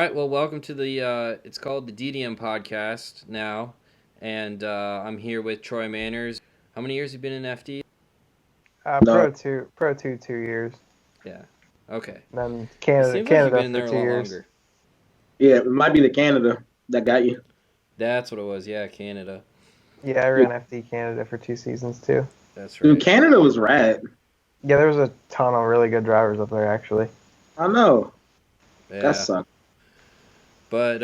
right, well, welcome to the, it's called the DDM podcast now, and I'm here with Troy Manners. How many years have you been in FD? No, Pro 2 2 years, Yeah, okay. and then It Canada seems like you've been Canada in for there a two lot years. longer. yeah, it might be the Canada that got you. That's what it was, yeah, Canada. Yeah, I Dude, ran FD Canada for 2 seasons too. That's dude, right. Canada was rad. Yeah, there was a ton of really good drivers up there actually. I know. That Yeah. sucked. But,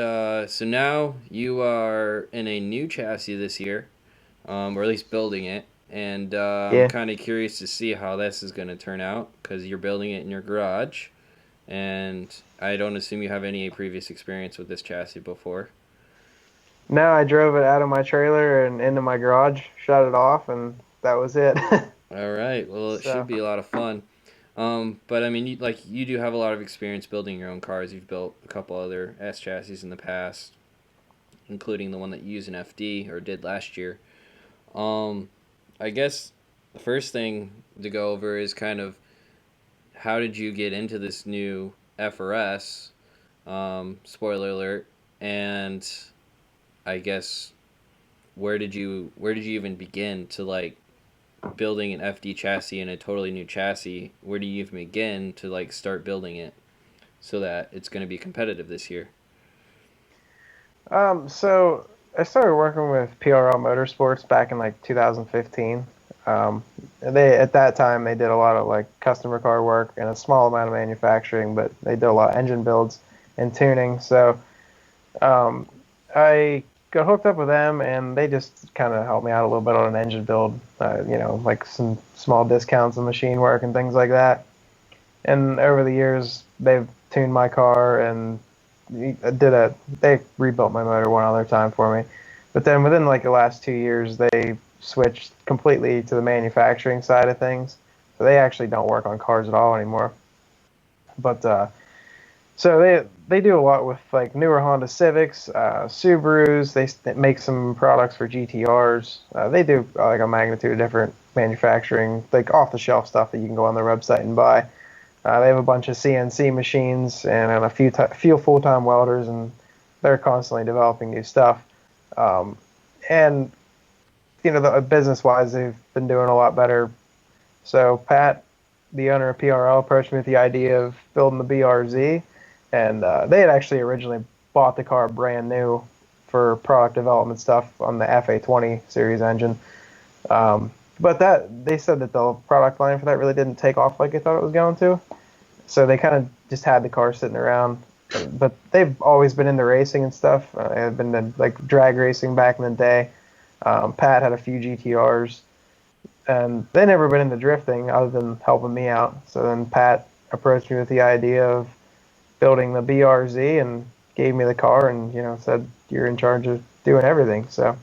so now you are in a new chassis this year, or at least building it, and I'm Yeah. kind of curious to see how this is going to turn out, because you're building it in your garage. And I don't assume you have any previous experience with this chassis before. No, I drove it out of my trailer and into my garage, shut it off, and that was it. All right. Well, it should So, be a lot of fun. But I mean, you do have a lot of experience building your own cars. You've built a couple other S chassis in the past, including the one that you use in FD or did last year. Um, I guess the first thing to go over is kind of how did you get into this new FRS? Spoiler alert. And I guess where did you even begin to like building an FD chassis and a totally new chassis? Where do you even begin to like start building it so that it's going to be competitive this year? so I started working with PRL Motorsports back in like 2015. They at that time they did a lot of like customer car work and a small amount of manufacturing, but they did a lot of engine builds and tuning. So Um, I got hooked up with them, and they just kind of helped me out a little bit on an engine build. Like some small discounts on machine work and things like that. And over the years, they've tuned my car and they rebuilt my motor one other time for me. But then within like the last 2 years, they switched completely to the manufacturing side of things. So they actually don't work on cars at all anymore. But so they do a lot with like newer Honda Civics, Subarus. They make some products for GTRs. They do like a magnitude of different manufacturing, like off the shelf stuff that you can go on their website and buy. They have a bunch of CNC machines and a few full time welders, and they're constantly developing new stuff. Um, and the business wise, they've been doing a lot better. So Pat, the owner of PRL, approached me with the idea of building the BRZ, and they had actually originally bought the car brand new for product development stuff on the FA20 series engine. But that they said that the product line for that really didn't take off like they thought it was going to. So they kind of just had the car sitting around. But they've always been into racing and stuff. They've been in, like drag racing back in the day. Pat had a few GTRs, and they never been into drifting other than helping me out. So then Pat approached me with the idea of building the BRZ and gave me the car and said you're in charge of doing everything. So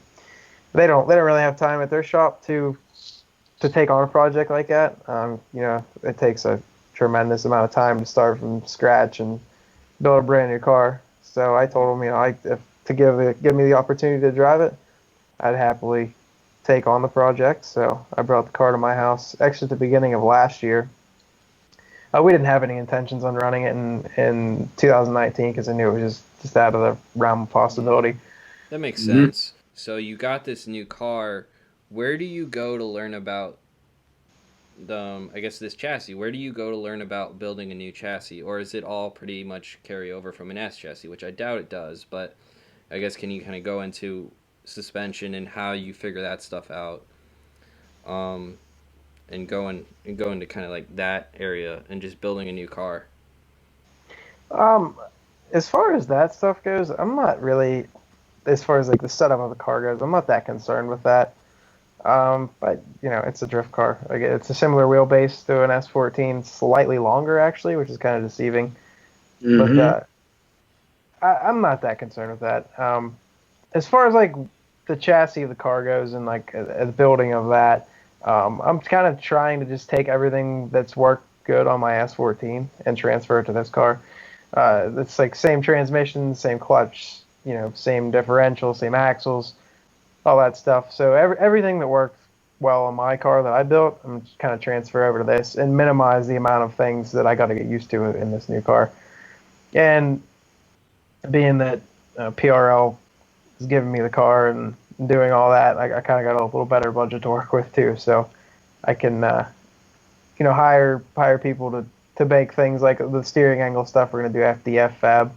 they don't really have time at their shop to take on a project like that. It takes a tremendous amount of time to start from scratch and build a brand new car. So I told them, if to give me the opportunity to drive it, I'd happily take on the project. So I brought the car to my house actually at the beginning of last year. We didn't have any intentions on running it in 2019 because I knew it was just out of the realm of possibility. That makes hmm sense. So you got this new car. Where do you go to learn about I guess this chassis? Where do you go to learn about building a new chassis, or is it all pretty much carry over from an S chassis, which I doubt it does, but I guess can you kind of go into suspension and how you figure that stuff out? Um, and go into kind of like that area and just building a new car. Um, as far as that stuff goes, I'm not really, as far as like the setup of the car goes, I'm not that concerned with that. But it's a drift car. Like it's a similar wheelbase to an S14, slightly longer actually, which is kind of deceiving. But hmm I'm not that concerned with that. As far as like the chassis of the car goes and like the building of that, I'm kind of trying to just take everything that's worked good on my S14 and transfer it to this car. It's like same transmission, same clutch, same differential, same axles, all that stuff. So everything that worked well on my car that I built, I'm just kind of transfer over to this and minimize the amount of things that I got to get used to in this new car. And being that PRL is giving me the car and doing all that, I kind of got a little better budget to work with too. So I can hire people to make things like the steering angle stuff. We're gonna do FDF fab.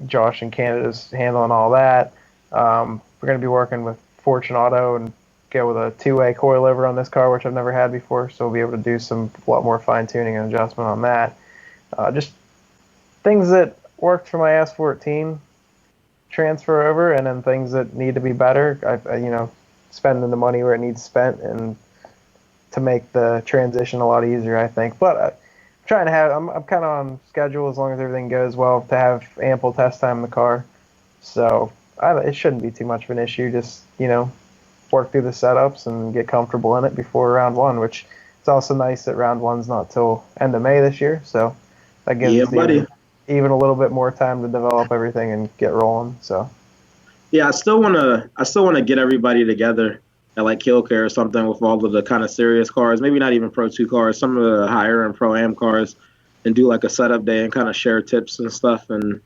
Josh in Canada's handling all that. We're gonna be working with Fortune Auto and go with a two-way coilover on this car, which I've never had before. So we'll be able to do a lot more fine tuning and adjustment on that. Just things that worked for my S14 transfer over, and then things that need to be better. Spending the money where it needs spent, and to make the transition a lot easier, I think. But I'm kind of on schedule as long as everything goes well to have ample test time in the car. So it shouldn't be too much of an issue. Just work through the setups and get comfortable in it before round one, which it's also nice that round one's not till end of May this year. So that gives us even a little bit more time to develop everything and get rolling. So yeah, I still wanna get everybody together at like Killcare or something with all of the kind of serious cars, maybe not even Pro 2 cars, some of the higher and Pro Am cars, and do like a setup day and kind of share tips and stuff, and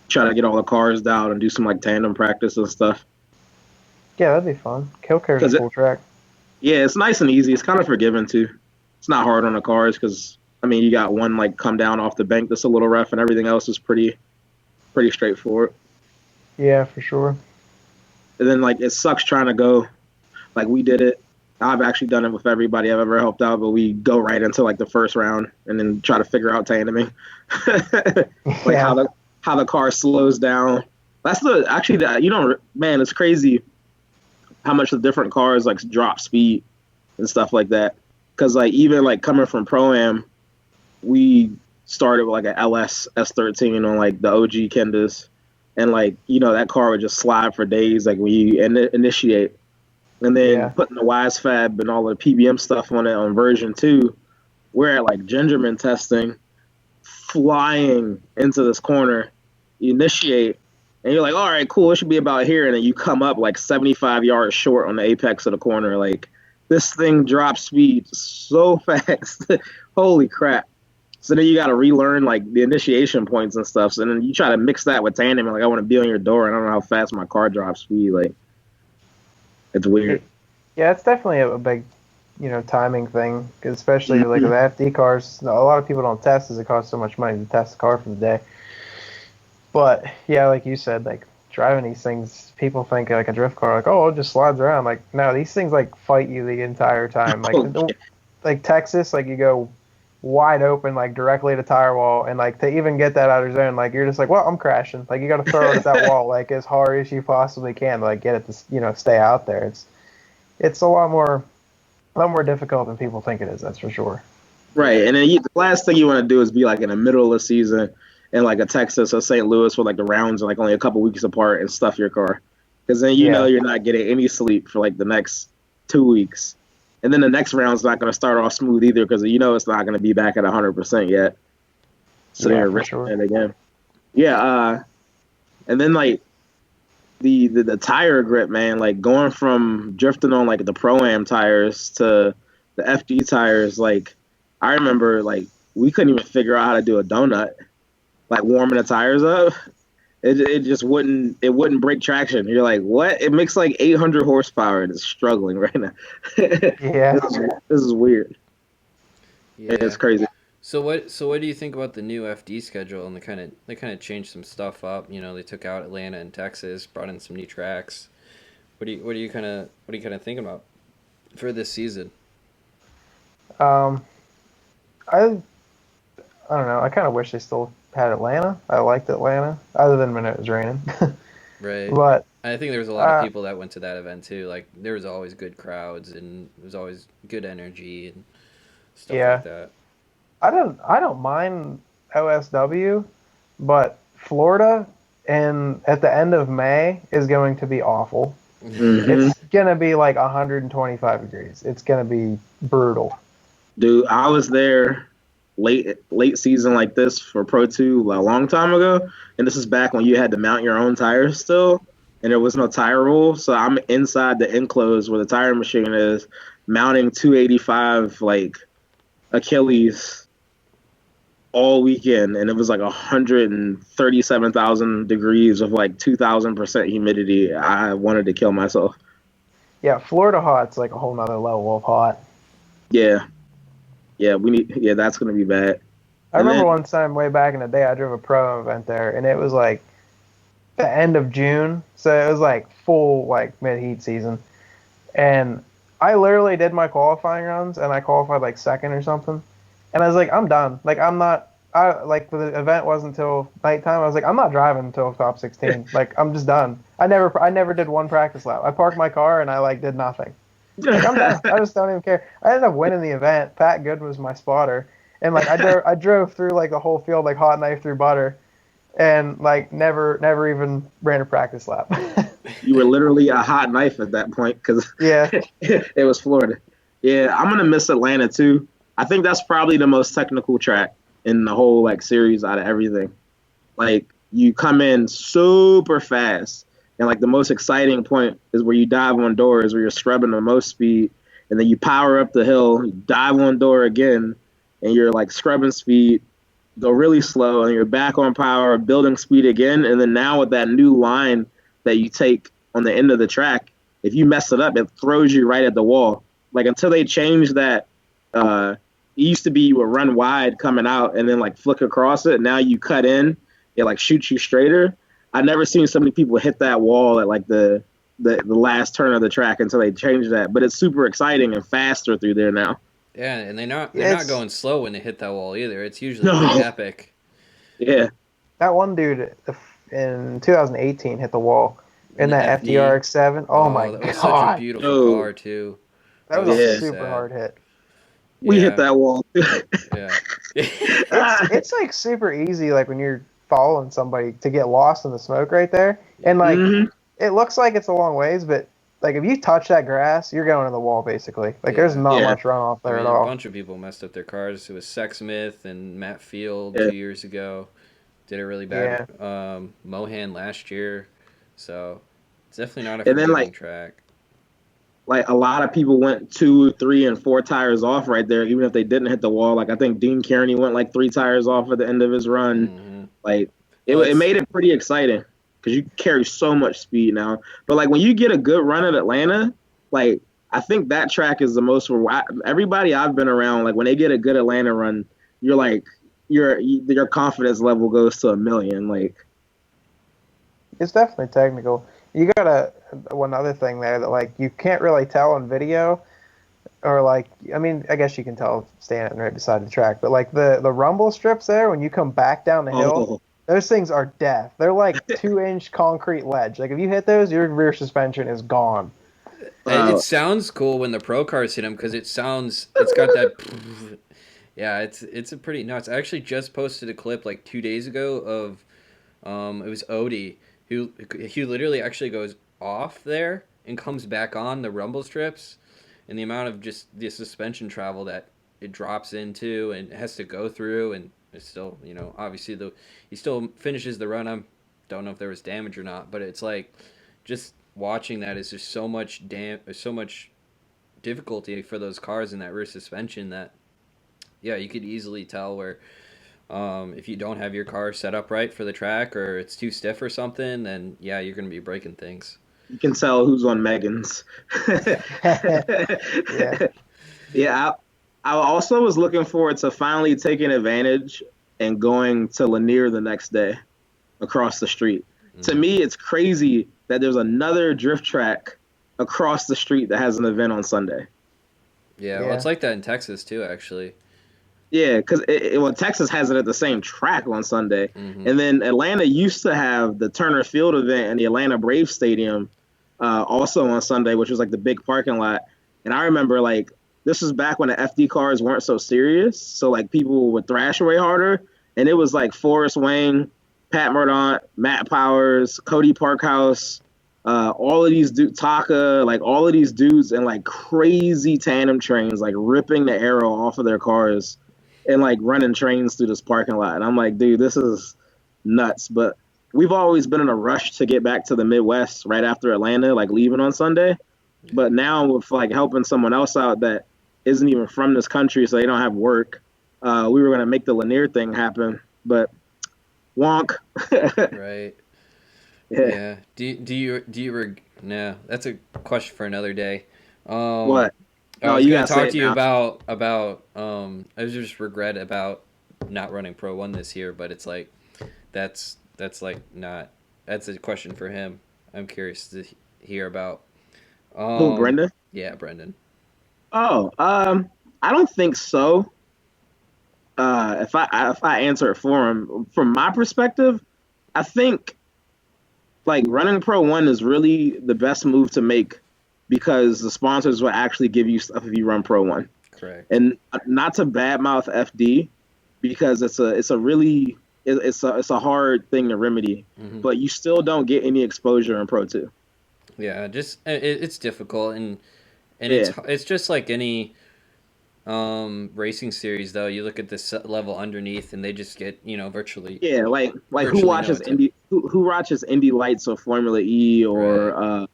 try to get all the cars down and do some like tandem practice and stuff. Yeah, that'd be fun. Killcare's a cool track. Yeah, it's nice and easy. It's kind of forgiving too. It's not hard on the cars because you got one like come down off the bank that's a little rough, and everything else is pretty straightforward. Yeah, for sure. And then like it sucks trying to go, like we did it. I've actually done it with everybody I've ever helped out, but we go right into like the first round and then try to figure out tandeming, like how the car slows down. That's man, it's crazy how much the different cars like drop speed and stuff like that. Because like even like coming from Pro-Am, we started with like an LS S13 on like the OG Kendas, and like that car would just slide for days like when you initiate, and then putting the Wise Fab and all the PBM stuff on it on version 2, we're at like Gingerman testing, flying into this corner, you initiate, and you're like, all right, cool, it should be about here. And then you come up like 75 yards short on the apex of the corner. Like, this thing drops speed so fast. Holy crap. So then you got to relearn like the initiation points and stuff. So then you try to mix that with tandem. Like, I want to be on your door, and I don't know how fast my car drops speed. Like, it's weird. Yeah, it's definitely a big, timing thing. Cause especially like with FD cars, a lot of people don't test because it costs so much money to test the car for the day. But yeah, like you said, like driving these things, people think like a drift car, like, oh, it just slides around. Like, no, these things like fight you the entire time. Like, like Texas, like you go wide open, like directly to tire wall, and like to even get that outer zone, like you're just like, well, I'm crashing. Like you got to throw it at that wall, like as hard as you possibly can, to, like get it to stay out there. It's a lot more difficult than people think it is. That's for sure. Right, and then the last thing you want to do is be like in the middle of the season in like a Texas or St. Louis where like the rounds are like only a couple weeks apart and stuff your car, because then you're not getting any sleep for like the next 2 weeks, and then the next round's not going to start off smooth either because it's not going to be back at 100% yet. So they're risking it again. Yeah, and then like the tire grip, man, like going from drifting on like the Pro-Am tires to the FD tires, like I remember like we couldn't even figure out how to do a donut. Like warming the tires up, it just wouldn't break traction. You're like, what? It makes like 800 horsepower and it's struggling right now. Yeah, this is weird. Yeah, it's crazy. So what do you think about the new FD schedule? And they kind of changed some stuff up. They took out Atlanta and Texas, brought in some new tracks. What are you kind of thinking about for this season? I don't know. I kind of wish they still had Atlanta. I liked Atlanta, other than when it was raining. Right. But I think there was a lot of people that went to that event too. Like there was always good crowds and there was always good energy and stuff like that. I don't mind OSW, but Florida at the end of May is going to be awful. Mm-hmm. It's gonna be like 125 degrees. It's gonna be brutal. Dude, I was there late season like this for Pro 2 a long time ago, and this is back when you had to mount your own tires still, and there was no tire rule. So I'm inside the enclosed where the tire machine is, mounting 285 like Achilles all weekend, and it was like 137,000 degrees with like 2,000% humidity. I wanted to kill myself. Yeah, Florida hot's like a whole nother level of hot. Yeah, yeah, we need. Yeah, that's gonna be bad. I And remember then, one time way back in the day, I drove a pro event there, and it was like the end of June, so it was like full like mid heat season, and I literally did my qualifying runs, and I qualified like second or something, and I was like, I'm done. Like I'm not. I like the event wasn't until nighttime. I was like, I'm not driving until top 16. Like I'm just done. I never did one practice lap. I parked my car and I like did nothing. Like I'm done. I just don't even care. I ended up winning the event. Pat Good was my spotter, and like I drove through like the whole field like hot knife through butter, and like never even ran a practice lap. you were literally a hot knife at that point because Yeah, it was Florida. Yeah, I'm gonna miss Atlanta too. I think that's probably the most technical track in the whole like series out of everything. Like you come in super fast, and like the most exciting point is where you dive on doors, where you're scrubbing the most speed, and then you power up the hill, you dive on door again, and you're like scrubbing speed, go really slow, and you're back on power, building speed again, and then now with that new line that you take on the end of the track, if you mess it up, it throws you right at the wall. Like until they changed that, it used to be you would run wide coming out and then like flick across it. Now you cut in, it like shoots you straighter. I've never seen so many people hit that wall at like the last turn of the track until they changed that. But it's super exciting and faster through there now. Yeah, and they're not it's going slow when they hit that wall either. It's usually No. pretty epic. Yeah. that one dude in 2018 hit the wall in The that FD. FDR-X7. Oh my that was such a god, beautiful Oh. car too. that was was a Yeah. super sad. hard hit. We Yeah. hit that wall. Yeah. It's like super easy like when you're following somebody to get lost in the smoke right there, and like Mhm. it looks like it's a long ways, but like if you touch that grass, you're going to the wall basically. Like there's Yeah. not Yeah. much runoff I there mean, at a all. bunch of people messed up their cars. It was Sexsmith and Matt Field Yeah. 2 years ago. Did it really bad. Mohan last year. So it's definitely not a And then forgiving track. like a lot of people went 2, 3, and 4 tires off right there, even if they didn't hit the wall. Like I think Dean Kearney went like 3 tires off at the end of his run. Hmm. Like Well, it made it pretty exciting because you carry so much speed now. But like when you get a good run at Atlanta, like I think that track is the most. Everybody I've been around, like when they get a good Atlanta run, you're like your confidence level goes to 1,000,000. Like It's definitely technical. You got one other thing there that like you can't really tell on video, or like I mean I guess you can tell standing right beside the track, but like the rumble strips there when you come back down the hill, oh those things are death. They're like 2-inch concrete ledge. Like if you hit those, your rear suspension is gone. It sounds cool when the pro cars hit them because it's got that. Yeah, it's a pretty nuts. I actually just posted a clip like 2 days ago of, it was Odie who he literally actually goes off there and comes back on the rumble strips, and the amount of just the suspension travel that it drops into and has to go through, and it's still obviously he still finishes the run. Don't know if there was damage or not, but it's like just watching that is just so much difficulty for those cars in that rear suspension that yeah, you could easily tell where if you don't have your car set up right for the track or it's too stiff or something, then yeah, you're going to be breaking things. you can tell who's on Megan's. Yeah. Yeah, I also was looking forward to finally taking advantage and going to Lanier the next day across the street. To me, it's crazy that there's another drift track across the street that has an event on Sunday. Yeah, well, it's like that in Texas too, actually. Yeah, because Texas has it at the same track on Sunday. Mhm. And then Atlanta used to have the Turner Field event in the Atlanta Braves Stadium also on Sunday, which was like the big parking lot. And I remember like this was back when the FD cars weren't so serious. So like people would thrash way harder. And it was like Forrest Wang, Pat Mordaunt, Matt Powers, Cody Parkhouse, all of these dudes, Taka, like all of these dudes in like crazy tandem trains, like ripping the arrow off of their cars and like running trains through this parking lot. And I'm like, dude, this is nuts. But we've always been in a rush to get back to the Midwest right after Atlanta, like leaving on Sunday. But now with like helping someone else out that isn't even from this country, so they don't have work, we were gonna make the Lanier thing happen, but wonk. Right. Yeah. Yeah. No, that's a question for another day. Um, What? I No, was you gonna gotta say talk it to you now. about I just regret about not running Pro One this year, but it's like that's like not that's a question for him. I'm curious to hear about. Who, Um, Brenda? yeah, Brendan. Oh, I don't think so. If I answer it for him, from my perspective, I think like running Pro One is really the best move to make because the sponsors will actually give you stuff if you run Pro One. Correct. And not to badmouth FD because it's a hard thing to remedy, Hmm. but you still don't get any exposure in Pro Two. Yeah, just it's difficult and Yeah, it's just like any racing series though. You look at this level underneath and they just get virtually yeah, like who virtually no watches attention. Who watches Indy Lights or Formula E Right. or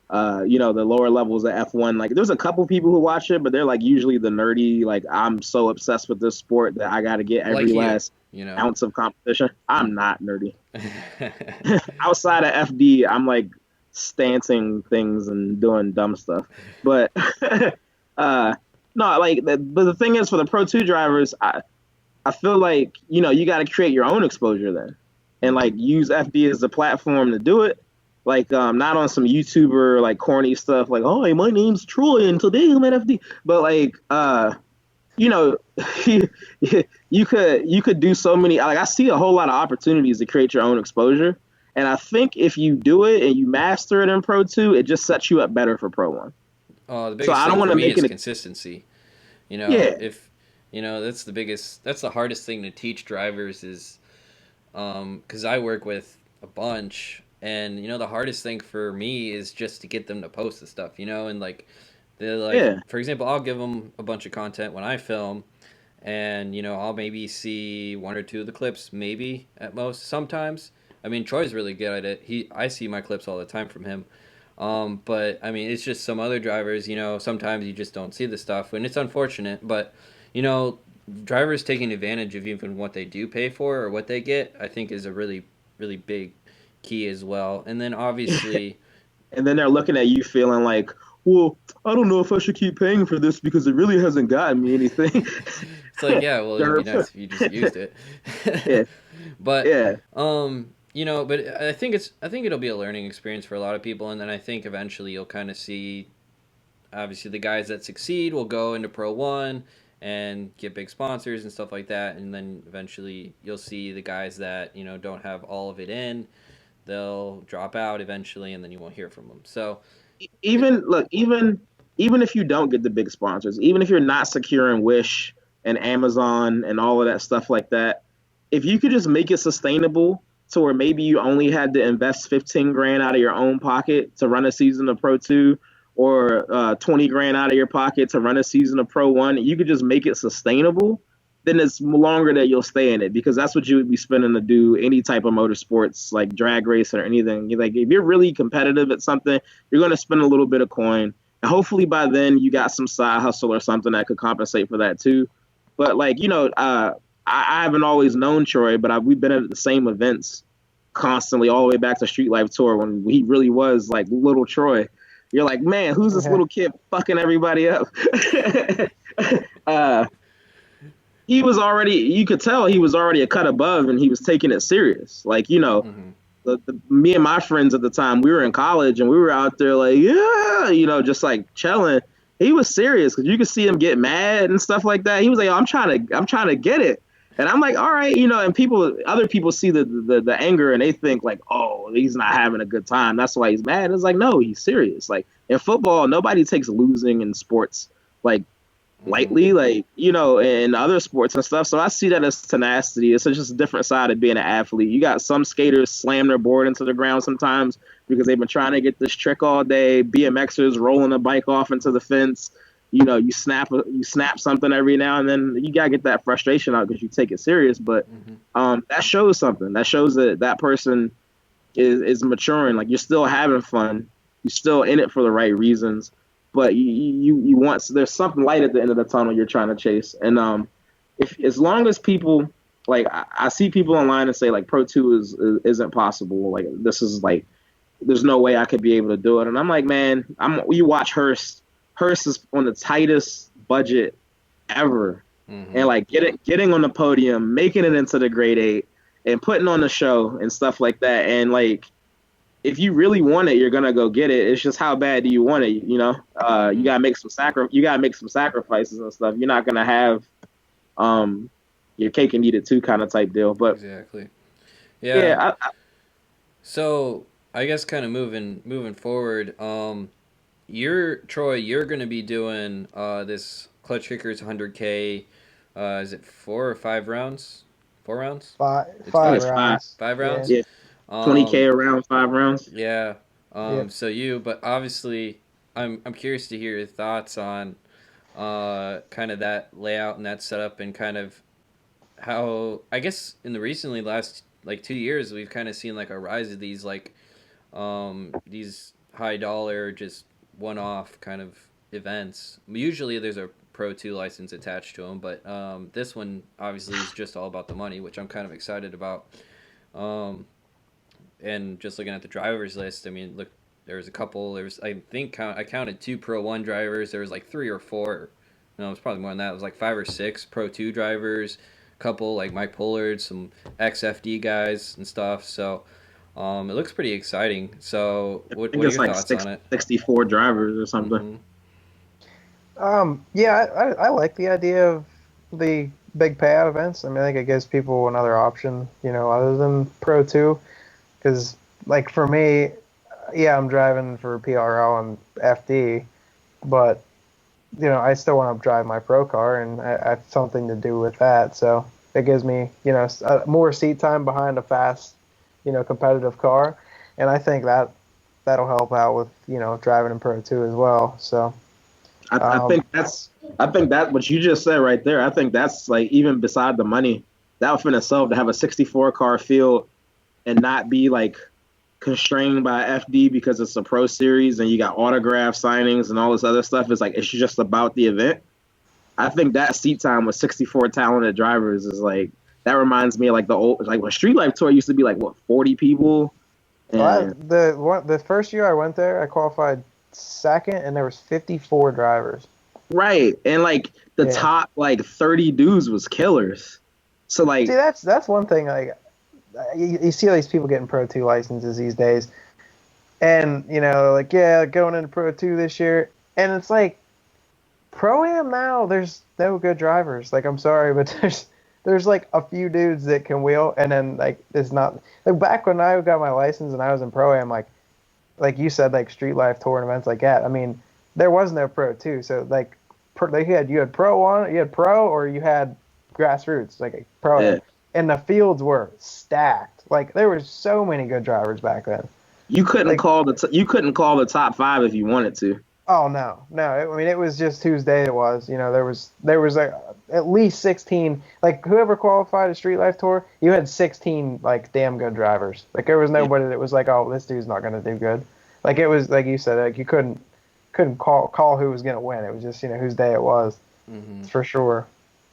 the lower levels of F1. Like there's a couple people who watch it, but they're like usually the nerdy, like I'm so obsessed with this sport that I got to get every Like you, last you know. ounce of competition. I'm not nerdy. Outside of FD, I'm like stancing things and doing dumb stuff. But uh no, but the thing is for the Pro 2 drivers, I feel like, you got to create your own exposure then and like Hmm. use FD as a platform to do it. Like, not on some YouTuber, like corny stuff like, oh, hey, my name's Troy and today I'm at FD. But like, you know, you could do so many, like, I see a whole lot of opportunities to create your own exposure. And I think if you do it and you master it in Pro 2, it just sets you up better for Pro 1. Oh, the So biggest I thing don't want for to me make is it, consistency. yeah, If that's the hardest thing to teach drivers is because I work with a bunch, and the hardest thing for me is just to get them to post the stuff, and like they're like, yeah, for example, I'll give them a bunch of content when I film, and I'll maybe see one or two of the clips, maybe at most. Sometimes, I mean, Troy's really good at it. I see my clips all the time from him. But I mean, it's just some other drivers. Sometimes you just don't see the stuff, and it's unfortunate. But you know, drivers taking advantage of even what they do pay for or what they get, I think, is a really, really big key as well. And then obviously, and then they're looking at you feeling like, well, I don't know if I should keep paying for this because it really hasn't gotten me anything. it's like, yeah, well, it'd be nice if you just used it. Yeah, But yeah, but I think it'll be a learning experience for a lot of people, and then I think eventually you'll kind of see, obviously, the guys that succeed will go into Pro One and get big sponsors and stuff like that, and then eventually you'll see the guys that don't have all of it in, they'll drop out eventually, and then you won't hear from them. So, it, even if you don't get the big sponsors, even if you're not securing Wish and Amazon and all of that stuff like that, if you could just make it sustainable to where maybe you only had to invest 15 grand out of your own pocket to run a season of Pro 2 or 20 grand out of your pocket to run a season of Pro 1, you could just make it sustainable, then it's longer that you'll stay in it because that's what you would be spending to do any type of motorsports like drag racing or anything. Like if you're really competitive at something, you're going to spend a little bit of coin. And hopefully by then you got some side hustle or something that could compensate for that too. But like, I haven't always known Troy, but we've been at the same events constantly all the way back to Street Life Tour when he really was like little Troy. You're like, man, who's this Yeah. little kid fucking everybody up? uh, he was already, you could tell he was already a cut above and he was taking it serious. Like, mhm. me and my friends at the time, we were in college and we were out there like, yeah, just like chilling. He was serious because you could see him get mad and stuff like that. He was like, oh, I'm trying to get it. And I'm like, all right, and other people see the anger and they think like, oh, he's not having a good time. That's why he's mad. It's like, no, he's serious. Like in football, nobody takes losing in sports like Mhm. lightly, like, in other sports and stuff. So I see that as tenacity. It's just a different side of being an athlete. You got some skaters slam their board into the ground sometimes because they've been trying to get this trick all day. BMXers rolling a bike off into the fence. You snap something every now and then. You gotta get that frustration out because you take it serious. But Mhm. that shows something. That shows that person is maturing. Like you're still having fun. You're still in it for the right reasons. But you want there's something light at the end of the tunnel you're trying to chase. And if as long as people like I see people online and say like Pro 2 isn't possible. Like this is like there's no way I could be able to do it. And I'm like, man, you watch Hurst. Hurst is on the tightest budget ever, and like getting on the podium, making it into the grade 8, and putting on the show and stuff like that. And like, if you really want it, you're gonna go get it. It's just how bad do you want it? You know, you gotta make some sacrifices and stuff. You're not gonna have your cake and eat it too kind of type deal. But Exactly. Yeah. yeah, So I guess kind of moving forward. You're gonna be doing this Clutch Kickers 100K. Is it 4 or 5 rounds? 4 rounds? It's Five it's five. rounds. five Yeah. rounds. Yeah, Um, 20K around 5 rounds. yeah. Yep. But obviously, I'm curious to hear your thoughts on kind of that layout and that setup and kind of how I guess in the recently last like 2 years we've kind of seen like a rise of these high dollar just one off kind of events. Usually there's a Pro 2 license attached to them, but this one obviously is just all about the money, which I'm kind of excited about. Um, and just looking at the drivers list, I mean, look, there was a couple. There was, I counted 2 Pro 1 drivers. There was like 3 or 4. No, it was probably more than that. It was like 5 or 6 Pro 2 drivers. A couple like Mike Pollard, some XFD guys and stuff. So it looks pretty exciting. So I what think are it's your like thoughts on it? 64 drivers or something. Mm-hmm. Yeah, I like the idea of the big payout events. I mean, I think it gives people another option, other than Pro 2. Because, like, for me, yeah, I'm driving for PRL and FD, but, I still want to drive my pro car, and I have something to do with that. So it gives me, more seat time behind a fast, competitive car. And I think that'll help out with, driving in Pro 2 as well. So. I think that what you just said right there. I think that's like even beside the money, that in itself to have a 64 car field and not be like constrained by FD because it's a pro series and you got autograph signings and all this other stuff. It's like it's just about the event. I think that seat time with 64 talented drivers is like that reminds me of like the old like when Street Life Tour used to be like what 40 people. Well, And the first year I went there, I qualified second, and there was 54 drivers. right, and like the top like 30 dudes was killers. So like, see, that's one thing. Like, you see all these people getting Pro 2 licenses these days, and like going into Pro 2 this year, and it's like Pro Am now. There's no good drivers. Like, I'm sorry, but there's like a few dudes that can wheel, and then like it's not like back when I got my license and I was in Pro Am, like you said, like Street Life Tour and events like that. I mean, there was no Pro 2, so like you had Pro 1, you had Pro, or you had grassroots, like a Pro. yeah. And the fields were stacked. Like there were so many good drivers back then. You couldn't Like, call the top 5 if you wanted to. oh no. I mean, it was just whose day it was. There was like at least 16. Like whoever qualified a Street Life Tour, you had 16 like damn good drivers. Like there was nobody that was like, oh, this dude's not gonna do good. Like it was like you said, like you couldn't call who was gonna win. It was just whose day it was, for sure.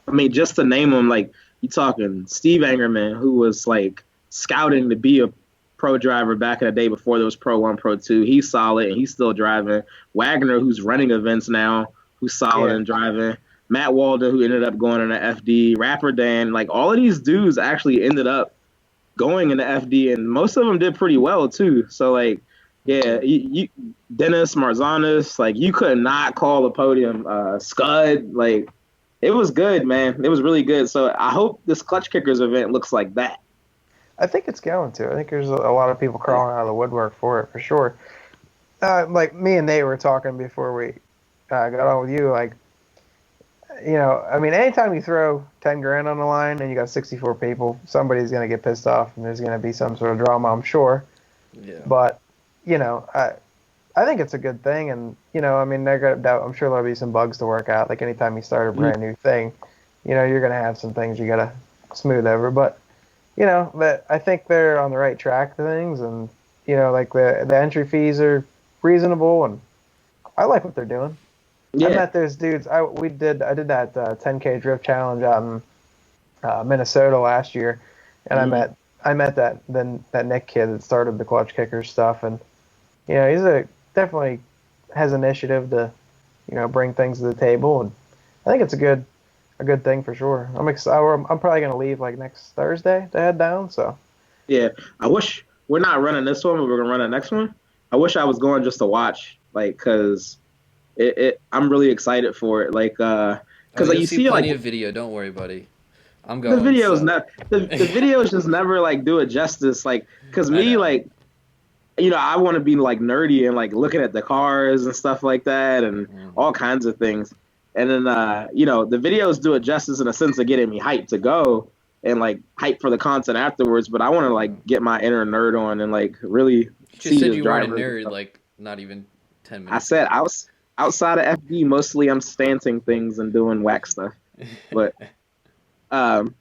I mean, just to name them, like you talking Steve Angerman, who was like scouting to be a pro driver back in the day before there was Pro 1, Pro 2. He's solid and he's still driving. Wagner, who's running events now, who's solid and driving. Matt Walden, who ended up going into FD. Rapper Dan, like all of these dudes actually ended up going into FD, and most of them did pretty well too. So like, yeah, you Dennis Marzanis, like you could not call the podium. Scud, like it was good, man. It was really good. So I hope this Clutch Kickers event looks like that. I think it's going to. I think there's a lot of people crawling out of the woodwork for it, for sure. Like me and Nate were talking before we got on with you. Like, I mean, anytime you throw 10 grand on the line and you got 64 people, somebody's going to get pissed off and there's going to be some sort of drama, I'm sure. Yeah. But, I think it's a good thing. And, I mean, I'm sure there'll be some bugs to work out. Like anytime you start a brand new thing, you're going to have some things you got to smooth over. But, but I think they're on the right track to things. And, like the entry fees are reasonable. And I like what they're doing. Yeah. I met those dudes. I did that 10K drift challenge out in Minnesota last year, and Mhm. I met that Nick kid that started the Klutch Kickers stuff, and he's a definitely has initiative to bring things to the table, and I think it's a good thing for sure. I'm excited. I'm probably gonna leave like next Thursday to head down. So Yeah, I wish we're not running this one, but we're gonna run the next one. I wish I was going just to watch, like, cause I'm really excited for it. Like, Oh, cause like you'll you see see, like plenty of video. Don't worry, buddy. I'm the going, videos, so. not the videos just never like do it justice. Like, cause I me, know. like, I want to be like nerdy and like looking at the cars and stuff like that and Hmm. all kinds of things. And then, the videos do it justice in a sense of getting me hyped to go and like hype for the content afterwards. But I want to like get my inner nerd on and like really You just see said the you weren't a drivers and nerd stuff. like not even 10 I minutes said ago. outside of FD, mostly I'm stancing things and doing whack stuff. But um,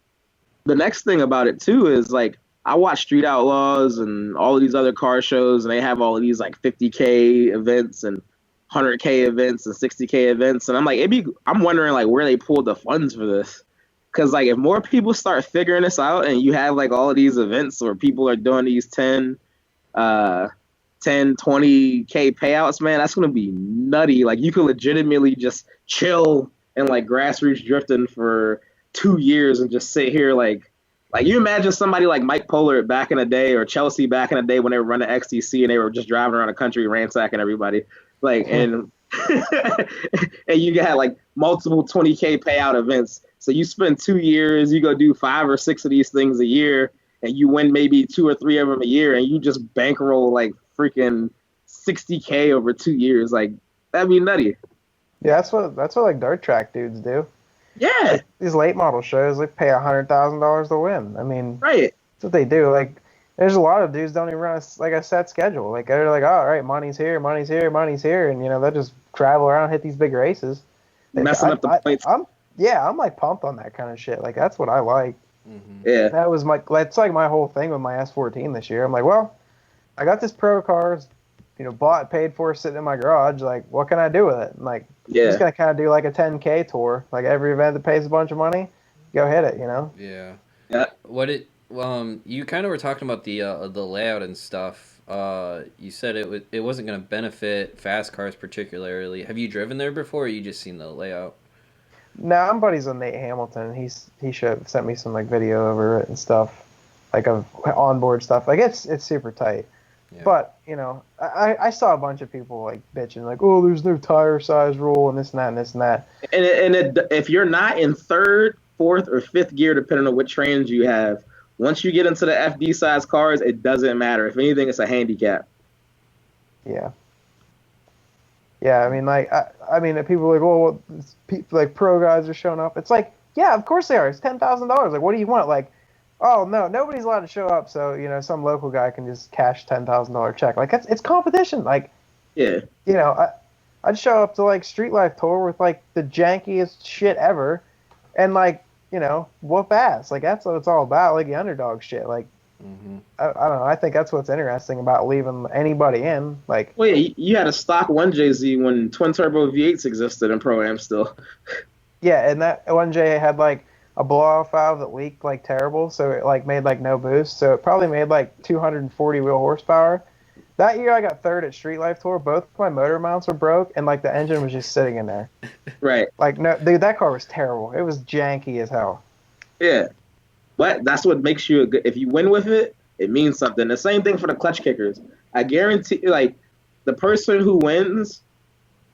the next thing about it too is like I watch Street Outlaws and all of these other car shows, and they have all of these like 50K events and 100K events and 60K events, and I'm like, I'm wondering like where they pulled the funds for this, because like if more people start figuring this out, and you have like all of these events where people are doing these uh, 20K payouts, man, that's gonna be nutty. Like you could legitimately just chill and like grassroots drifting for 2 years and just sit here like you imagine somebody like Mike Pollard back in the day or Chelsea back in the day when they were running XTC and they were just driving around the country ransacking everybody. Like and and you got like multiple 20K payout events. So you spend 2 years, you go do 5 or 6 of these things a year, and you win maybe 2 or 3 of them a year, and you just bankroll like freaking 60K over 2 years. Like that'd be nutty. yeah, that's what like dirt track dudes do. Yeah, Like these late model shows, they pay $100,000 to win. I mean, right. that's what they do. Like, there's a lot of dudes don't even run like a set schedule. Like they're like, oh, all right, money's here, money's here, money's here, and they'll just travel around, hit these big races. Messing up the points. I'm yeah, I'm like pumped on that kind of shit. Like that's what I like. Hmm. Yeah. That's like my whole thing with my S14 this year. I'm like, well, I got this pro car, bought, paid for, sitting in my garage. Like, what can I do with it? And like, I'm just Yeah. gonna kind of do like a 10K tour. Like every event that pays a bunch of money, go hit it. Yeah. Yeah. What it you kind of were talking about the layout and stuff. You said it wasn't going to benefit fast cars particularly. Have you driven there before, or you just seen the layout? Now I'm buddies with Nate Hamilton. He should sent me some like video over it and stuff, like of onboard stuff. Like it's super tight. Yeah. But I saw a bunch of people like bitching like, oh, there's no tire size rule and this and that and this and that. If you're not in third, fourth, or fifth gear, depending on what trains you have, once you get into the FD size cars, it doesn't matter. If anything, it's a handicap. Yeah, yeah. I mean, like I mean, people are like, well, people like pro guys are showing up. It's like, yeah, of course they are. It's $10,000. Like, what do you want? Like, oh no, nobody's allowed to show up, so some local guy can just cash $10,000 check. Like it's competition. Like Yeah. I'd show up to like Street Life Tour with like the jankiest shit ever, and like whoop ass. Like that's what it's all about. Like the underdog shit. Like Hmm. I don't know. I think that's what's interesting about leaving anybody in. Like Well, yeah, you had a stock 1JZ when twin turbo V8s existed in Pro Am still. yeah, and that one J had like a blow-off valve that leaked like terrible, so it like made like no boost. So it probably made like 240 wheel horsepower. That year I got third at Street Life Tour. Both my motor mounts were broke, and like the engine was just sitting in there. Right. Like no, dude, that car was terrible. It was janky as hell. Yeah. But that's what makes you a good. If you win with it, it means something. The same thing for the clutch kickers. I guarantee, like, the person who wins,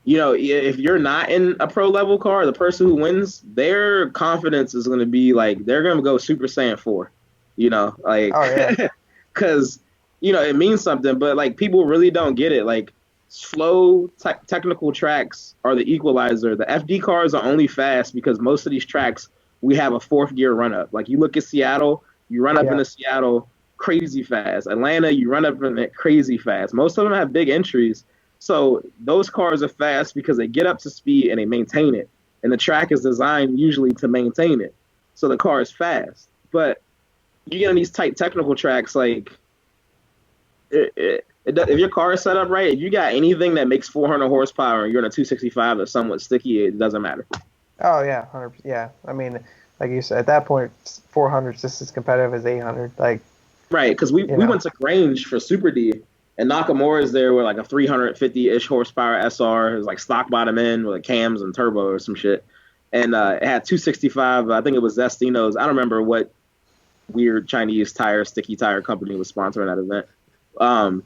if you're not in a pro level car, the person who wins, their confidence is going to be like they're going to go Super Saiyan 4. Like, Oh yeah, because it means something. But like people really don't get it. Like slow technical tracks are the equalizer. The FD cars are only fast because most of these tracks we have a fourth gear run up. Like you look at Seattle, you run up yeah. into Seattle crazy fast. Atlanta, you run up in it crazy fast. Most of them have big entries. So those cars are fast because they get up to speed and they maintain it. And the track is designed usually to maintain it. So the car is fast. But you get on these tight technical tracks, like if your car is set up right, if you got anything that makes 400 horsepower and you're in a 265 that's somewhat sticky, it doesn't matter. Oh yeah, 100%. Yeah, I mean, like you said, at that point, 400 is just as competitive as 800. Like, Right, because we, you we know, went to Grange for Super D, and Nakamura's there with like a 350-ish horsepower SR. It was like stock bottom end with like cams and turbo or some shit. And it had 265, I think it was Zestinos. I don't remember what weird Chinese sticky tire company was sponsoring that event. Um,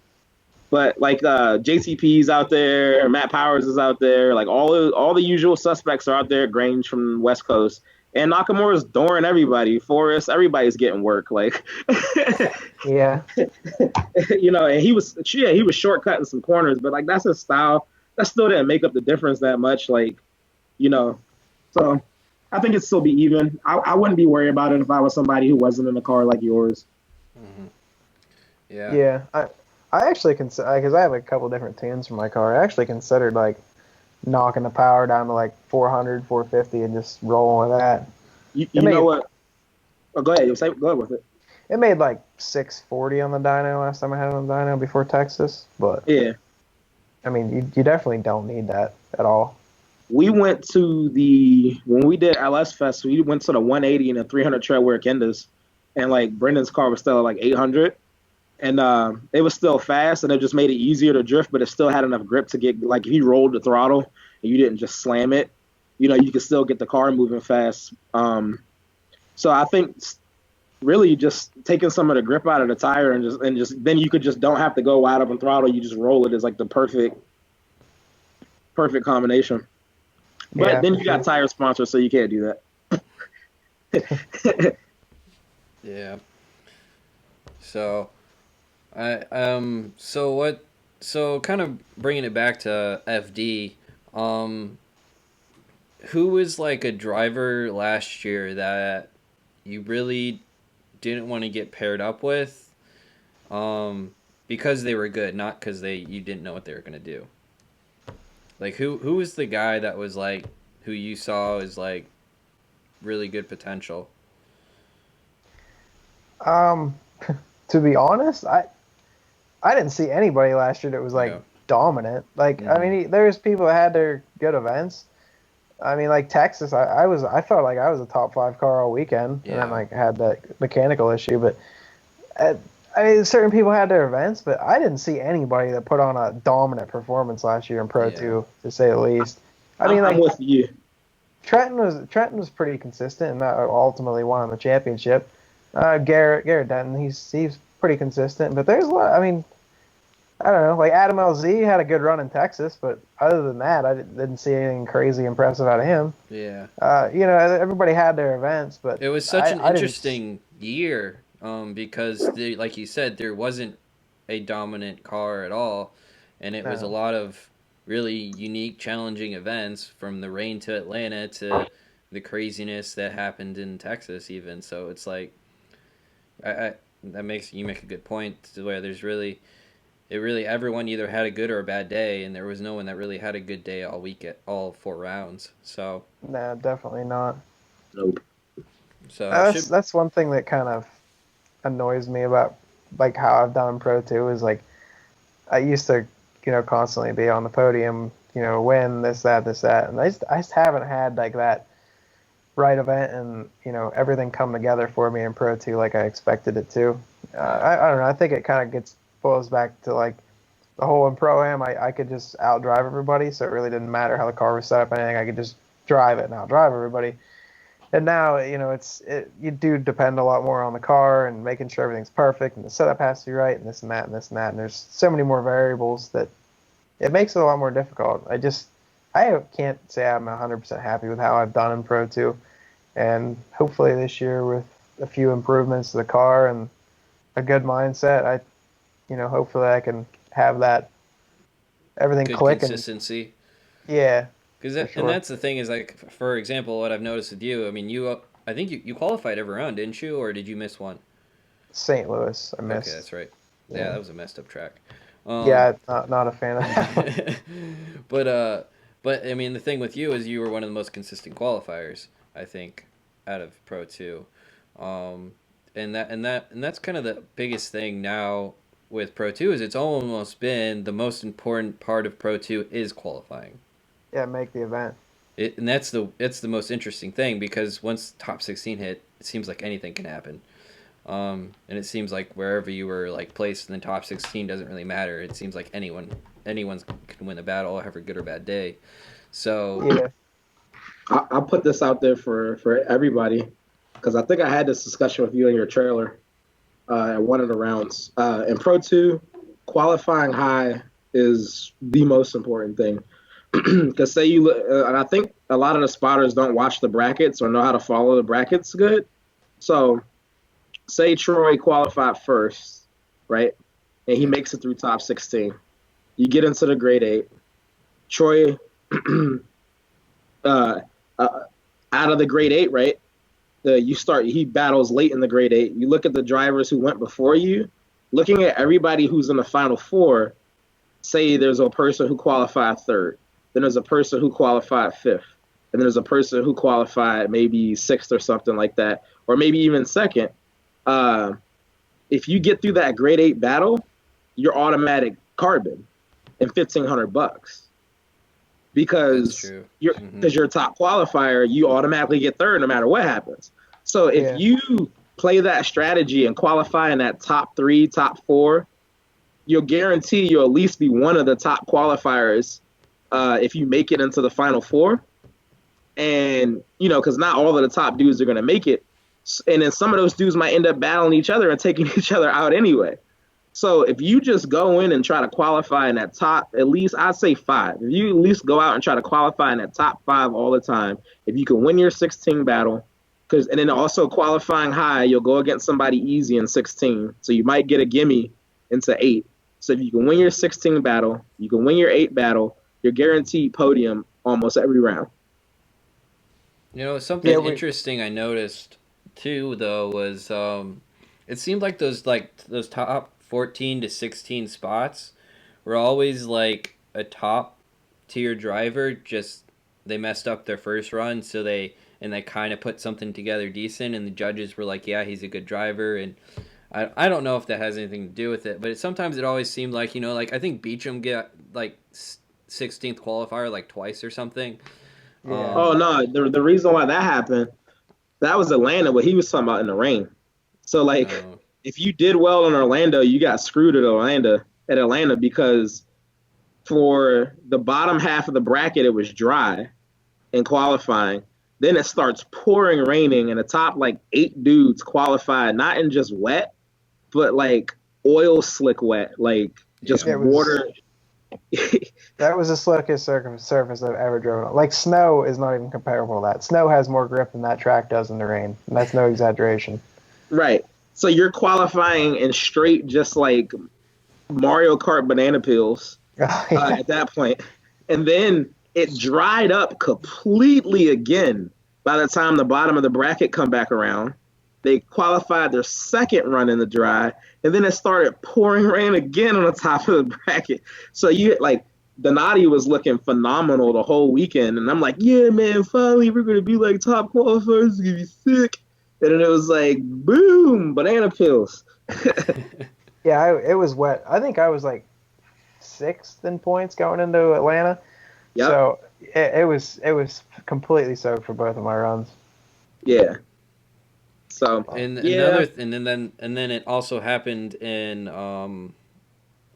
but like JCP's out there, Matt Powers is out there, like all the usual suspects are out there. Grange from West Coast, and Nakamura's dooring everybody. Forrest, everybody's getting work. Like, yeah, and he was shortcutting some corners, but like that's his style. That still didn't make up the difference that much. Like, you know, so I think it'd still be even. I wouldn't be worried about it if I was somebody who wasn't in a car like yours. Hmm. Yeah. yeah. I actually consider because I have a couple different tunes for my car. I actually considered like knocking the power down to like 400, 450, and just rolling with that. You, It you know made what? Oh, go ahead. Go ahead with it. it made like 640 on the dyno last time I had it on the dyno before Texas, but Yeah. I mean, you definitely don't need that at all. We went to when we did LS Fest, we went to the 180 and the 300 treadwear Kendas, and like Brendan's car was still at like 800, and it was still fast, and it just made it easier to drift, but it still had enough grip to get like if you rolled the throttle and you didn't just slam it, you could still get the car moving fast. So I think really just taking some of the grip out of the tire and just then you could just don't have to go wide open throttle. You just roll it is like the perfect combination. But Yeah, then for you got sure. tire sponsors, so you can't do that. Yeah. So, so what? So kind of bringing it back to FD. Um, who was like a driver last year that you really didn't want to get paired up with? Because they were good, not because you didn't know what they were gonna do. Like who was the guy that was like who you saw as like really good potential? Um, to be honest, I didn't see anybody last year that was like Yeah. dominant. Like, I Mm-hmm. mean, there's people that had their good events. I mean, like Texas, I felt like I was a top five car all weekend, and then Yeah. like had that mechanical issue. But uh, I mean, certain people had their events, but I didn't see anybody that put on a dominant performance last year in Pro Yeah. 2, to say the least. I I'm, mean, I'm like with you. Trenton was pretty consistent, and that ultimately won the championship. Garrett Denton, he's pretty consistent, but there's a lot. I mean, I don't know. Like Adam LZ had a good run in Texas, but other than that, I didn't see anything crazy impressive out of him. Yeah. Everybody had their events, but It was such an I didn't. interesting year because like you said, there wasn't a dominant car at all, and it was a No, lot of really unique, challenging events from the rain to Atlanta to the craziness that happened in Texas, even. So it's like I that makes you make a good point to where everyone either had a good or a bad day, and there was no one that really had a good day all week at all 4 rounds. no, definitely not. Nope. So That's should that's one thing that kind of annoys me about like how I've done in Pro 2 is like I used to constantly be on the podium, win this that, and I just haven't had like that right event and everything come together for me in Pro 2 like I expected it to. yeah. I don't know. I think it kind of boils back to like the whole in Pro Am. I could just outdrive everybody, so it really didn't matter how the car was set up. Anything, I could just drive it and outdrive everybody. And now you do depend a lot more on the car and making sure everything's perfect and the setup has to be right and this and that and this and that. And there's so many more variables that it makes it a lot more difficult. I can't say I'm 100% happy with how I've done in Pro 2. And hopefully this year, with a few improvements to the car and a good mindset, hopefully I can have that everything Good click and consistency. yeah, Because for and sure. that's the thing is like for example, what I've noticed with you. I mean, I think you qualified every round, didn't you, or did you miss one? St. Louis, I Okay, missed. that's right. Yeah, Yeah, that was a messed up track. Um, yeah, not a fan of that one. but uh, but I mean, the thing with you is you were one of the most consistent qualifiers, I think, out of Pro Two, um, and that's kind of the biggest thing now with Pro Two is it's almost been the most important part of Pro Two is qualifying. Yeah, make the event. And that's the most interesting thing, because once top 16 hit, it seems like anything can happen. And it seems like wherever you were like placed in the top 16 doesn't really matter. It seems like anyone's can win the battle, have a good or bad day. So Yeah. I'll put this out there for everybody, because I think I had this discussion with you in your trailer at one of the rounds. In Pro 2, qualifying high is the most important thing. Because say you look, and I think a lot of the spotters don't watch the brackets or know how to follow the brackets good. So, say Troy qualified first, right? And he makes it through top 16. You get into the grade 8. Troy, out of the grade 8, right? He battles late in the grade 8. You look at the drivers who went before you, looking at everybody who's in the final 4, say there's a person who qualified 3rd. Then there's a person who qualified 5th. And there's a person who qualified maybe 6th or something like that, or maybe even 2nd. If you get through that grade 8 battle, you're automatic carbon and $1,500 because you're a top qualifier. You automatically get 3rd no matter what happens. So if you play that strategy and qualify in that top 3, top 4, you'll guarantee you'll at least be one of the top qualifiers if you make it into the final 4. And, because not all of the top dudes are going to make it. And then some of those dudes might end up battling each other and taking each other out anyway. So if you just go in and try to qualify in that top, at least I'd say 5. If you at least go out and try to qualify in that top 5 all the time, if you can win your 16 battle, and then also qualifying high, you'll go against somebody easy in 16. So you might get a gimme into 8. So if you can win your 16 battle, you can win your 8 battle, you're guaranteed podium almost every round. Something interesting I noticed too, though, was it seemed like those top 14 to 16 spots were always like a top tier driver. Just they messed up their first run, so they kind of put something together decent, and the judges were like, yeah, he's a good driver. And I don't know if that has anything to do with it, but sometimes it always seemed like, like I think Beecham got like 16th qualifier like twice or something. Yeah. Oh no, the reason why that happened, that was Atlanta, what he was talking about in the rain. So if you did well in Orlando, you got screwed at Atlanta because for the bottom half of the bracket it was dry in qualifying. Then it starts pouring raining, and the top 8 dudes qualified not in just wet, but oil slick wet, water. That was the slickest surface I've ever driven on. Snow is not even comparable to that. Snow has more grip than that track does in the rain, and that's no exaggeration. Right. So you're qualifying in straight just like Mario Kart banana peels at that point. And then it dried up completely again by the time the bottom of the bracket come back around. They qualified their second run in the dry, and then it started pouring rain again on the top of the bracket. So you Donati was looking phenomenal the whole weekend, and I'm like, yeah, man, finally we're gonna be top qualifiers. It's gonna be sick. And then it was boom, banana peels. Yeah, it was wet. I think I was 6th in points going into Atlanta. Yep. So it was completely soaked for both of my runs. Yeah. So and then it also happened in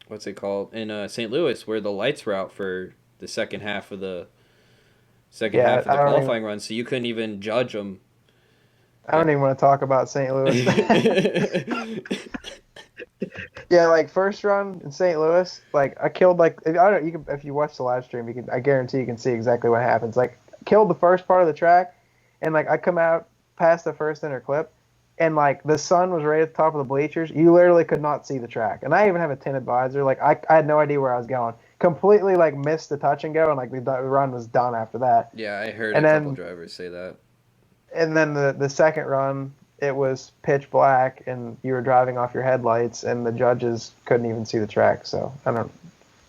what's it called, in St. Louis, where the lights were out for the second half of the qualifying run, so you couldn't even judge them. I don't even want to talk about St. Louis. Yeah, first run in St. Louis, I killed if you watch the live stream, I guarantee you can see exactly what happens. Killed the first part of the track, and I come out past the first inner clip, and the sun was right at the top of the bleachers. You literally could not see the track, and I even have a tinted visor. I had no idea where I was going. Completely missed the touch and go, and the run was done after that. Yeah, I heard a couple drivers say that. And then the second run, it was pitch black, and you were driving off your headlights, and the judges couldn't even see the track. So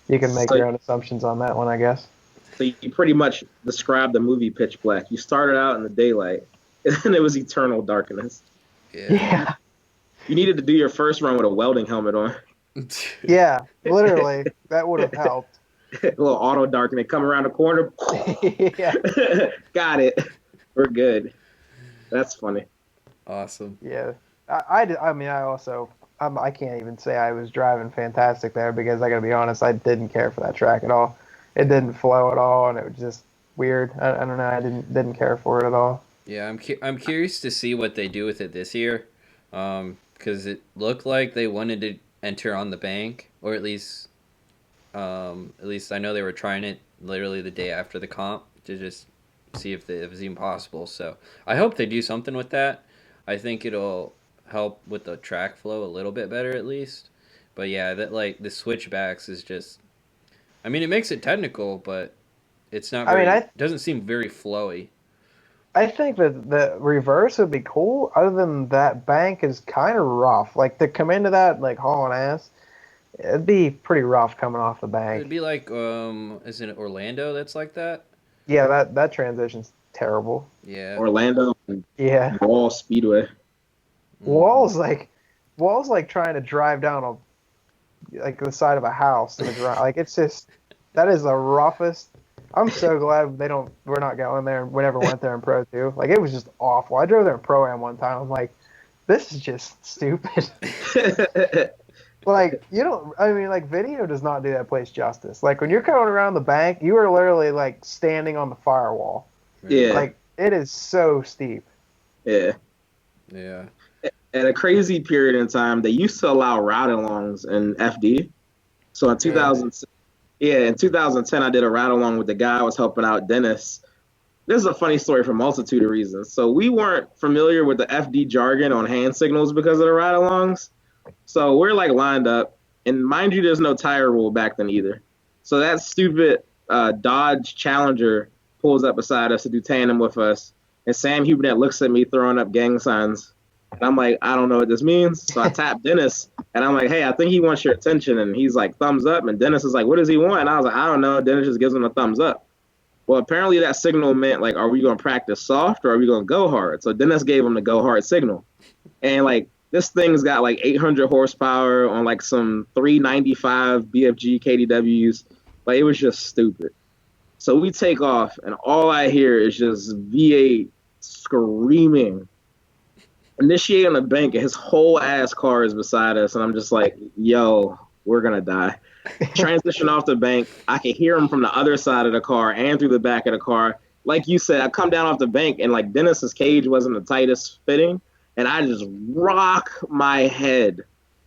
you can make your own assumptions on that one, I guess. So you pretty much described the movie Pitch Black. You started out in the daylight, and then it was eternal darkness. Yeah. You needed to do your first run with a welding helmet on. Yeah, literally. That would have helped. A little auto darkening, come around the corner. Yeah. Got it. We're good. That's funny. Awesome. Yeah. I mean, I also, I can't even say I was driving fantastic there because I gotta be honest, I didn't care for that track at all. It didn't flow at all, and it was just weird. I don't know. I didn't care for it at all. Yeah, I'm curious to see what they do with it this year, because it looked like they wanted to enter on the bank, or at least I know they were trying it literally the day after the comp to just see if it was even possible. So I hope they do something with that. I think it'll help with the track flow a little bit better at least. But yeah, that like the switchbacks is just. I mean, it makes it technical, but it's not I mean, very. Doesn't seem very flowy. I think that the reverse would be cool. Other than that, bank is kind of rough. Like to come into that like hauling ass, it'd be pretty rough coming off the It'd bank. be like, isn't it Orlando that's like that? Yeah, that transition's terrible. Yeah. Orlando and Yeah, Wall Speedway. Hmm. walls like walls like trying to drive down like the side of a house in the ground. Like it's just that is the roughest. I'm so glad we're not going there. We never went there in Pro 2. Like it was just awful. I drove there in Pro Am one time. I'm like, this is just stupid. Like you don't. I mean, like video does not do that place justice. Like when you're coming around the bank, you are literally like standing on the firewall. Really? Yeah, Like it is so steep. yeah. Yeah. At a crazy period in time, they used to allow ride-alongs in FD. So in Yeah. 2000, yeah, in 2010, I did a ride-along with the guy I was helping out, Dennis. This is a funny story for a multitude of reasons. So we weren't familiar with the FD jargon on hand signals because of the ride-alongs. So we're like lined up, and mind you, there's no tire rule back then either. So that stupid Dodge Challenger pulls up beside us to do tandem with us, and Sam Hubernet looks at me throwing up gang signs, and I'm like, I don't know what this means. So I tap Dennis, and I'm like, hey, I think he wants your attention, and he's like, thumbs up, and Dennis is like, what does he want? And I was like, I don't know. Dennis just gives him a thumbs up. Well, apparently that signal meant like, are we going to practice soft or are we going to go hard? So Dennis gave him the go hard signal. And like this thing's got like 800 horsepower on like some 395 BFG KDWs. Like it was just stupid. So we take off, and all I hear is just V8 screaming, initiating the bank, and his whole ass car is beside us. And I'm just like, yo, we're going to die. Transition off the bank. I can hear him from the other side of the car and through the back of the car. Like you said, I come down off the bank, and like Dennis's cage wasn't the tightest fitting, and I just rock my head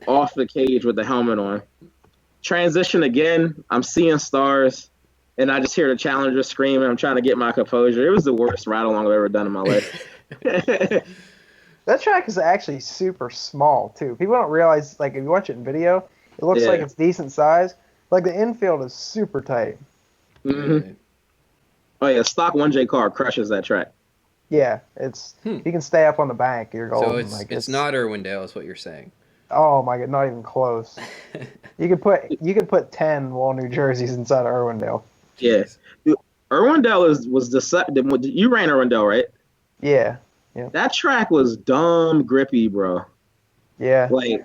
off the cage with the helmet on. Transition again. I'm seeing stars, and I just hear the challenger screaming. I'm trying to get my composure. It was the worst ride along I've ever done in my life. That track is actually super small too. People don't realize, like, if you watch it in video, it looks like Yeah. it's decent size. Like the infield is super tight. hmm Really? Oh yeah, stock 1J car crushes that track. Yeah, it's Hmm. you can stay up on the bank. You're So golden. it's Like it's not Irwindale, is what you're saying. oh my god, not even close. You could put 10 Wall New Jerseys inside of Irwindale. Yeah, Jeez. Dude, Irwindale was the you ran Irwindale, right? Yeah, That track was dumb grippy, bro. yeah. Like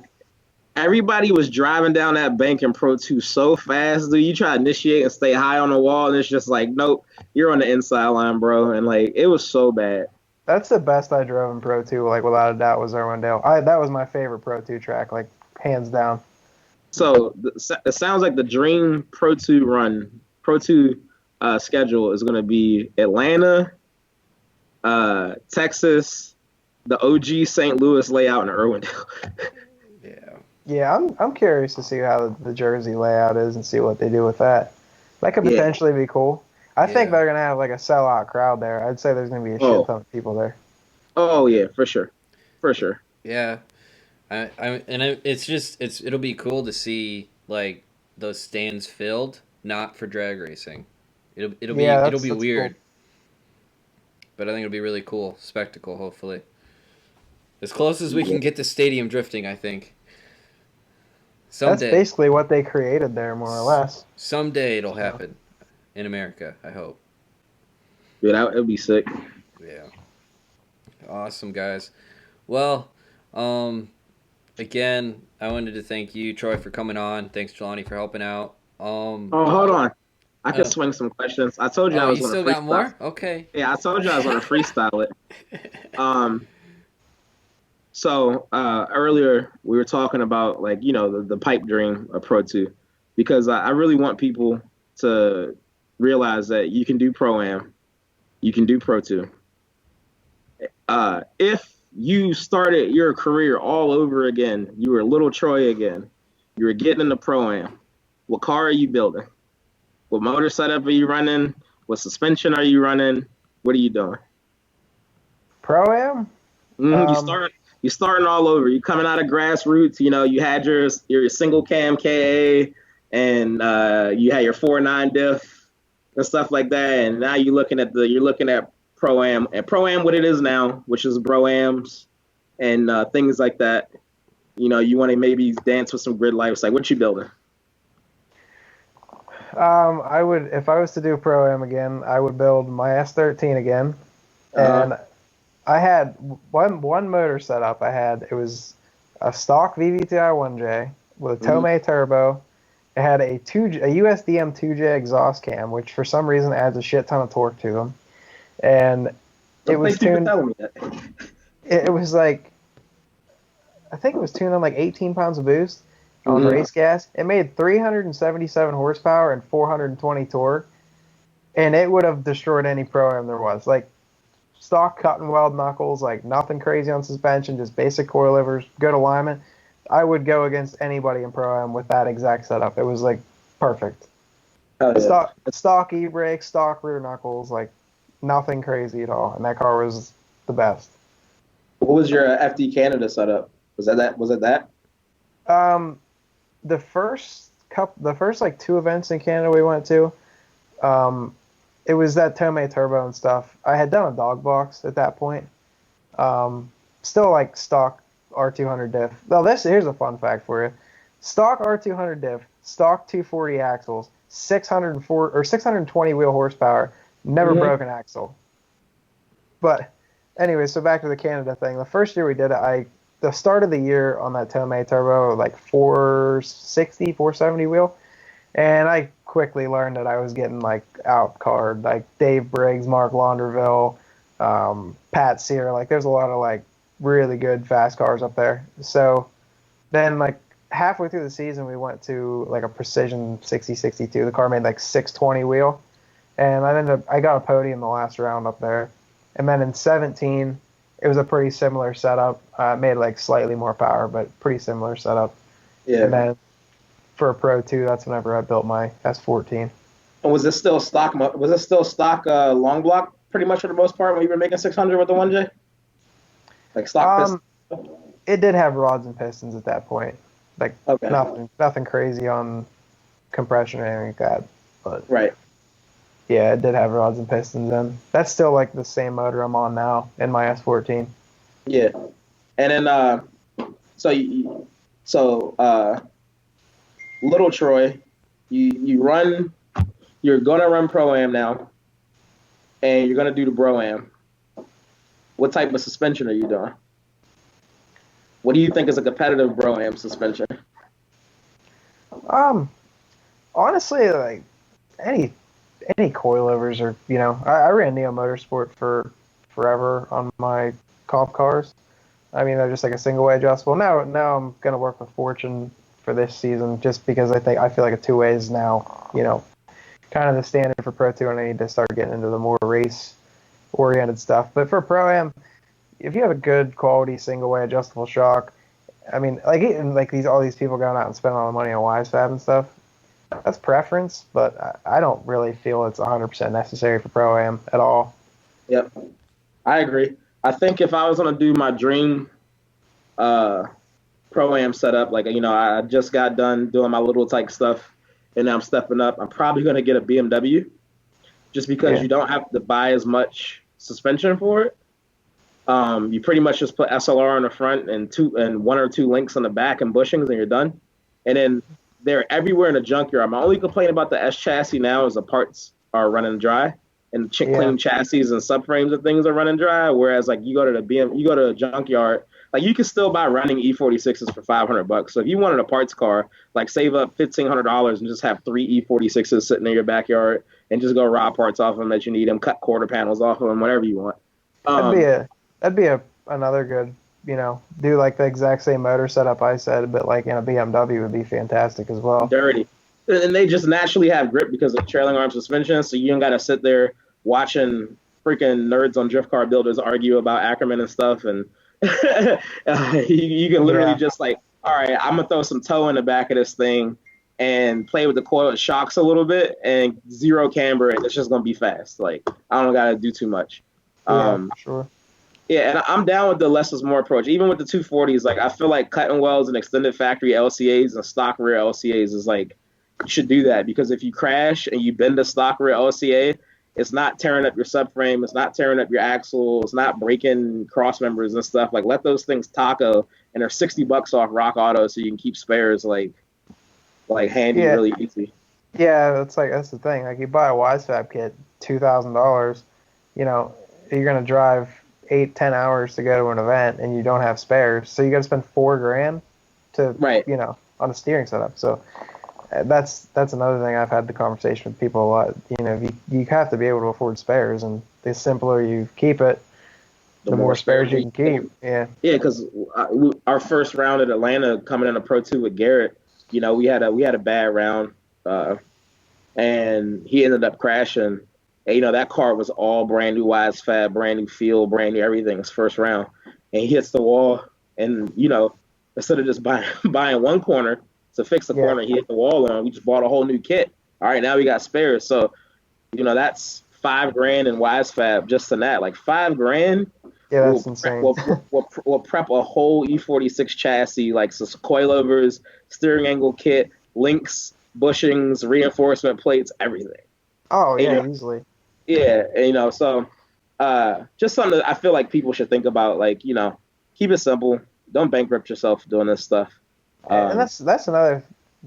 everybody was driving down that bank in Pro 2 so fast, dude. You try to initiate and stay high on the wall, and it's just like, nope, you're on the inside line, bro. And like it was so bad. That's the best I drove in Pro 2, like without a doubt, was Irwindale. That was my favorite Pro 2 track, like hands down. So it sounds like the dream Pro 2 run, Pro 2 schedule is going to be Atlanta, Texas, the OG St. Louis layout, and Irwindale. Yeah. Yeah, I'm curious to see how the jersey layout is and see what they do with that. That could Yeah. potentially be cool. I think Yeah. they're gonna have like a sellout crowd there. I'd say there's gonna be a Oh. shit ton of people there. Oh yeah, for sure, for sure. Yeah. It'll be cool to see like those stands filled, not for drag racing. Yeah, It'll be that's weird, cool. but I think it'll be really cool spectacle. Hopefully, as close as we Yeah. can get to stadium drifting. I think That's someday, basically what they created there, more or less. someday it'll So, happen in America. I hope. Dude, that would be sick. Yeah. Awesome, guys. Well, um, again, I wanted to thank you, Troy, for coming on. Thanks, Jelani, for helping out. Oh, hold on. I could swing some questions. I told you I Oh, was you going to still got freestyle. more? Okay. Yeah, I told you I was going to freestyle it. So earlier we were talking about like the pipe dream of Pro 2 because I really want people to realize that you can do Pro Am, you can do Pro 2. If you started your career all over again, you were little Troy again, you were getting in the Pro Am. What car are you building? What motor setup are you running? What suspension are you running? What are you doing? Pro-Am? You starting all over. You coming out of grassroots. You had your single cam KA, and you had your 4.9 diff and stuff like that. And now you're looking at Pro Am what it is now, which is Bro Ams and things like that. You want to maybe dance with some grid lights. Like, what you building? I would, if I was to do Pro-Am again, I would build my S13 again. And I had one motor setup. It was a stock VVTi 1J with a Tomei turbo. It had a USDM 2J exhaust cam, which for some reason adds a shit ton of torque to them. And it was tuned. It was like, I think it was tuned on like 18 pounds of boost on race gas. It made 377 horsepower and 420 torque, and it would have destroyed any Pro-Am there was. Like, stock cut and weld knuckles, like nothing crazy on suspension, just basic coilovers, good alignment. I would go against anybody in Pro-Am with that exact setup. It was like perfect. Oh, yeah. Stock e-brake, stock rear knuckles, like nothing crazy at all. And that car was the best. What was your FD Canada setup? Was it that? The first like 2 events in Canada we went to, it was that Tomei turbo and stuff. I had done a dog box at that point. Still like stock R200 diff. Well, here's a fun fact for you. Stock R200 diff, stock 240 axles, 604 or 620 wheel horsepower, never broke an axle. But anyway, so back to the Canada thing. The first year we did it, the start of the year on that Tomei turbo, like 460, 470 wheel. And I quickly learned that I was getting like out-carred, like Dave Briggs, Mark Launderville, Pat Sear. Like there's a lot of like really good fast cars up there. So then like halfway through the season, we went to like a Precision 6062. The car made like 620 wheel. And I got a podium the last round up there. And then in 17, it was a pretty similar setup. Made like slightly more power, but pretty similar setup. Yeah. And then for a Pro 2, that's whenever I built my S14. And was this still stock? Was this still stock long block pretty much for the most part when you were making 600 with the 1J? Like stock pistons? It did have rods and pistons at that point. Like nothing crazy on compression or anything like that. But right. Yeah, it did have rods and pistons in. That's still like the same motor I'm on now in my S14. Yeah. And then little Troy, you're gonna run Pro-Am now, and you're gonna do the Bro-Am. What type of suspension are you doing? What do you think is a competitive Bro-Am suspension? Honestly, like any coilovers or I ran Neo Motorsport for forever on my comp cars. I mean, they're just like a single way adjustable. Now I'm gonna work with Fortune for this season just because I feel like a 2-way is now kind of the standard for Pro 2, and I need to start getting into the more race oriented stuff. But for Pro-Am, if you have a good quality single way adjustable shock, I mean, all these people going out and spending all the money on WiseFab and stuff, that's preference, but I don't really feel it's 100% necessary for Pro-Am at all. Yep, I agree. I think if I was going to do my dream Pro-Am setup, like, I just got done doing my little type stuff, and now I'm stepping up, I'm probably going to get a BMW just because you don't have to buy as much suspension for it. You pretty much just put SLR on the front and 1 or 2 links on the back and bushings, and you're done. And then they're everywhere in the junkyard. My only complaint about the S chassis now is the parts are running dry, and clean chassis and subframes and things are running dry. Whereas like you go to the junkyard, like you can still buy running E46s for $500. So if you wanted a parts car, like save up $1,500 and just have 3 E46s sitting in your backyard and just go rob parts off them that you need them, cut quarter panels off of them, whatever you want. That'd be another good, do like the exact same motor setup I said, but like in a BMW would be fantastic as well. Dirty. And they just naturally have grip because of trailing arm suspension, so you don't got to sit there watching freaking nerds on drift car builders argue about Ackerman and stuff. And you can literally just like, all right, I'm going to throw some toe in the back of this thing and play with the coil shocks a little bit and zero camber, and it's just going to be fast. Like, I don't got to do too much. Sure. Yeah, and I'm down with the less is more approach. Even with the 240s, like I feel like cutting welds and extended factory LCAs and stock rear LCAs is like, you should do that, because if you crash and you bend a stock rear LCA, it's not tearing up your subframe, it's not tearing up your axle, it's not breaking cross members and stuff. Like, let those things taco, and they're $60 off Rock Auto, so you can keep spares like handy, really easy. Yeah, that's the thing. Like, you buy a WiseFab kit, $2,000, you're gonna drive 8-10 hours to go to an event, and you don't have spares, so you got to spend $4,000 to on a steering setup. So that's another thing. I've had the conversation with people a lot. You have to be able to afford spares, and the simpler you keep it, the more spares you can keep. Yeah, because our first round at Atlanta, coming in a Pro 2 with Garrett, we had a bad round, and he ended up crashing. And, that car was all brand new WiseFab, brand new feel, brand new everything. His first round, and he hits the wall, and instead of just buying one corner to fix the corner he hit the wall on, we just bought a whole new kit. All right, now we got spares. So, that's $5,000 in WiseFab just in that. Like $5,000. Yeah, that's insane. We'll prep a whole E46 chassis, like some coilovers, steering angle kit, links, bushings, reinforcement plates, everything. Oh yeah, easily. Yeah, so just something that I feel like people should think about. Like, keep it simple. Don't bankrupt yourself doing this stuff. And that's another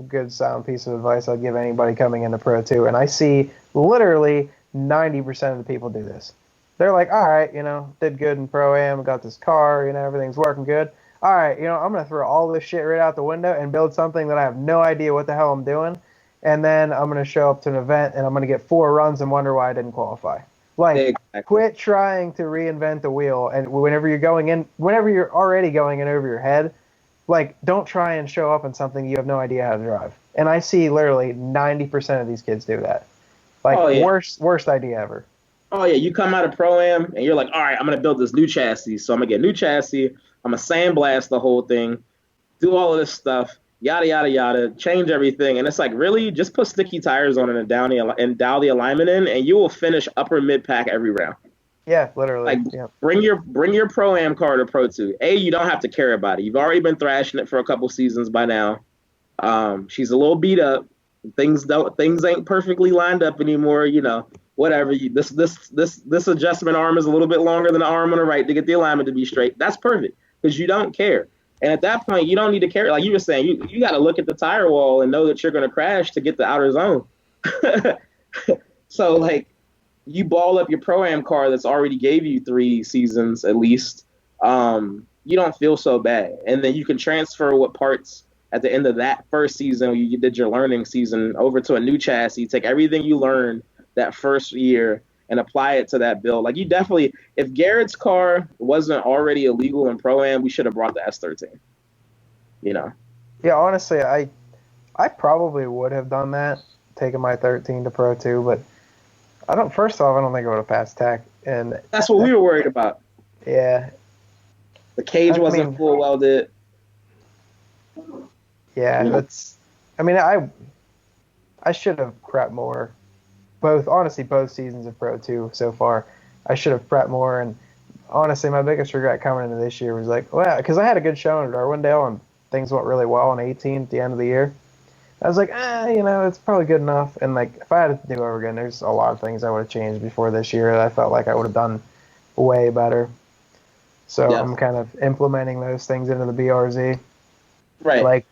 good sound piece of advice I'd give anybody coming into Pro 2. And I see literally 90% of the people do this. They're like, all right, did good in Pro-Am, got this car, everything's working good. All right, I'm going to throw all this shit right out the window and build something that I have no idea what the hell I'm doing. And then I'm going to show up to an event and I'm going to get 4 runs and wonder why I didn't qualify. Like, quit trying to reinvent the wheel. And whenever you're already going in over your head, like, don't try and show up in something you have no idea how to drive. And I see literally 90% of these kids do that. Like, worst idea ever. Oh, yeah, you come out of Pro-Am and you're like, all right, I'm going to build this new chassis. So I'm going to get a new chassis. I'm going to sandblast the whole thing, do all of this stuff, yada, yada, yada, change everything. And it's like, really? Just put sticky tires on it and dial the alignment in, and you will finish upper mid-pack every round. Yeah, literally. Like, bring your Pro-Am car to Pro 2. You don't have to care about it. You've already been thrashing it for a couple seasons by now. She's a little beat up. Things ain't perfectly lined up anymore, whatever. This adjustment arm is a little bit longer than the arm on the right to get the alignment to be straight. That's perfect, because you don't care. And at that point, you don't need to care. Like you were saying, you got to look at the tire wall and know that you're going to crash to get the outer zone. So, like, you ball up your Pro-Am car that's already gave you 3 seasons at least, you don't feel so bad. And then you can transfer what parts at the end of that first season when you did your learning season over to a new chassis, take everything you learned that first year and apply it to that build. Like, you definitely, if Garrett's car wasn't already illegal in Pro-Am, we should have brought the S13. Yeah, honestly, I probably would have done that, taken my 13 to Pro 2, but first off, I don't think I would have passed tech. And that's what we were worried about. Yeah. The cage wasn't full welded. Yeah, I should have prepped more. Both seasons of Pro 2 so far, I should have prepped more. And honestly, my biggest regret coming into this year was like, well, because I had a good showing at Irwindale and things went really well in 18 at the end of the year. I was like, it's probably good enough. And like, if I had to do over again, there's a lot of things I would have changed before this year that I felt like I would have done way better. So I'm kind of implementing those things into the BRZ. Right. Like,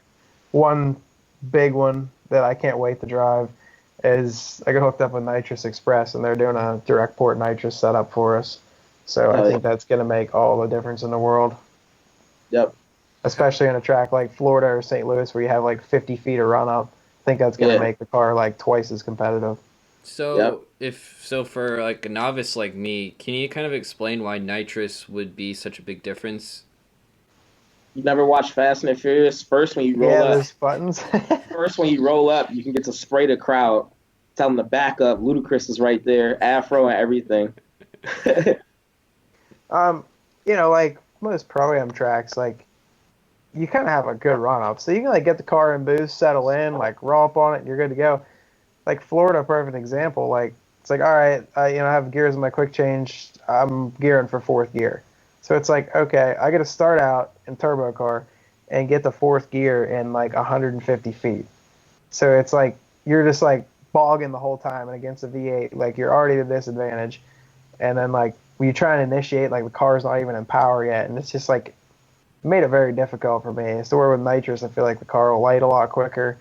one big one that I can't wait to drive is I got hooked up with Nitrous Express, and they're doing a direct port nitrous setup for us. So I think that's going to make all the difference in the world. Yep. especially on a track like Florida or St. Louis where you have like 50 feet of run up. I think that's going to Yeah. make the car like twice as competitive. Yep. So for like a novice like me, can you kind of explain why nitrous would be such a big difference? You never watch Fast and the Furious? Yeah, those buttons. First when you roll up, you can get to spray the crowd, tell them to back up. Ludacris is right there, Afro and everything. um, like most pro-am tracks, like you kind of have a good run up, so you can like get the car in boost, settle in, like roll up on it, and you're good to go. Like Florida, perfect example. Like it's like, all right, I have gears in my quick change. I'm gearing for fourth gear, so it's like, okay, I got to start out in turbo car and get the fourth gear in like 150 feet. So it's like you're just like bogging the whole time, and against a V8, like you're already at a disadvantage. And then like when you try and initiate, like the car's not even in power yet, and it's just like made it very difficult for me. So where with nitrous, I feel like the car will light a lot quicker,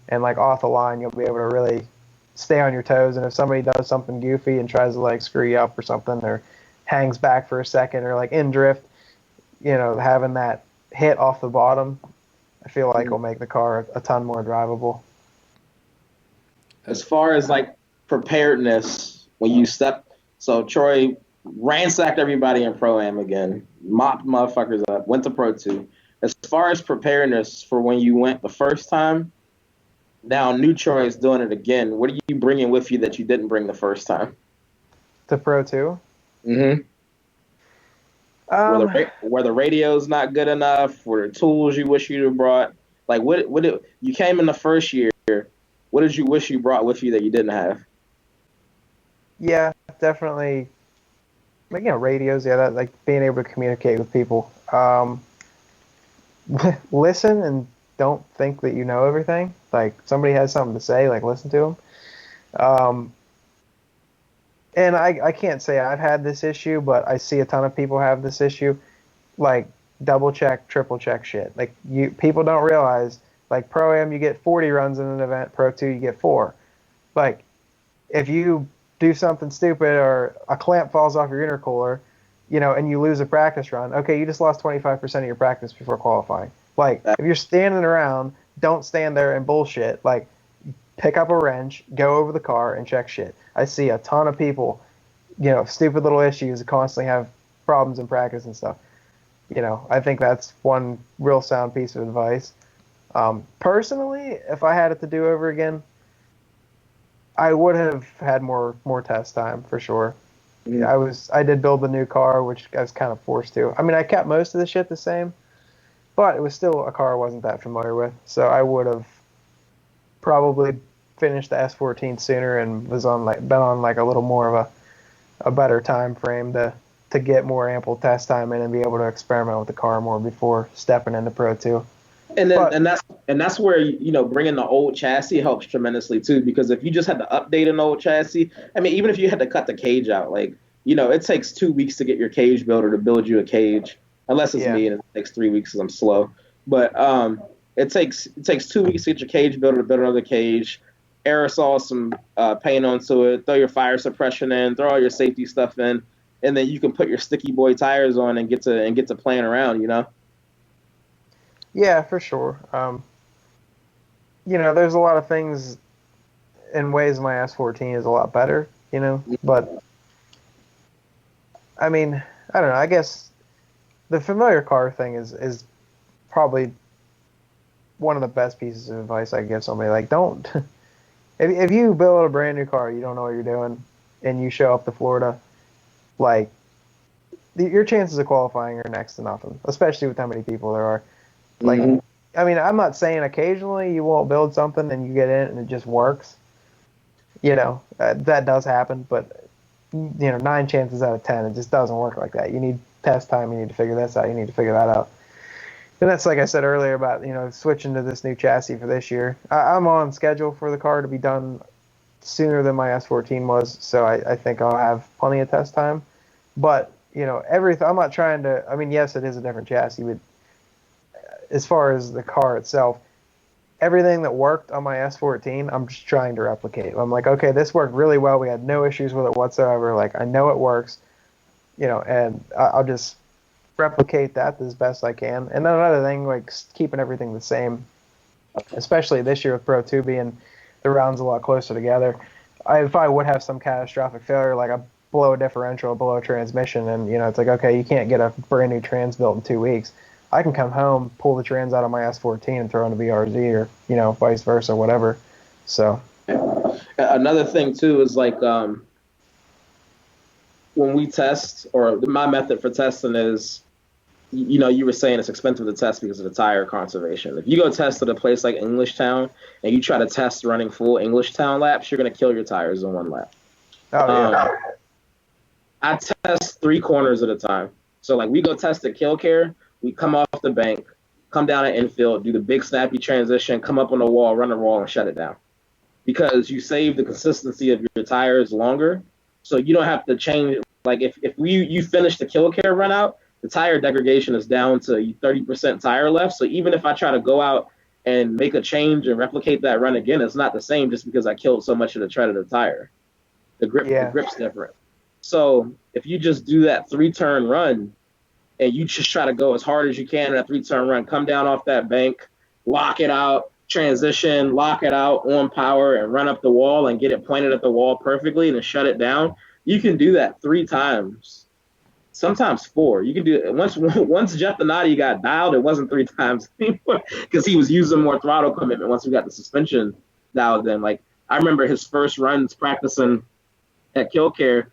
and like off the line, you'll be able to really stay on your toes. And if somebody does something goofy and tries to like screw you up or something, or hangs back for a second, or like in drift, having that hit off the bottom, I feel like will make the car a ton more drivable. As far as like preparedness, when you step, so Troy ransacked everybody in Pro Am again, mopped motherfuckers up, went to Pro 2. As far as preparedness for when you went the first time, now new Troy is doing it again. What are you bringing with you that you didn't bring the first time? To Pro 2? Mm-hmm. Were the radios not good enough? Were the tools you wish you'd have brought? Like you came in the first year. What did you wish you brought with you that you didn't have? Yeah, definitely. Like, radios. Yeah, that like being able to communicate with people. Listen and don't think that you know everything. Like somebody has something to say, like listen to them. And I can't say I've had this issue, but I see a ton of people have this issue. Like double check, triple check shit. Like people don't realize, like Pro Am you get 40 runs in an event, Pro 2 you get 4. Like if you do something stupid or a clamp falls off your intercooler, and you lose a practice run, okay, you just lost 25% of your practice before qualifying. Like if you're standing around, don't stand there and bullshit. Like pick up a wrench, go over the car, and check shit. I see a ton of people, stupid little issues, constantly have problems in practice and stuff. I think that's one real sound piece of advice. Personally, if I had it to do over again, I would have had more test time for sure. Yeah. I did build the new car, which I was kind of forced to. I mean, I kept most of the shit the same, but it was still a car I wasn't that familiar with. So I would have probably finished the S14 sooner and been on like a little more of a better time frame to get more ample test time in and be able to experiment with the car more before stepping into Pro 2. And that's where bringing the old chassis helps tremendously too, because if you just had to update an old chassis, I mean, even if you had to cut the cage out, like it takes 2 weeks to get your cage builder to build you a cage, unless it's me and it takes 3 weeks because I'm slow. But it takes 2 weeks to get your cage builder to build another cage, aerosol some paint onto it, throw your fire suppression in, throw all your safety stuff in, and then you can put your sticky boy tires on and get to playing around, Yeah, for sure. There's a lot of things in ways my S14 is a lot better, but I mean, I don't know. I guess the familiar car thing is probably one of the best pieces of advice I can give somebody. Like, don't if you build a brand new car, you don't know what you're doing, and you show up to Florida, like your chances of qualifying are next to nothing, especially with how many people there are. Like, I mean, I'm not saying occasionally you won't build something and you get in and it just works. That does happen, but 9 chances out of 10, it just doesn't work like that. You need test time. You need to figure this out. You need to figure that out. And that's like I said earlier about, switching to this new chassis for this year. I'm on schedule for the car to be done sooner than my S14 was, so I think I'll have plenty of test time. But, I'm not trying to, I mean, yes, it is a different chassis, but as far as the car itself, everything that worked on my S14, I'm just trying to replicate. I'm like, okay, this worked really well. We had no issues with it whatsoever. Like, I know it works, and I'll just replicate that as best I can. And another thing, like keeping everything the same, especially this year with Pro 2 being the rounds a lot closer together. If I would have some catastrophic failure, like a blow a differential, blow a transmission, and it's like, okay, you can't get a brand new trans built in 2 weeks. I can come home, pull the trans out of my S14 and throw in a BRZ, or vice versa, whatever. So another thing too is like when we test, or my method for testing is, you were saying it's expensive to test because of the tire conservation. If you go test at a place like Englishtown and you try to test running full Englishtown laps, you're going to kill your tires in one lap. Oh, yeah. I test 3 corners at a time. So, like, we go test at Killcare, we come off the bank, come down at infield, do the big snappy transition, come up on the wall, run the wall, and shut it down. Because you save the consistency of your tires longer, so you don't have to change. Like, if you finish the Killcare run out, the tire degradation is down to 30% tire left. So even if I try to go out and make a change and replicate that run again, it's not the same just because I killed so much of the tread of the tire. The grip's different. So if you just do that 3-turn run and you just try to go as hard as you can in that 3-turn run, come down off that bank, lock it out, transition, lock it out on power, and run up the wall and get it pointed at the wall perfectly and then shut it down, you can do that 3 times. Sometimes 4. You can do it. Once Jeff Donati got dialed, it wasn't 3 times anymore because he was using more throttle commitment once we got the suspension dialed in. Like, I remember his first runs practicing at Killcare,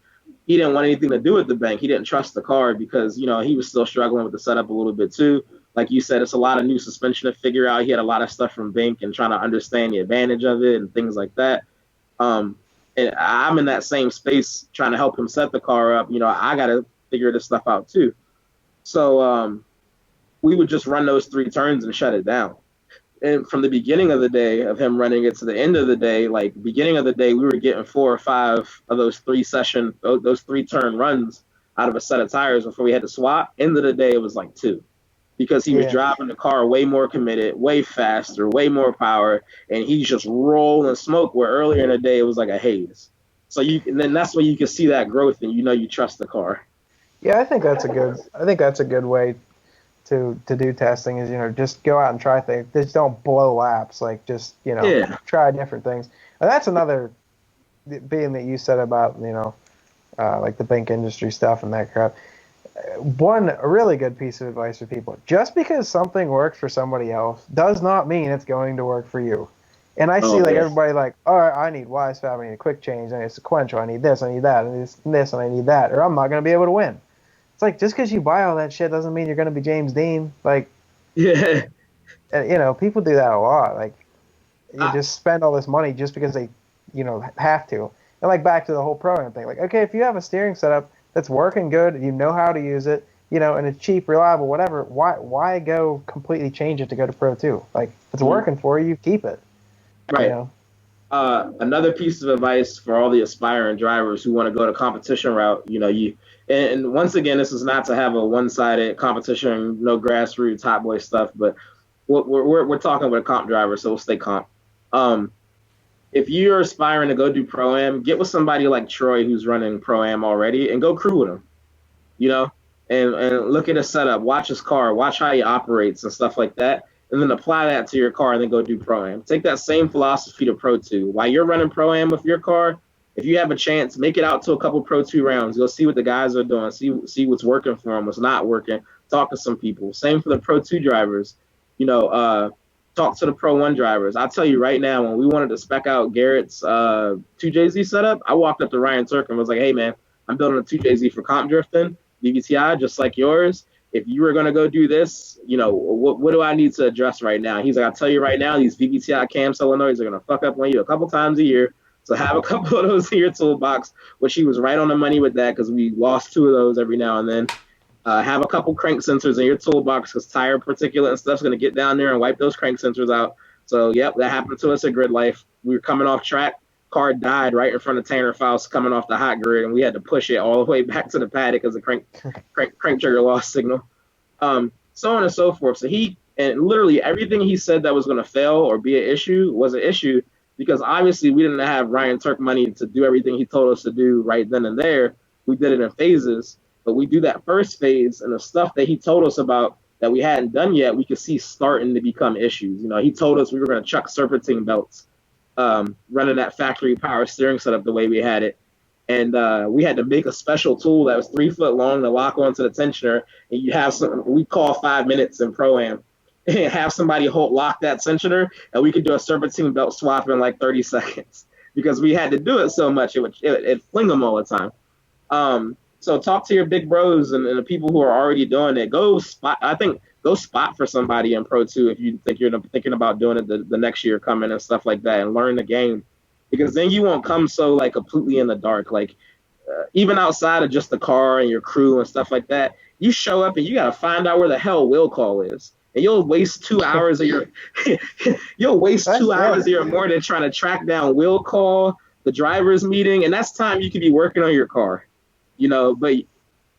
he didn't want anything to do with the bank. He didn't trust the car because, he was still struggling with the setup a little bit too. Like you said, it's a lot of new suspension to figure out. He had a lot of stuff from Bink and trying to understand the advantage of it and things like that. And I'm in that same space trying to help him set the car up. I got to figure this stuff out too. So we would just run those 3 turns and shut it down. And from the beginning of the day of him running it to the end of the day, like beginning of the day, we were getting 4 or 5 of those 3-turn runs out of a set of tires before we had to swap. End of the day, it was like 2 because he was driving the car way more committed, way faster, way more power, and he's just rolling smoke where earlier in the day it was like a haze. So and then that's when you can see that growth and you trust the car. Yeah, I think that's a good way to do testing is, just go out and try things. Just don't blow laps. Like, just, try different things. And that's another, being that you said about, like the bank industry stuff and that crap. A really good piece of advice for people. Just because something works for somebody else does not mean it's going to work for you. And I see everybody like, all right, I need YSFAB, I need a quick change, I need a sequential, I need this, I need that, I need this, and I need that, or I'm not going to be able to win. It's like, just because you buy all that shit doesn't mean you're going to be James Dean. Like, yeah, people do that a lot. Like, you just spend all this money just because they, have to. And like back to the whole program thing. Like, okay, if you have a steering setup that's working good, you know how to use it, and it's cheap, reliable, whatever. Why go completely change it to go to Pro 2? Like, if it's working for you, keep it. Right. Another piece of advice for all the aspiring drivers who want to go the competition route, and once again, this is not to have a one-sided competition, no grassroots hot boy stuff, but we're talking with a comp driver, so we'll stay comp. If you're aspiring to go do Pro-Am, get with somebody like Troy who's running Pro-Am already and go crew with him, and look at his setup, watch his car, watch how he operates and stuff like that, and then apply that to your car and then go do Pro-Am. Take that same philosophy to Pro 2. While you're running Pro-Am with your car, if you have a chance, make it out to a couple Pro 2 rounds. Go see what the guys are doing, see what's working for them, what's not working. Talk to some people. Same for the Pro 2 drivers. Talk to the Pro 1 drivers. I'll tell you right now, when we wanted to spec out Garrett's 2JZ setup, I walked up to Ryan Turk and was like, hey, man, I'm building a 2JZ for comp drifting, VVTI, just like yours. If you were going to go do this, what do I need to address right now? He's like, I'll tell you right now, these VVTI cam solenoids are going to fuck up on you a couple times a year. So have a couple of those in your toolbox, which he was right on the money with that because we lost 2 of those every now and then. Have a couple crank sensors in your toolbox because tire particulate and stuff's going to get down there and wipe those crank sensors out. So, yep, that happened to us at Grid Life. We were coming off track. Car died right in front of Tanner Faust coming off the hot grid, and we had to push it all the way back to the paddock because the crank trigger lost signal. So on and so forth. So and literally everything he said that was going to fail or be an issue was an issue because obviously we didn't have Ryan Turk money to do everything he told us to do right then and there. We did it in phases. But we do that first phase, and the stuff that he told us about that we hadn't done yet, we could see starting to become issues. You know, he told us we were going to chuck serpentine belts, running that factory power steering setup the way we had it. And we had to make a special tool that was 3 foot long to lock onto the tensioner. And you have some, we call 5 minutes in Pro-Am, and have somebody lock that tensioner, and we could do a serpentine belt swap in like 30 seconds because we had to do it so much. It fling them all the time. So talk to your big bros and the people who are already doing it. Go spot for somebody in Pro 2 if you think you're thinking about doing it the next year coming and stuff like that, and learn the game, because then you won't come so like completely in the dark. Like even outside of just the car and your crew and stuff like that, you show up and you got to find out where the hell will call is. And you'll waste 2 hours of your hours of your morning trying to track down will call, the driver's meeting, and that's time you could be working on your car. You know, but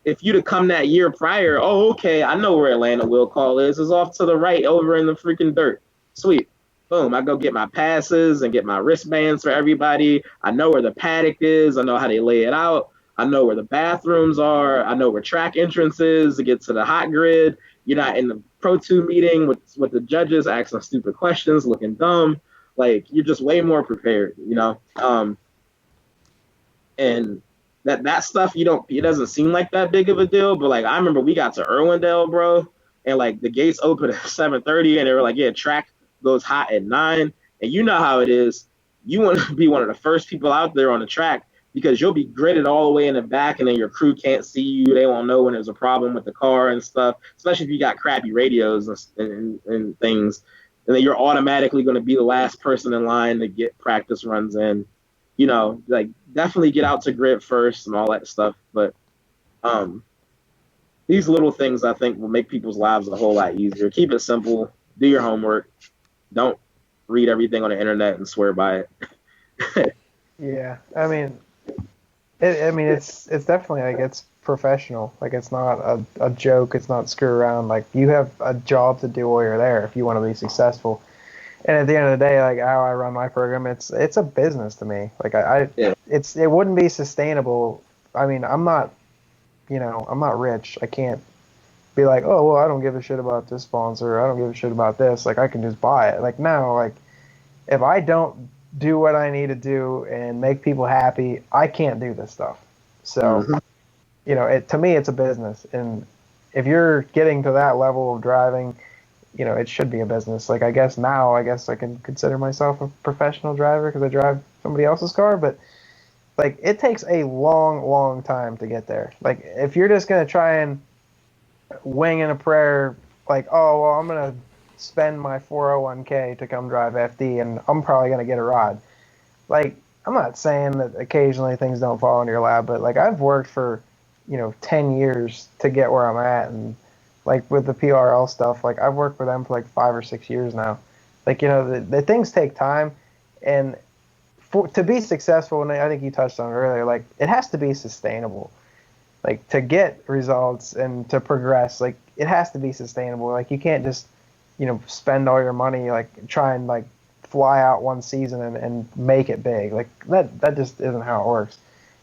if you'd have come that year prior, oh, okay, I know where Atlanta will call is. It's off to the right over in the freaking dirt. Sweet. Boom. I go get my passes and get my wristbands for everybody. I know where the paddock is. I know how they lay it out. I know where the bathrooms are. I know where track entrance is to get to the hot grid. You're not in the Pro 2 meeting with the judges asking stupid questions, looking dumb. Like, you're just way more prepared, you know? And that stuff, it doesn't seem like that big of a deal, but like I remember we got to Irwindale, bro, and like the gates open at 7:30, and they were like, yeah, track goes hot at 9, and you know how it is. You want to be one of the first people out there on the track because you'll be gridded all the way in the back, and then your crew can't see you. They won't know when there's a problem with the car and stuff, especially if you got crappy radios and things, and then you're automatically going to be the last person in line to get practice runs in. You know, like definitely get out to grid first and all that stuff. But these little things I think will make people's lives a whole lot easier. Keep it simple. Do your homework. Don't read everything on the internet and swear by it. Yeah, I mean, it's definitely like it's professional. Like it's not a joke. It's not screw around. Like you have a job to do while you're there if you want to be successful. And at the end of the day, like how I run my program, it's a business to me. Like it wouldn't be sustainable. I mean, I'm not rich. I can't be like, oh well, I don't give a shit about this sponsor. I don't give a shit about this. Like I can just buy it. Like now, like if I don't do what I need to do and make people happy, I can't do this stuff. So, to me, it's a business. And if you're getting to that level of driving, it should be a business. Like, I guess I can consider myself a professional driver because I drive somebody else's car, but like it takes a long, long time to get there. Like if you're just going to try and wing in a prayer, like, oh, well, I'm going to spend my 401k to come drive FD and I'm probably going to get a rod. Like, I'm not saying that occasionally things don't fall into your lap, but like I've worked for, 10 years to get where I'm at. And like with the PRL stuff, like I've worked with them for like 5 or 6 years now. Like, the things take time, and to be successful, and I think you touched on it earlier, like it has to be sustainable. Like to get results and to progress, like it has to be sustainable. Like you can't just, spend all your money, like try and like fly out one season and make it big. Like that just isn't how it works.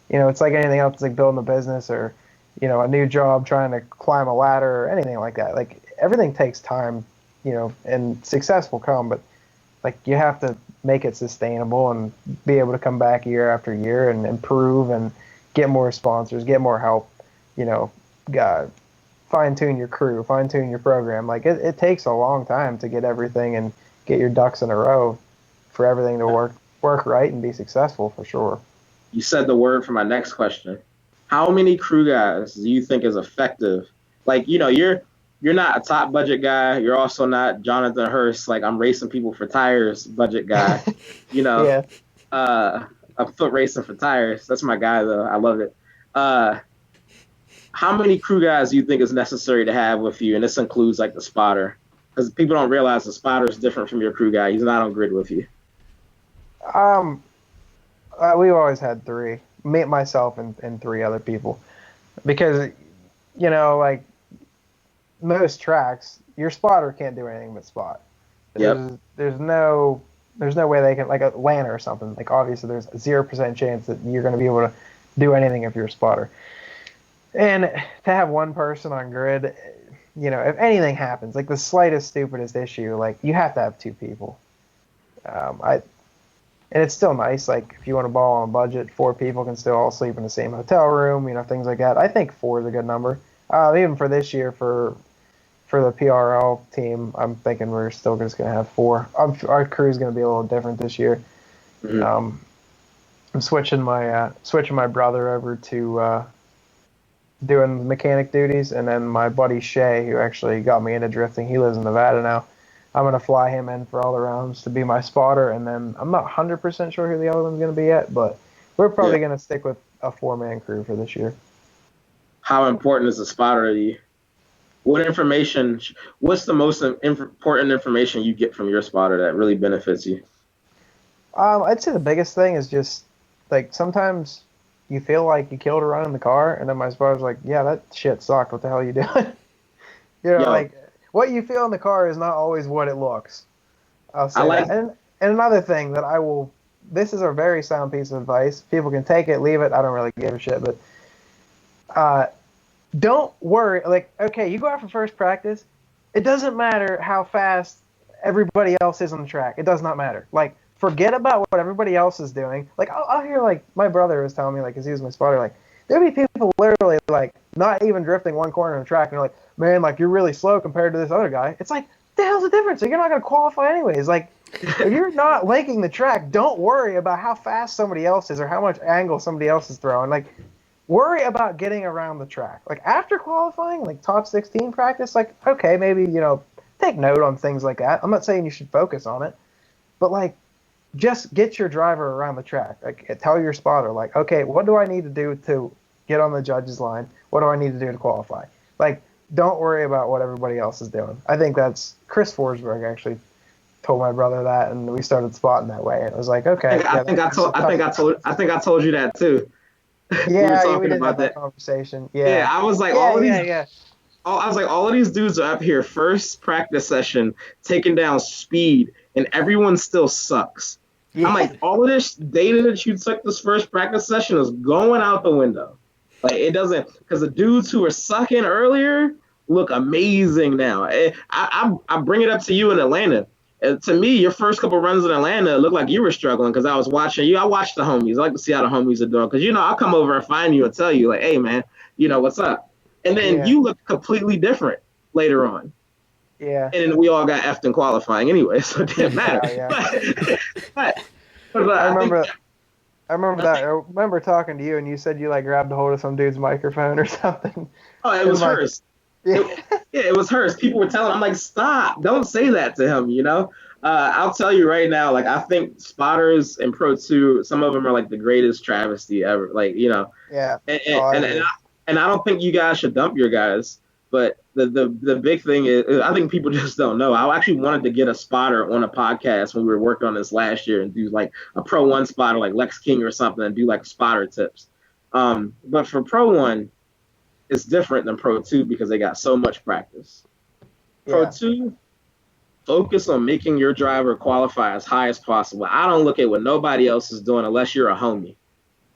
It's like anything else. It's like building a business or, a new job, trying to climb a ladder or anything like that. Like everything takes time, and success will come, but like you have to make it sustainable and be able to come back year after year and improve and get more sponsors, get more help, fine tune your crew, fine tune your program. Like it takes a long time to get everything and get your ducks in a row for everything to work right and be successful for sure. You said the word for my next question. How many crew guys do you think is effective? Like, you're not a top budget guy. You're also not Jonathan Hurst, like I'm racing people for tires budget guy. Yeah. A foot racing for tires. That's my guy though. I love it. How many crew guys do you think is necessary to have with you? And this includes like the spotter, because people don't realize the spotter is different from your crew guy. He's not on grid with you. We've always had 3, me, myself, and 3 other people, because like most tracks, your spotter can't do anything but spot. There's no way they can, like Atlanta or something. Like obviously, there's a 0% chance that you're going to be able to do anything if you're a spotter. And to have one person on grid, if anything happens, like the slightest stupidest issue, like you have to have two people. I And it's still nice. Like if you want to ball on a budget, four people can still all sleep in the same hotel room. Things like that. I think four is a good number. Even for this year, for the PRL team, I'm thinking we're still just going to have four. Our crew is going to be a little different this year. Mhm. I'm switching my brother over to doing mechanic duties, and then my buddy Shay, who actually got me into drifting, he lives in Nevada now. I'm going to fly him in for all the rounds to be my spotter, and then I'm not 100% sure who the other one's going to be yet, but we're probably Yeah. going to stick with a four-man crew for this year. How important is a spotter to you? What's the most important information you get from your spotter that really benefits you? I'd say the biggest thing is just, like, sometimes you feel like you killed a run in the car, and then my spotter's like, yeah, that shit sucked. What the hell are you doing? Yo, Like, what you feel in the car is not always what it looks. I'll I say like that. And another thing that this is a very sound piece of advice. People can take it, leave it. I don't really give a shit, but don't worry. Like, okay, you go out for first practice. It doesn't matter how fast everybody else is on the track. It does not matter. Like, forget about what everybody else is doing. Like, I'll hear, like, my brother was telling me, like, because he was my spotter, like, there'll be people literally, like, not even drifting one corner of the track, and they're like, man, like, you're really slow compared to this other guy. It's like, the hell's the difference? You're not going to qualify anyways. Like, if you're not linking the track, don't worry about how fast somebody else is or how much angle somebody else is throwing. Like, worry about getting around the track. Like, after qualifying, like, top 16 practice, like, okay, maybe, take note on things like that. I'm not saying you should focus on it, but, like, just get your driver around the track. Like, tell your spotter, like, okay, what do I need to do to get on the judge's line? What do I need to do to qualify? Like, don't worry about what everybody else is doing. I think that's Chris Forsberg actually told my brother that, and we started spotting that way. And it was like, okay, I think I told you that too. We were yeah, we talking did about have that that. conversation. Yeah, Yeah, I was like, yeah. all of these dudes are up here first practice session taking down speed, and everyone still sucks. I'm Yeah. like, all of this data that you took this first practice session is going out the window. Like, it doesn't, because the dudes who were sucking earlier look amazing now. I bring it up to you in Atlanta. To me, your first couple runs in Atlanta looked like you were struggling because I was watching you. I watched the homies. I like to see how the homies are doing because, I'll come over and find you and tell you, like, hey, man, what's up? And then Yeah, you look completely different later on. yeah. And then we all got effed in qualifying anyway, so it didn't matter. Oh, yeah. But, but I I think remember. I remember that. I remember talking to you, and you said you like grabbed a hold of some dude's microphone or something. it was like, hers. yeah, It was hers. People were telling, I'm like, stop, don't say that to him. I'll tell you right now, like, I think spotters in Pro 2, some of them are like the greatest travesty ever. Like, yeah. and Oh, I and, agree. and I don't think you guys should dump your guys. But the big thing is, I think people just don't know. I actually wanted to get a spotter on a podcast when we were working on this last year and do like a Pro 1 spotter, like Lex King or something, and do like spotter tips. But for Pro 1, it's different than Pro 2 because they got so much practice. Pro Yeah, 2, focus on making your driver qualify as high as possible. I don't look at what nobody else is doing unless you're a homie.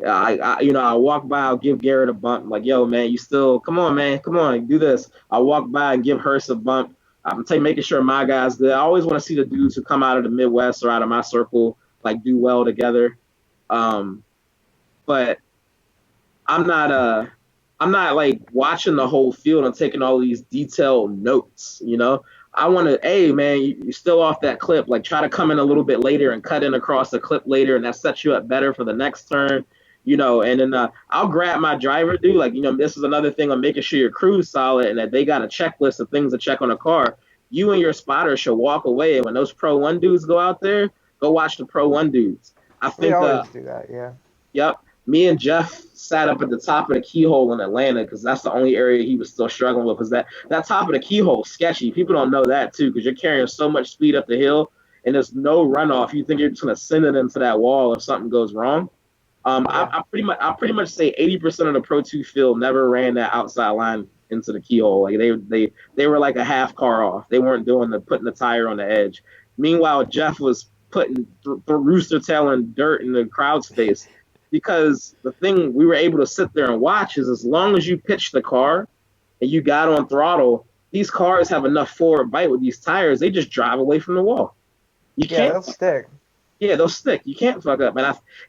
I walk by, I'll give Garrett a bump. I'm like, yo, man, you still, come on, man, come on, do this. I walk by and give Hurst a bump. I'm making sure my guys good. I always want to see the dudes who come out of the Midwest or out of my circle, like, do well together. But I'm not like watching the whole field and taking all these detailed notes. I want to, hey, man, you're still off that clip. Like, try to come in a little bit later and cut in across the clip later, and that sets you up better for the next turn. And then I'll grab my driver, dude. Like, this is another thing on making sure your crew's solid and that they got a checklist of things to check on the car. You and your spotter should walk away. And when those Pro 1 dudes go out there, go watch the Pro 1 dudes. I we think, always do that. Yeah, yep. Me and Jeff sat up at the top of the keyhole in Atlanta because that's the only area he was still struggling with. Because that top of the keyhole is sketchy. People don't know that too because you're carrying so much speed up the hill and there's no runoff. You think you're just gonna send it into that wall if something goes wrong. yeah, I pretty much say 80% of the Pro 2 field never ran that outside line into the keyhole. Like they were like a half car off. They weren't doing putting the tire on the edge. Meanwhile, Jeff was putting rooster tail and dirt in the crowd's face. because the thing we were able to sit there and watch is as long as you pitch the car and you got on throttle, these cars have enough forward bite with these tires, they just drive away from the wall. You Yeah, can't. they'll stick. Yeah, they'll stick. You can't fuck up.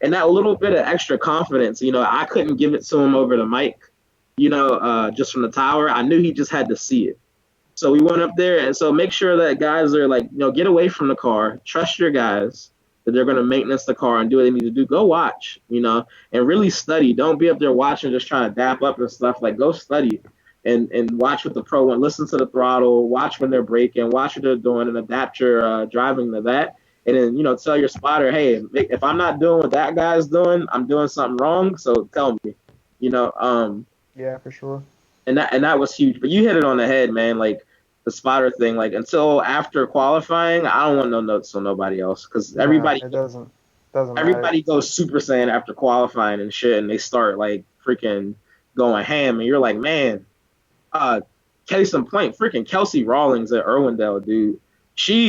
And that little bit of extra confidence, I couldn't give it to him over the mic, just from the tower. I knew he just had to see it. So we went up there, and so make sure that guys are like, get away from the car. Trust your guys that they're going to maintenance the car and do what they need to do. Go watch, and really study. Don't be up there watching, just trying to dap up and stuff. Like, go study and watch what the pro went. Listen to the throttle. Watch when they're braking. Watch what they're doing, and adapt your driving to that. And then, tell your spotter, hey, if I'm not doing what that guy's doing, I'm doing something wrong. So tell me, Yeah, for sure. And that was huge. But you hit it on the head, man. Like the spotter thing. Like until after qualifying, I don't want no notes on nobody else because everybody it doesn't everybody matter. goes Super Saiyan after qualifying and shit, and they start like freaking going ham, and you're like, man. Case in point, freaking Kelsey Rawlings at Irwindale, dude.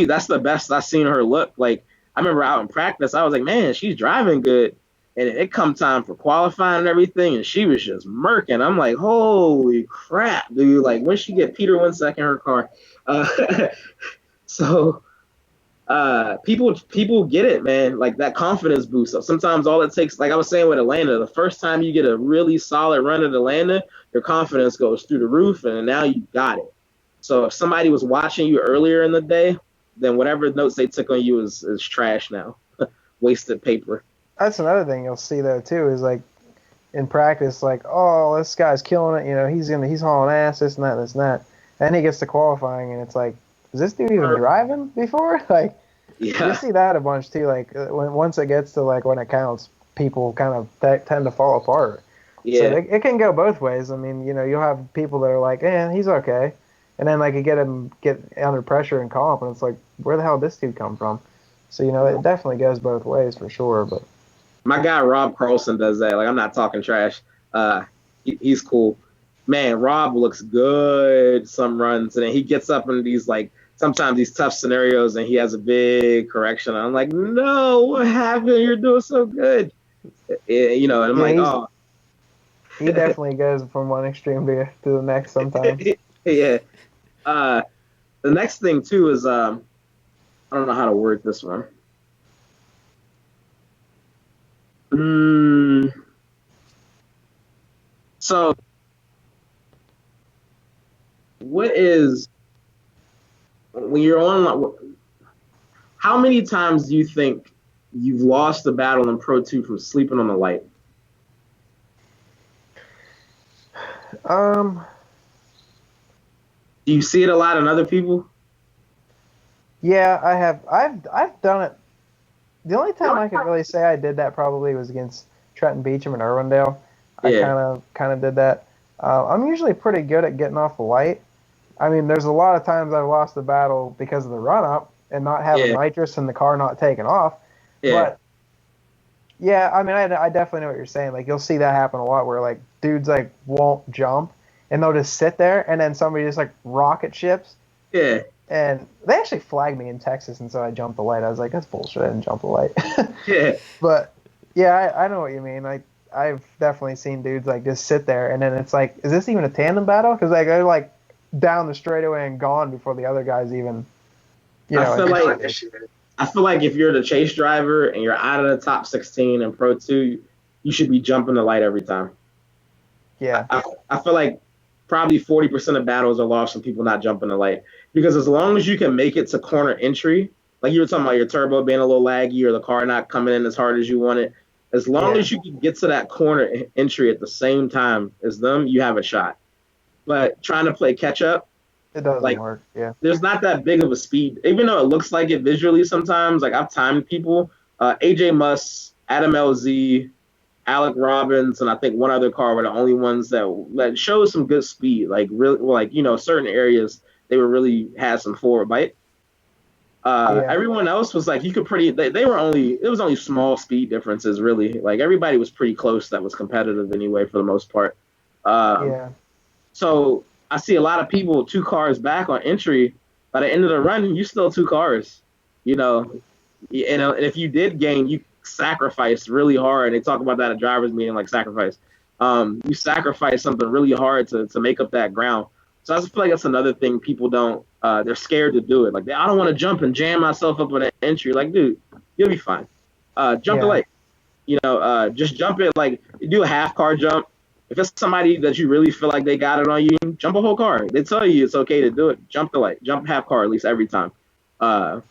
That's the best I've seen her look. Like, I remember out in practice, I was like, man, she's driving good. And it come time for qualifying and everything, and she was just murking. I'm like, holy crap, dude. Like, when she get Peter Winsec in her car. So people get it, man. Like, that confidence boost. So sometimes all it takes, like I was saying with Atlanta, the first time you get a really solid run at Atlanta, your confidence goes through the roof, and now you got it. So if somebody was watching you earlier in the day, then whatever notes they took on you is trash now. Wasted paper. That's another thing you'll see though too is like in practice, like, oh, this guy's killing it. He's hauling ass, this and that, this and that. Then he gets to qualifying, and it's like, is this dude even driving before? Like, yeah. You see that a bunch too. Like once it gets to like when it counts, people kind of tend to fall apart. Yeah. So it can go both ways. I mean, you'll have people that are like, he's okay. And then, like, you get under pressure and comp, and it's like, where the hell did this dude come from? So, it definitely goes both ways for sure. But my guy Rob Carlson does that. Like, I'm not talking trash. He's cool. Man, Rob looks good some runs, and then he gets up in these, like, sometimes these tough scenarios, and he has a big correction. I'm like, no, what happened? You're doing so good. And I'm like, oh. He definitely goes from one extreme to the next sometimes. Yeah. The next thing too is I don't know how to word this one. So what is when you're on? How many times do you think you've lost the battle in Pro 2 from sleeping on the light? Do you see it a lot in other people? Yeah, I have. I've done it. The only time I could really say I did that probably was against Trenton Beecham and Irwindale. Yeah. I kind of did that. I'm usually pretty good at getting off the light. I mean, there's a lot of times I've lost the battle because of the run up and not having nitrous and the car not taking off. Yeah. But yeah, I mean, I definitely know what you're saying. Like, you'll see that happen a lot where like dudes like won't jump and they'll just sit there, and then somebody just like rocket ships. Yeah. And they actually flagged me in Texas, and so I jumped the light. I was like, that's bullshit. I didn't jump the light. Yeah. But yeah, I know what you mean. Like, I've definitely seen dudes like just sit there, and then it's like, is this even a tandem battle? Because like they're like down the straightaway and gone before the other guys even. I feel like if you're the chase driver and you're out of the top 16 in Pro 2, you should be jumping the light every time. Yeah. I feel like probably 40% of battles are lost from people not jumping the light. Because as long as you can make it to corner entry, like you were talking about your turbo being a little laggy or the car not coming in as hard as you want it, as long as you can get to that corner entry at the same time as them, you have a shot. But trying to play catch up, it doesn't work. Yeah. There's not that big of a speed, even though it looks like it visually sometimes. Like, I've timed people. AJ Muss, Adam LZ, Alec Robbins, and I think one other car were the only ones that showed some good speed. Like, really, like, certain areas they were really had some forward bite. Everyone else was like, you could they were it was only small speed differences, really. Like, everybody was pretty close that was competitive anyway, for the most part. So I see a lot of people 2 cars back on entry. By the end of the run, you still 2 cars, and if you did gain, sacrifice really hard. They talk about that at drivers meeting, like sacrifice. You sacrifice something really hard to make up that ground. So I just feel like that's another thing people don't. They're scared to do it. Like I don't want to jump and jam myself up on an entry. Like, dude, you'll be fine. Jump it like, just jump it like do a half car jump. If it's somebody that you really feel like they got it on you, jump a whole car. They tell you it's okay to do it. Jump half car at least every time, and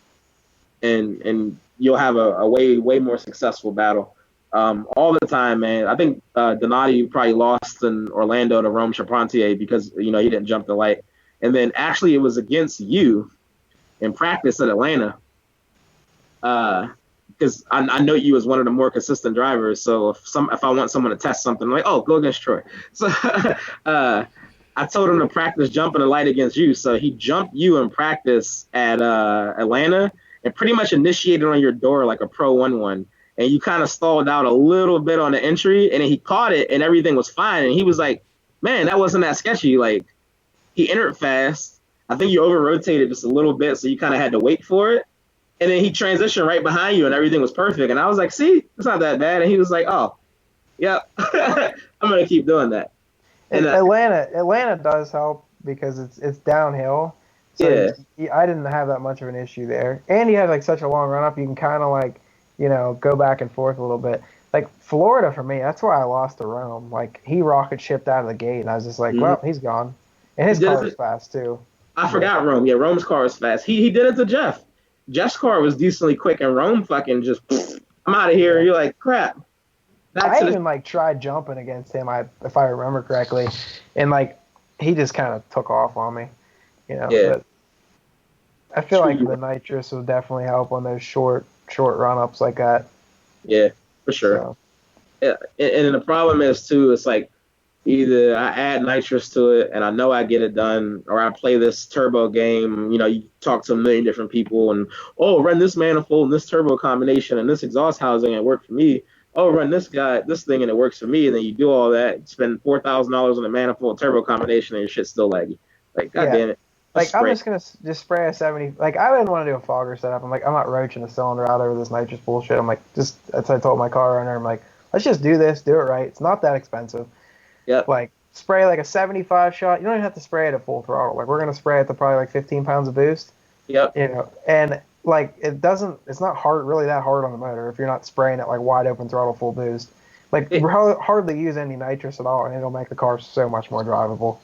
you'll have a way more successful battle. All the time, man. I think Donati probably lost in Orlando to Rome Charpentier because he didn't jump the light, and then actually it was against you in practice at Atlanta. Because I know you as one of the more consistent drivers. So if I want someone to test something, I'm like, oh, go against Troy. So I told him to practice jumping the light against you. So he jumped you in practice at Atlanta and pretty much initiated on your door like a Pro 1-1. And you kind of stalled out a little bit on the entry, and then he caught it, and everything was fine. And he was like, man, that wasn't that sketchy. Like, he entered fast. I think you over-rotated just a little bit, so you kind of had to wait for it. And then he transitioned right behind you, and everything was perfect. And I was like, see, it's not that bad. And he was like, oh, yeah, I'm going to keep doing that. And Atlanta does help because it's downhill. So yeah. I didn't have that much of an issue there. And you had like such a long run up, you can kind of like, go back and forth a little bit. Like Florida for me, that's why I lost to Rome. Like he rocket shipped out of the gate, and I was just like, well, he's gone. And his car was fast too. I forgot Rome. Yeah, Rome's car was fast. He did it to Jeff. Jeff's car was decently quick, and Rome fucking just, I'm out of here. You're like, crap. I even like tried jumping against him, if I remember correctly, and like he just kind of took off on me, Yeah. But I feel like the nitrous will definitely help on those short run ups like that. Yeah, for sure. So. Yeah, and the problem is too, it's like either I add nitrous to it and I know I get it done, or I play this turbo game. You talk to a million different people and, oh, run this manifold and this turbo combination and this exhaust housing and it worked for me. Oh, run this thing and it works for me. And then you do all that, spend $4,000 on a manifold turbo combination and your shit's still laggy. Like, God damn it. Like, I'm just going to just spray a 70. Like, I didn't want to do a fogger setup. I'm like, I'm not roaching a cylinder out over this nitrous bullshit. I'm like, that's what I told my car owner. I'm like, let's just do this, do it right. It's not that expensive. Yep. Like, spray like a 75 shot. You don't even have to spray it at full throttle. Like, we're going to spray it to probably like 15 pounds of boost. Yep. And like, it's not really that hard on the motor if you're not spraying it like wide open throttle full boost. Like, hardly use any nitrous at all, and it'll make the car so much more drivable.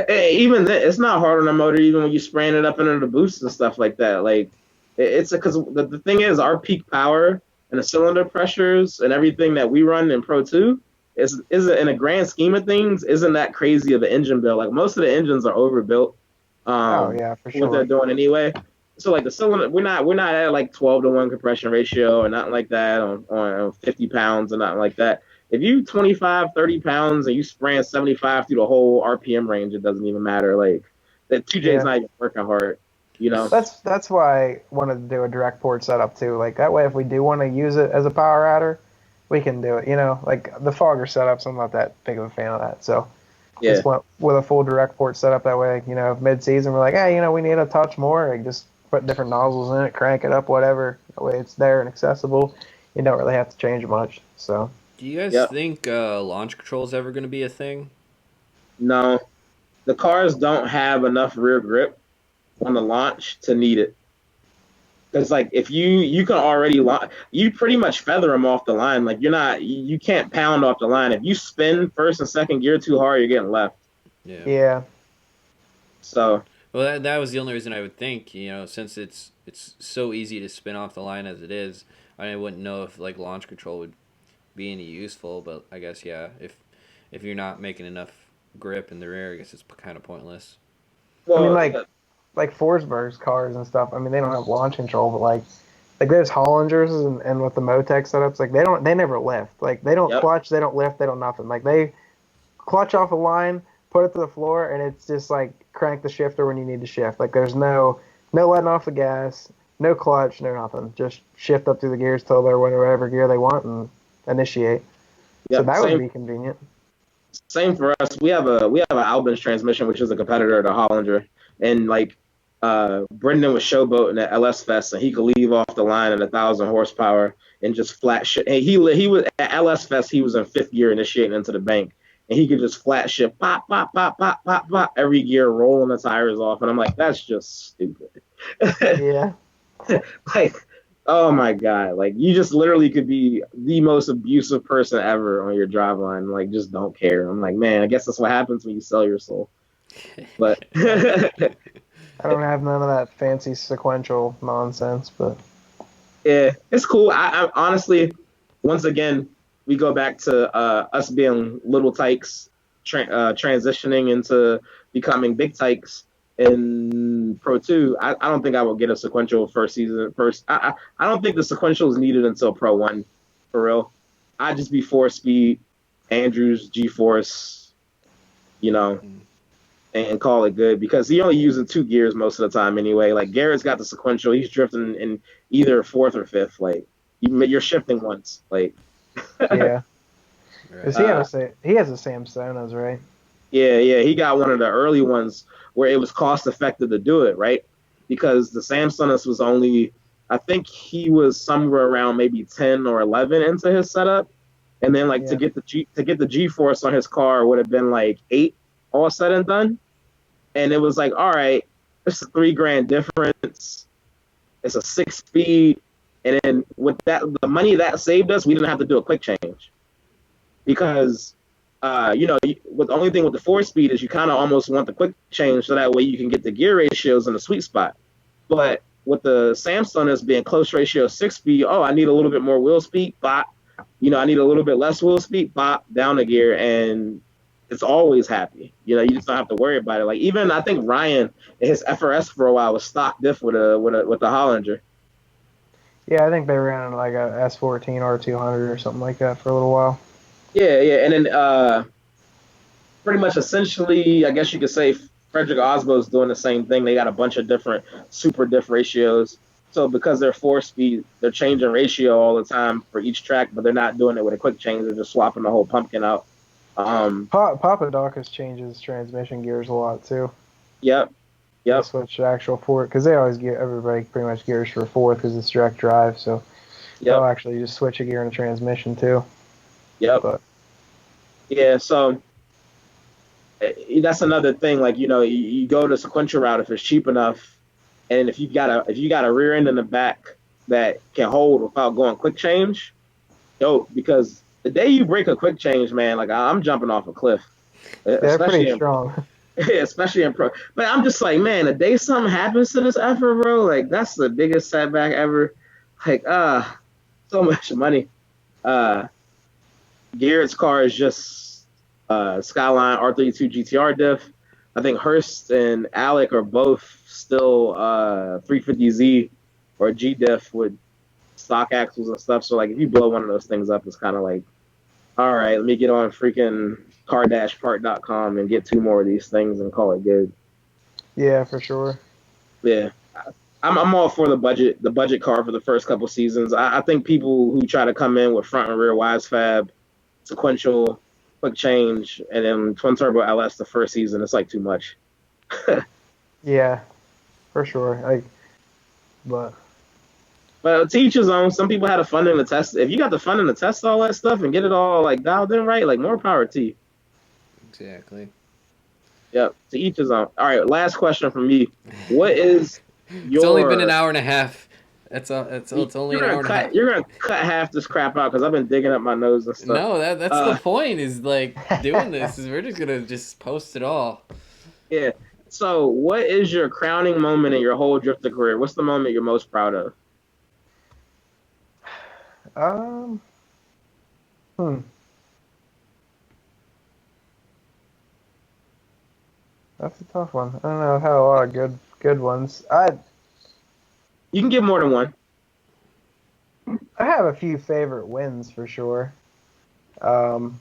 Even then, it's not hard on the motor, even when you're spraying it up into the boost and stuff like that. Like, it's because the thing is, our peak power and the cylinder pressures and everything that we run in Pro 2 isn't in a grand scheme of things, isn't that crazy of an engine build. Like, most of the engines are overbuilt. For sure. What they're doing anyway. So like the cylinder, we're not at like 12-to-1 compression ratio or nothing like that on 50 pounds or nothing like that. If you 25, 30 pounds and you spraying 75 through the whole RPM range, it doesn't even matter. Like that 2J is not even working hard, That's why I wanted to do a direct port setup too. Like that way, if we do want to use it as a power adder, we can do it. Like the fogger setups, I'm not that big of a fan of that. So just went with a full direct port setup. That way, mid-season we're like, hey, we need a touch more. Like, just put different nozzles in it, crank it up, whatever. That way it's there and accessible. You don't really have to change much. So. Do you guys think launch control is ever going to be a thing? No. The cars don't have enough rear grip on the launch to need it. Because, like, if you can already you pretty much feather them off the line. Like, you can't pound off the line. If you spin first and second gear too hard, you're getting left. Yeah. So. Well, that was the only reason I would think, since it's so easy to spin off the line as it is, I wouldn't know if, like, launch control would be any useful, but I guess, yeah, if you're not making enough grip in the rear, I guess it's kind of pointless. Well, I mean, like Forsberg's cars and stuff, I mean, they don't have launch control, but like there's Hollingers and with the Motec setups, like they never lift. Like they don't clutch, they don't lift, they don't nothing. Like they clutch off a line, put it to the floor, and it's just like crank the shifter when you need to shift. Like there's no letting off the gas, no clutch, no nothing. Just shift up through the gears till they're in whatever gear they want and initiate. So that would be convenient. Same for us. We have an Albin's transmission, which is a competitor to Hollinger, and like Brendan was showboating at LS Fest, and he could leave off the line at 1,000 horsepower and just flat shit. And he was at LS Fest. He was in fifth gear initiating into the bank, and he could just flat shit, pop, pop, pop, pop, pop, pop, every gear, rolling the tires off. And I'm like, that's just stupid. Yeah. Like, oh my god, like you just literally could be the most abusive person ever on your drive line. Like, just don't care. I'm like, man, I guess that's what happens when you sell your soul. But I don't have none of that fancy sequential nonsense, but yeah, it's cool. I honestly, once again, we go back to us being little tykes, transitioning into becoming big tykes in Pro 2. I don't think I will get a sequential first season. I don't think the sequential is needed until Pro 1, for real. I'd just be 4-speed, Andrews, G-Force, you know, and call it good, because he only using 2 gears most of the time anyway. Like, Garrett's got the sequential. He's drifting in either 4th or 5th. Like, you're shifting once. Like, yeah. Right. He has the same Sonos, right? yeah, he got one of the early ones where it was cost effective to do it, right? Because the Samsung was only, I think he was somewhere around maybe 10 or 11 into his setup, and then like to Yeah. get the G-force on his car would have been like 8 all said and done. And it was like, all right, it's a $3,000 difference. It's a 6-speed, and then with that, the money that saved us, we didn't have to do a quick change, because with the only thing with the 4-speed is you kind of almost want the quick change so that way you can get the gear ratios in the sweet spot. But with the Samsung as being close ratio 6-speed, I need a little bit more wheel speed, bop. I need a little bit less wheel speed, bop, down the gear, and it's always happy. You just don't have to worry about it. Like, even I think Ryan, his FRS for a while was stock diff with the Hollinger. Yeah, I think they ran like a S14 R200 or something like that for a little while. Yeah, and then pretty much essentially, I guess you could say Frederick Osbo's doing the same thing. They got a bunch of different super diff ratios. So because they're 4-speed, they're changing ratio all the time for each track, but they're not doing it with a quick change. They're just swapping the whole pumpkin out. Papadakis changes transmission gears a lot too. Yep. They switch to actual fourth, because they always get everybody pretty much gears for fourth because it's direct drive. So they'll actually just switch a gear in the transmission too. Yep. But yeah, so that's another thing. Like, you go the sequential route if it's cheap enough, and if you got a rear end in the back that can hold without going quick change, dope. Because the day you break a quick change, man, like, I'm jumping off a cliff. They're pretty strong. Especially in Pro. But I'm just like, man, the day something happens to this effort, bro, like, that's the biggest setback ever. Like, so much money. Garrett's car is just Skyline R32 GTR diff. I think Hurst and Alec are both still 350Z or G diff with stock axles and stuff. So, like, if you blow one of those things up, it's kind of like, all right, let me get on freaking car-part.com and get 2 more of these things and call it good. Yeah, for sure. Yeah. I'm all for the budget car for the first couple seasons. I think people who try to come in with front and rear wise fab, sequential, quick change, and then twin turbo LS the first season, it's like too much. Yeah, for sure. But to each his own. Some people had the funding to test. If you got the funding to test all that stuff and get it all like dialed in right, like, more power to you. Exactly. Yep. To each his own. All right. Last question from me. What is your? It's only been an hour and a half. It's only an hour and a half. You're gonna cut half this crap out because I've been digging up my nose and stuff. No, that's the point. Is like doing this. Is we're just gonna just post it all. Yeah. So, what is your crowning moment in your whole drifter career? What's the moment you're most proud of? That's a tough one. I don't know. I've had a lot of good ones. You can give more than one. I have a few favorite wins for sure. First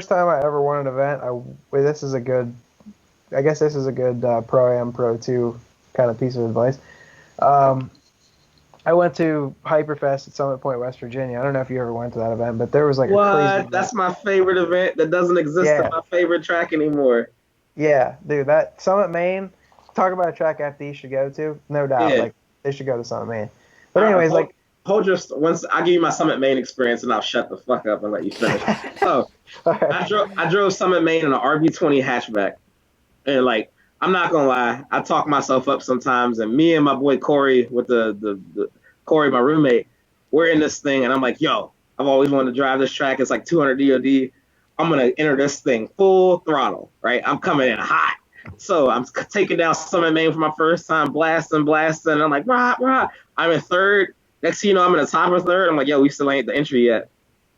time I ever won an event. I guess this is a good Pro Am Pro 2 kind of piece of advice. I went to Hyperfest at Summit Point, West Virginia. I don't know if you ever went to that event, but there was like a crazy. That's my favorite event that doesn't exist at my favorite track anymore. Yeah, dude, that Summit Maine. Talk about a track FD should go to, no doubt. Yeah. Like, they should go to Summit Maine. But anyways, once I give you my Summit Maine experience, and I'll shut the fuck up and let you finish. So I drove Summit Maine in an RB20 hatchback, and like I'm not gonna lie, I talk myself up sometimes. And me and my boy Corey, with the Corey, my roommate, we're in this thing, and I'm like, yo, I've always wanted to drive this track. It's like 200 DOD. I'm gonna enter this thing full throttle, right? I'm coming in hot. So I'm taking down Summit Maine for my first time, blasting. And I'm like, rah. I'm in third. Next thing you know, I'm in the top of third. I'm like, yo, we still ain't the entry yet.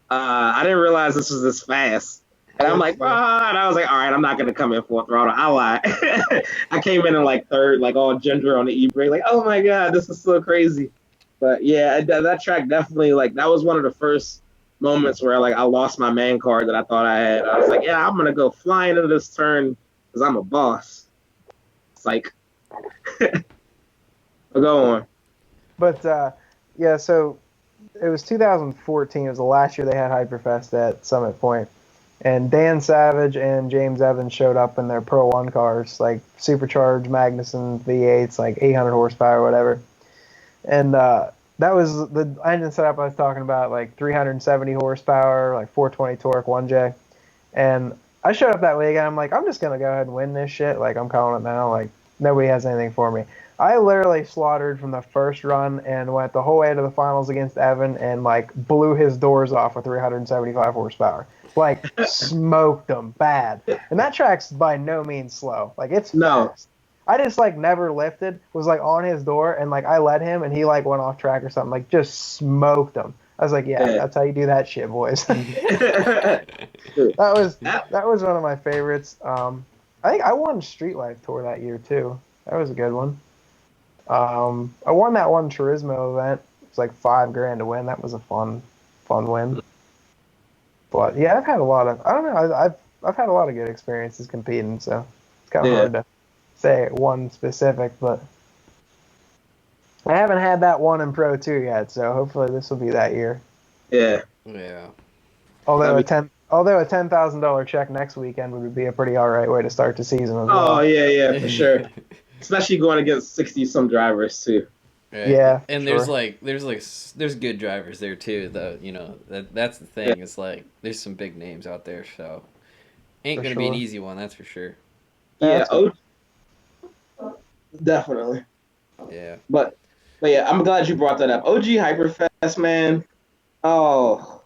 I didn't realize this was this fast. And I'm like, rah. And I was like, all right, I'm not going to come in full throttle. I lied. I came in like third, like all ginger on the e-brake. Like, oh, my God, this is so crazy. But, yeah, that track definitely, like, that was one of the first moments where, like, I lost my man card that I thought I had. I was like, yeah, I'm going to go flying into this turn because I'm a boss. It's like, go on. But, yeah, so it was 2014. It was the last year they had Hyperfest at Summit Point. And Dan Savage and James Evans showed up in their Pro 1 cars, like supercharged Magnuson V8s, like 800 horsepower or whatever. And that was the engine setup I was talking about, like 370 horsepower, like 420 torque, 1J. And I showed up that weekend. I'm like, I'm just going to go ahead and win this shit. Like, I'm calling it now. Like, nobody has anything for me. I literally slaughtered from the first run and went the whole way to the finals against Evan and, like, blew his doors off with 375 horsepower. Like, smoked them bad. And that track's by no means slow. Like, it's fast. I just, like, never lifted, was, like, on his door, and, like, I let him, and he, like, went off track or something. Like, just smoked him. I was like, yeah, that's how you do that shit, boys. that was one of my favorites. I think I won Street Life Tour that year, too. That was a good one. I won that one Turismo event. It was like $5,000 to win. That was a fun win. But yeah, I've had a lot of I've had a lot of good experiences competing, so it's kind of hard to say one specific, but I haven't had that one in Pro 2 yet, so hopefully this will be that year. Yeah. Yeah. Although a $10,000 check next weekend would be a pretty alright way to start the season as well. Oh yeah, for sure. Especially going against 60-some drivers too. Right. Yeah, and sure. there's good drivers there too, though. You know, that's the thing. Yeah. It's like there's some big names out there, so ain't gonna be an easy one, that's for sure. Yeah, definitely. Yeah. But yeah, I'm glad you brought that up. OG Hyperfest, man. Oh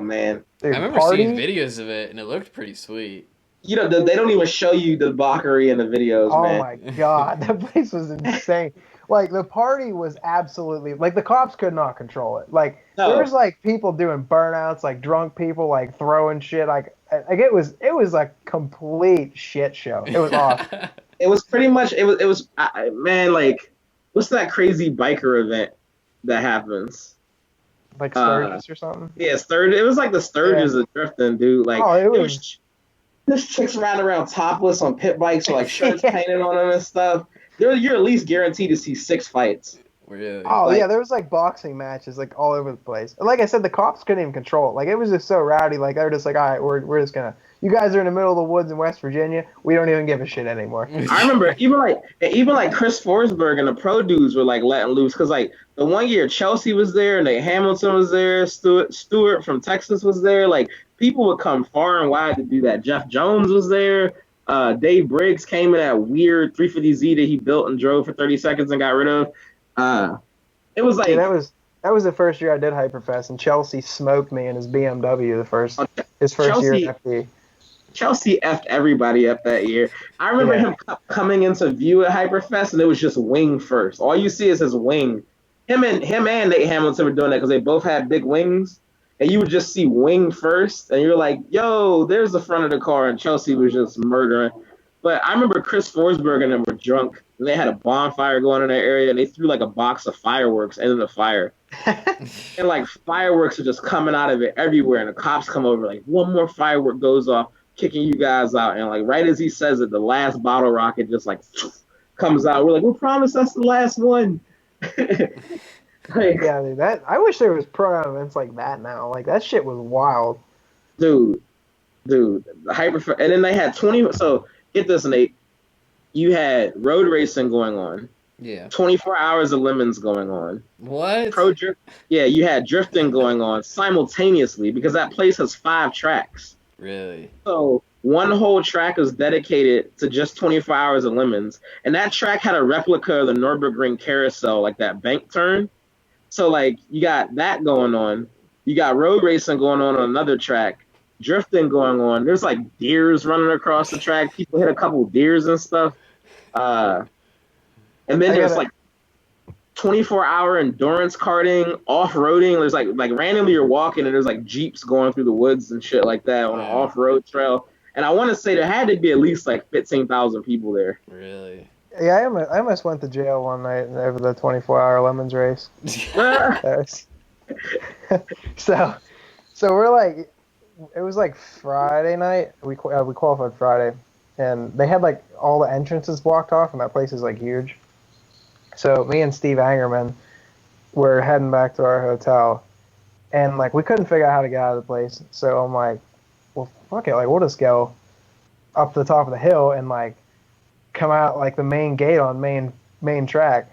man. Dude, I remember seeing videos of it, and it looked pretty sweet. You know, they don't even show you the debauchery in the videos, man. Oh my God, that place was insane. Like, the party was absolutely, like, the cops could not control it. Like, there was, like, people doing burnouts, like, drunk people, like, throwing shit. Like it was a complete shit show. It was awesome. It was pretty much, man, like, what's that crazy biker event that happens? Like Sturgis or something? Yeah, Sturgis. It was like the Sturgis of drifting, dude. Like, it was this chicks riding around topless on pit bikes with, like, shirts painted on them and stuff. You're at least guaranteed to see 6 fights. Really? Oh, yeah, there was, like, boxing matches, like, all over the place. And like I said, the cops couldn't even control it. Like, it was just so rowdy. Like, they were just like, all right, we're just going to... You guys are in the middle of the woods in West Virginia. We don't even give a shit anymore. I remember even like Chris Forsberg and the pro dudes were, like, letting loose. Because, like, the one year Chelsea was there, Nate Hamilton was there, Stewart from Texas was there. Like, people would come far and wide to do that. Jeff Jones was there. Dave Briggs came in that weird 350Z that he built and drove for 30 seconds and got rid of. It was like... Yeah, that was the first year I did Hyperfest, and Chelsea smoked me in his BMW his first year at FD. Chelsea effed everybody up that year. I remember him coming into view at Hyperfest, and it was just wing first. All you see is his wing. Him and Nate Hamilton were doing that because they both had big wings, and you would just see wing first, and you're like, yo, there's the front of the car, and Chelsea was just murdering. But I remember Chris Forsberg and them were drunk, and they had a bonfire going in their area, and they threw, like, a box of fireworks into the fire. And, like, fireworks are just coming out of it everywhere, and the cops come over, like, one more firework goes off, kicking you guys out, and, like, right as he says it, the last bottle rocket just, like, comes out. We're like, we promise that's the last one. Yeah, dude, I wish there was pro events like that now. Like, that shit was wild. Dude, and then they had 20. So get this, Nate. You had road racing going on. Yeah. 24 hours of lemons going on. What? Pro drift. Yeah, you had drifting going on simultaneously because that place has 5 tracks. Really? So one whole track is dedicated to just 24 hours of lemons, and that track had a replica of the Nürburgring carousel, like that bank turn. So like you got that going on. You got road racing going on another track, drifting going on. There's like deers running across the track. People hit a couple deers and stuff. Uh, and then there's like 24-hour endurance karting, off-roading. There's like randomly you're walking and there's like Jeeps going through the woods and shit like that on an off-road trail. And I want to say there had to be at least like 15,000 people there. Really? Yeah, I almost went to jail one night over the 24-hour lemons race. so we're like, it was like Friday night. We qualified Friday, and they had like all the entrances blocked off, and that place is like huge. So me and Steve Angerman were heading back to our hotel, and like we couldn't figure out how to get out of the place. So I'm like, well, fuck it, like we'll just go up to the top of the hill and like come out like the main gate on main track.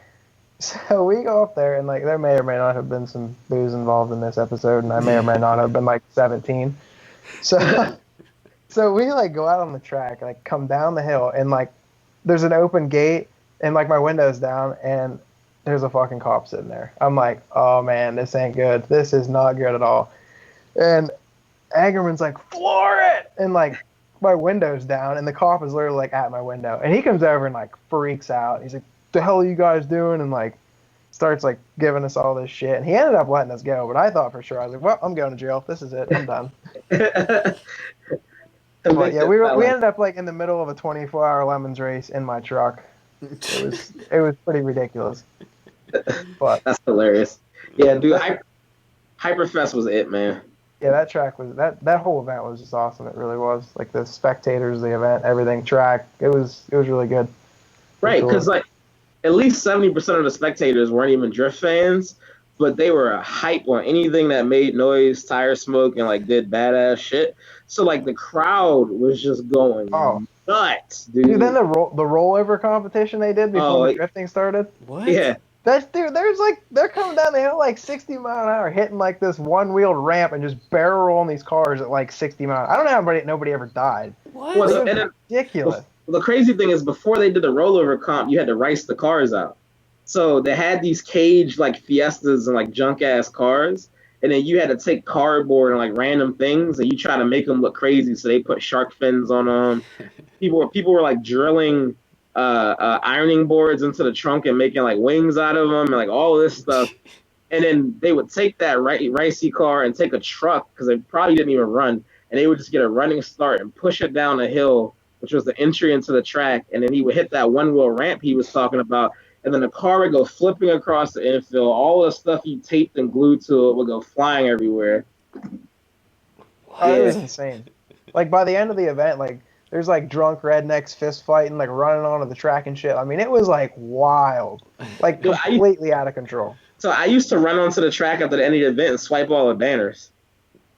So we go up there, and like there may or may not have been some booze involved in this episode, and I may or may not have been like 17. So we like go out on the track, like come down the hill, and like there's an open gate, and like my window's down, and there's a fucking cop sitting there. I'm like, oh man, this ain't good. This is not good at all. And Agerman's like, floor it, and like my window's down, and the cop is literally like at my window, and he comes over and like freaks out. He's like, the hell are you guys doing? And like starts like giving us all this shit, and he ended up letting us go. But I thought for sure, I was like, well, I'm going to jail. This is it. I'm done. But yeah, we ended up like in the middle of a 24-hour lemons race in my truck. It was pretty ridiculous. But that's hilarious. Yeah, dude, Hyperfest was it, man. Yeah, that track was that whole event was just awesome. It really was. Like the spectators, the event, everything, track. It was really good. Right, because like at least 70% of the spectators weren't even drift fans, but they were hype on anything that made noise, tire smoke, and like did badass shit. So like the crowd was just going nuts, dude. Dude, then the rollover competition they did before the drifting started. What? Yeah. They're coming down the hill like 60 mile an hour, hitting like this one-wheeled ramp and just barrel rolling these cars at like 60 miles. I don't know how nobody ever died. What? Well, it was ridiculous. The crazy thing is, before they did the rollover comp, you had to race the cars out. So they had these cage like Fiestas and like junk ass cars, and then you had to take cardboard and like random things, and you try to make them look crazy. So they put shark fins on them. People were like drilling ironing boards into the trunk and making like wings out of them and like all this stuff. And then they would take that ricey car and take a truck, because they probably didn't even run, and they would just get a running start and push it down a hill, which was the entry into the track. And then he would hit that one-wheel ramp he was talking about, and then the car would go flipping across the infield. All the stuff he taped and glued to it would go flying everywhere. Oh, it was insane. Like by the end of the event, like there's like drunk rednecks fist fighting, like running onto the track and shit. I mean, it was like wild, like completely out of control. So I used to run onto the track after the end of the event and swipe all the banners.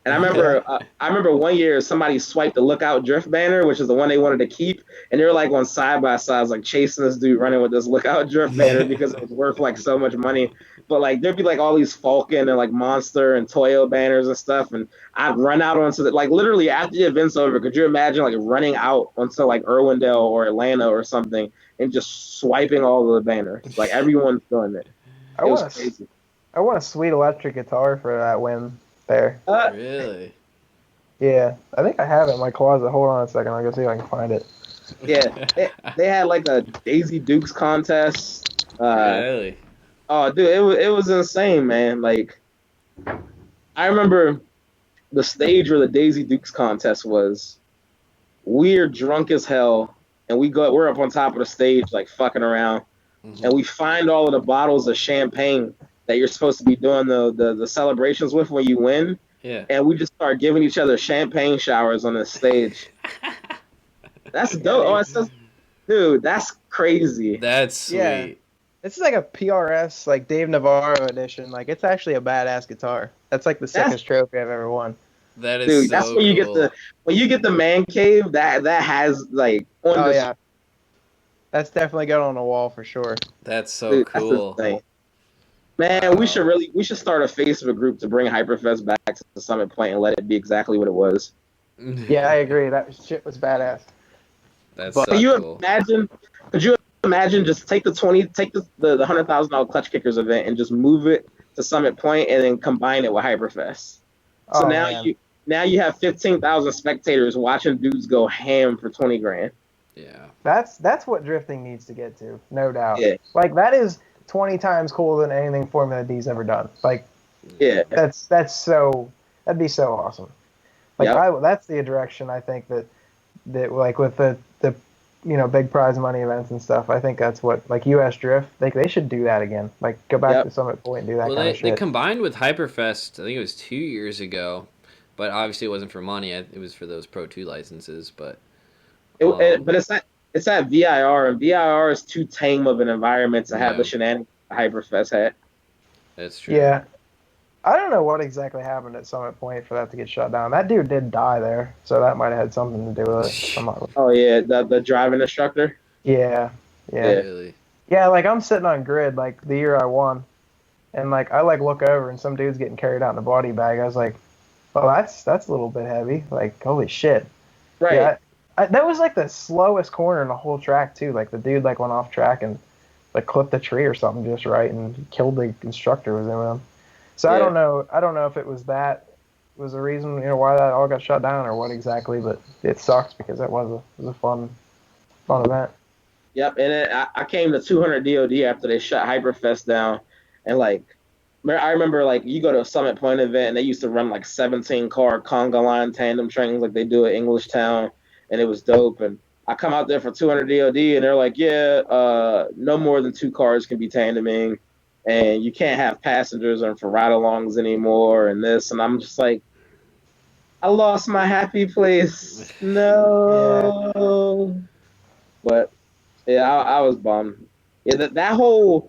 And I remember one year somebody swiped the Lookout Drift banner, which is the one they wanted to keep, and they were like on side by sides, like chasing this dude running with this Lookout Drift banner because it was worth like so much money. But like there'd be like all these Falcon and like Monster and Toyo banners and stuff, and I'd run out onto like literally after the event's over. Could you imagine like running out onto like Irwindale or Atlanta or something and just swiping all of the banners? Like everyone's doing it. It was crazy. I want a sweet electric guitar for that win. There. Really? Yeah, I think I have it in my closet. Hold on a second, I'll go see if I can find it. Yeah, they had like a Daisy Dukes contest. Really? Oh, dude, it was insane, man. Like, I remember the stage where the Daisy Dukes contest was. We're drunk as hell, and we're up on top of the stage, like fucking around, and we find all of the bottles of champagne that you're supposed to be doing the celebrations with when you win. Yeah. And we just start giving each other champagne showers on the stage. That's dope. Oh, it's just, dude, that's crazy. That's sweet. Yeah. This is like a PRS, like Dave Navarro edition. Like, it's actually a badass guitar. That's like the sickest trophy I've ever won. That is dude, so that's when you get when you get the man cave that has like on That's definitely going on the wall for sure. That's so Dude, cool. that's insane. Man, Wow. we should start a Facebook group to bring Hyperfest back to Summit Point and let it be exactly what it was. Yeah, I agree. That shit was badass. That's But Can so you cool. imagine? Could you imagine just take the $100,000 Klutch Kickers event and just move it to Summit Point and then combine it with Hyperfest? So oh man, now you have 15,000 spectators watching dudes go ham for 20 grand. Yeah. that's what drifting needs to get to, no doubt. Yeah, Like that is 20 times cooler than anything Formula D's ever done. Like yeah, that's so that'd be so awesome. Like yep. that's the direction I think that like with the big prize money events and stuff. I think that's what like US Drift they should do that again. Like go back Yep. to Summit Point and do that Well, kind of they shit. combined with Hyperfest. I think it was 2 years ago, but obviously it wasn't for money. It was for those Pro 2 licenses. But But it's at VIR, and VIR is too tame of an environment to have yeah, the shenanigans Hyperfest had. that's true. Yeah. I don't know what exactly happened at Summit Point for that to get shut down. That dude did die there, so that might have had something to do with it. I'm not, Oh yeah, the driving instructor. yeah, yeah, Really. yeah. Like I'm sitting on grid like the year I won, and like I like look over and some dude's getting carried out in a body bag. I was like, oh, that's a little bit heavy. Like holy shit. Right. Yeah, that was like the slowest corner in the whole track too. Like the dude like went off track and like clipped a tree or something just right and killed the instructor was in with him. So Yeah. I don't know if it was that was the reason why that all got shut down or what exactly, but it sucks because it was a fun event. Yep. And then I came to 200 DOD after they shut Hyperfest down, and like I remember like you go to a Summit Point event and they used to run like 17 car conga line tandem trains like they do at English Town, and it was dope. And I come out there for 200 DOD and they're like, yeah, no more than 2 cars can be tandeming, and you can't have passengers or for ride-alongs anymore, and this, and I'm just like, I lost my happy place. No. Yeah. But yeah, I was bummed. Yeah, that whole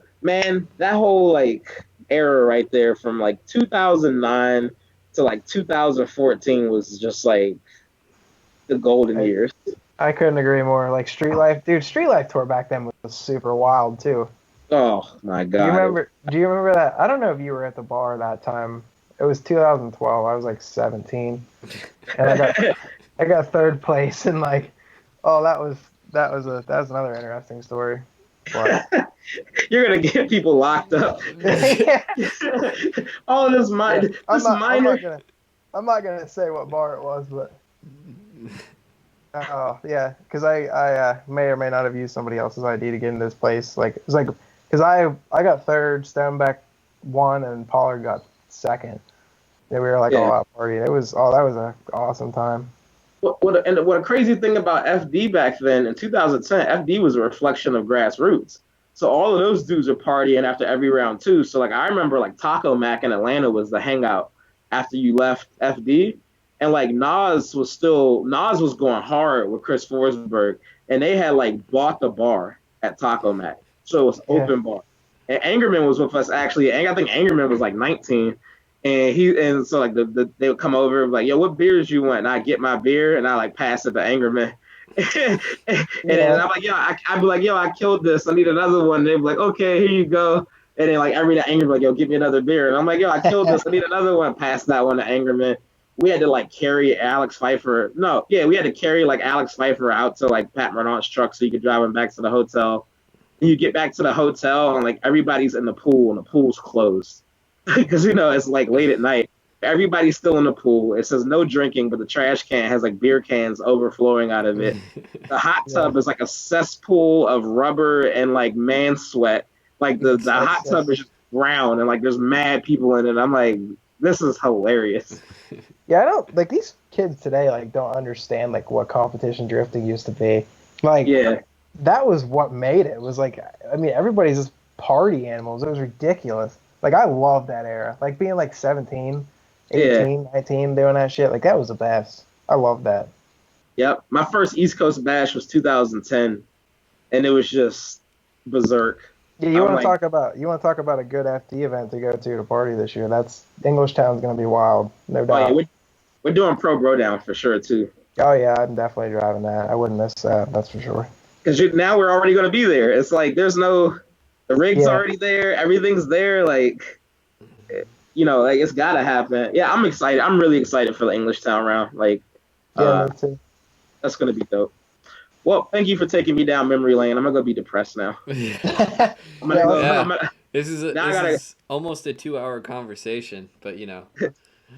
like era right there from like 2009 to like 2014 was just like the golden years. I couldn't agree more. Like Street Life tour back then was super wild too. Oh my god! Do you remember that? I don't know if you were at the bar that time. It was 2012. I was like 17, and I got third place. And like, oh, that was another interesting story. But you're gonna get people locked up. All this minor. I'm not gonna say what bar it was, but oh yeah, because I may or may not have used somebody else's ID to get into this place. Like it was like because I got third, Stonebeck won, and Pollard got second. And we were like all out partying. That was an awesome time. What a crazy thing about FD back then in 2010, FD was a reflection of grassroots. So all of those dudes are partying after every round too. So like I remember like Taco Mac in Atlanta was the hangout after you left FD, and like Nas was going hard with Chris Forsberg, and they had like bought the bar at Taco Mac, so it was open bar. And Angerman was with us actually. I think Angerman was like 19. And so like they would come over like, yo, what beers you want? And I get my beer and I like pass it to Angerman. and then I'm like, yo, I'd be like, yo, I killed this. I need another one. And they'd be like, okay, here you go. And then like every night Angerman like, yo, give me another beer. And I'm like, yo, I killed this. I need another one. Pass that one to Angerman. We had to like carry Alex Pfeiffer. We had to carry like Alex Pfeiffer out to like Pat Murnau's truck so you could drive him back to the hotel. And you get back to the hotel and like everybody's in the pool and the pool's closed. Because it's like late at night, everybody's still in the pool. It says no drinking, but the trash can has like beer cans overflowing out of it. The hot tub is like a cesspool of rubber and like man sweat. Like the hot tub is just brown and like there's mad people in it. I'm like, this is hilarious. Yeah, I don't like these kids today like don't understand like what competition drifting used to be. Like that was what made it. It was like, I mean, everybody's just party animals. It was ridiculous. Like, I loved that era. Like, being, like, 17, 18, 19, doing that shit. Like, that was the best. I loved that. Yep. My first East Coast Bash was 2010, and it was just berserk. Yeah, you want to talk about a good FD event to go to party this year. That's English Town's going to be wild, no doubt. Oh, yeah, we're doing Pro Bro Down for sure, too. Oh, yeah, I'm definitely driving that. I wouldn't miss that. That's for sure. because now we're already going to be there. It's like there's no the rig's Yeah. already there, everything's there. Like like it's got to happen. Yeah, I'm excited. I'm really excited for the English Town round. Like, Yeah, me too. that's going to be dope. Well, thank you for taking me down memory lane. I'm gonna go be depressed now. I'm gonna go. Yeah. This Now I gotta. is almost a 2-hour conversation, but Make Yeah,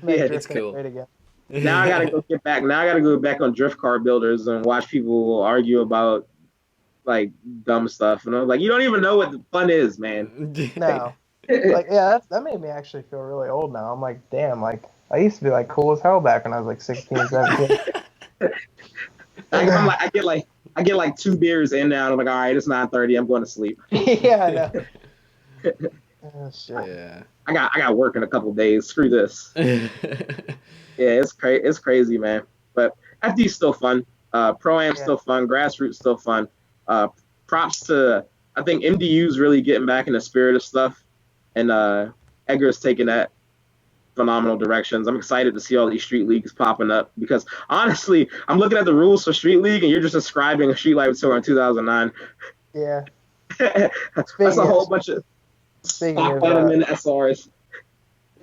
it's drifting cool. great again. now I gotta go get back. Now I gotta go back on drift car builders and watch people argue about like dumb stuff. And I'm like, you don't even know what the fun is, man. No. Like, yeah, that made me actually feel really old now. I'm like, damn, like, I used to be, like, cool as hell back when I was, like, 16, 17. I'm like, I get like 2 beers in now. And I'm like, all right, it's 9:30. I'm going to sleep. Yeah, I know. Oh, shit. Yeah. I got work in a couple days. Screw this. Yeah, it's crazy, man. But FD's still fun. Pro-Am's still fun. Grassroots still fun. Props to, I think MDU's really getting back in the spirit of stuff. And Edgar's taking that phenomenal directions. I'm excited to see all these street leagues popping up because honestly, I'm looking at the rules for Street League and you're just describing a Street Life Tour in 2009. Yeah. That's a whole bunch of Speaking of SRs.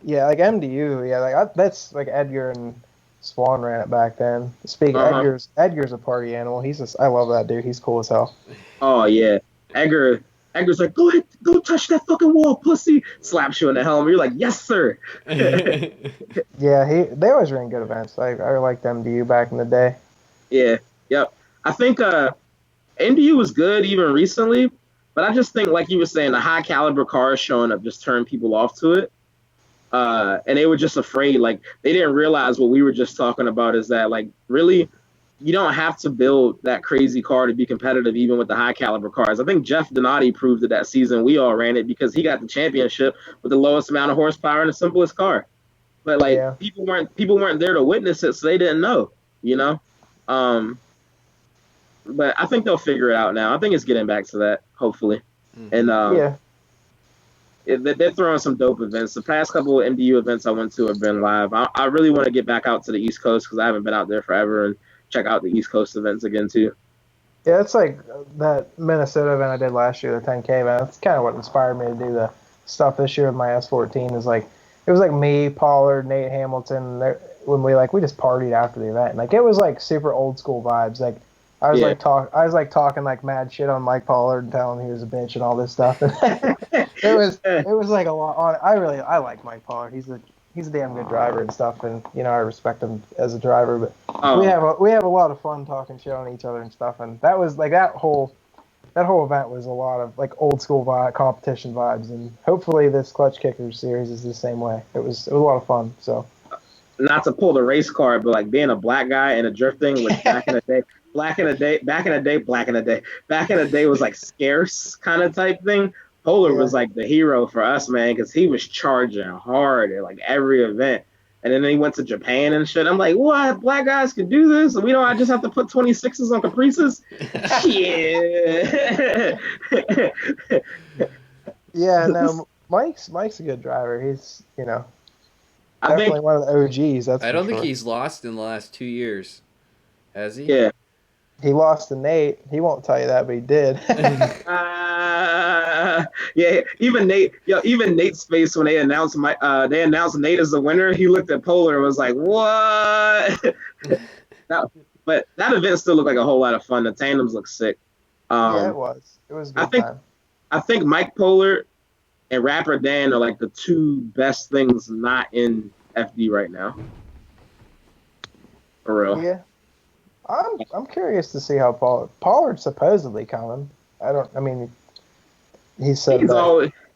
Yeah, like MDU, yeah, like that's like Edgar and Swan ran it back then. Speaking of Edgar's a party animal. I love that dude. He's cool as hell. Oh yeah, Edgar's like, go ahead, go touch that fucking wall, pussy. Slaps you in the helmet. You're like, yes, sir. Yeah, they always ran good events. I liked MDU back in the day. Yeah, yep. I think MDU was good even recently, but I just think, like you were saying, the high caliber cars showing up just turned people off to it. And they were just afraid, like they didn't realize what we were just talking about is that like really you don't have to build that crazy car to be competitive even with the high caliber cars. I think Jeff Donati proved it that season we all ran it because he got the championship with the lowest amount of horsepower and the simplest car. But like people weren't there to witness it, so they didn't know, but I think they'll figure it out now. I think it's getting back to that, hopefully. And they're throwing some dope events. The past couple of MDU events I went to have been live. I really want to get back out to the East Coast because I haven't been out there forever and check out the East Coast events again too. Yeah, it's like that Minnesota event I did last year, the 10K event. That's kind of what inspired me to do the stuff this year with my S14. Is like it was like me, Pollard, Nate Hamilton. When we just partied after the event. Like it was like super old school vibes. Like I was talking like mad shit on Mike Pollard and telling him he was a bitch and all this stuff. it was like a lot. I like Mike Pollard. He's a damn good driver and stuff, and I respect him as a driver. But we have a lot of fun talking shit on each other and stuff, and that was like that whole event was a lot of like old school competition vibes, and hopefully this Klutch Kickers series is the same way. It was a lot of fun. So, not to pull the race card, but like being a black guy and a drifting was back in the day. Back in the day was like scarce kind of type thing. Polar was like the hero for us, man, because he was charging hard at like every event. And then he went to Japan and shit. I'm like, what? Black guys can do this? And I just have to put 26s on Caprices? Yeah. Yeah, no, Mike's a good driver. He's, definitely one of the OGs. I don't think he's lost in the last 2 years. Has he? Yeah. He lost to Nate. He won't tell you that, but he did. Yeah, even Nate's face when they announced Nate as the winner, he looked at Polar and was like, "What?" But that event still looked like a whole lot of fun. The tandems look sick. Yeah, it was. It was a good time. I think Mike Polar and Rapper Dan are like the two best things not in FD right now. For real. Yeah. I'm curious to see how Pollard's supposedly coming. He said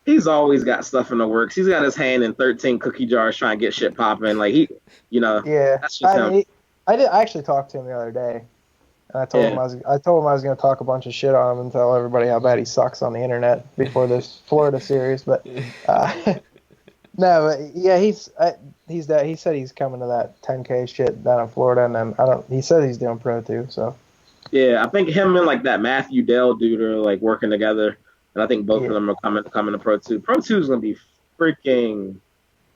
he's always got stuff in the works. He's got his hand in 13 cookie jars trying to get shit popping. Like yeah. That's just him. I actually talked to him the other day, and I told him I was going to talk a bunch of shit on him and tell everybody how bad he sucks on the internet before this Florida series. But no, but yeah, he said he's coming to that 10K shit down in Florida, and then he says he's doing pro too. So yeah, I think him and like that Matthew Dell dude are like working together, and I think both of them are coming to pro 2. Pro 2 is gonna be freaking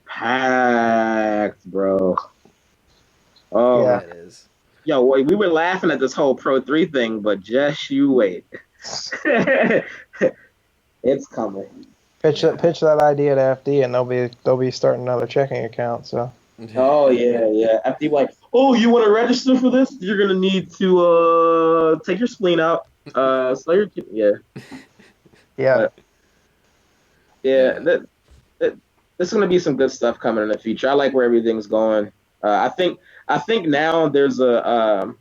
packed, bro. Oh, yeah, it is. Yo, we were laughing at this whole Pro 3 thing, but just you wait. It's coming. Pitch that idea to FD, and they'll be starting another checking account. So. Oh yeah. After you like, oh, you want to register for this? You're gonna need to take your spleen out. So your yeah. Yeah. There's gonna be some good stuff coming in the future. I like where everything's going. I think now there's a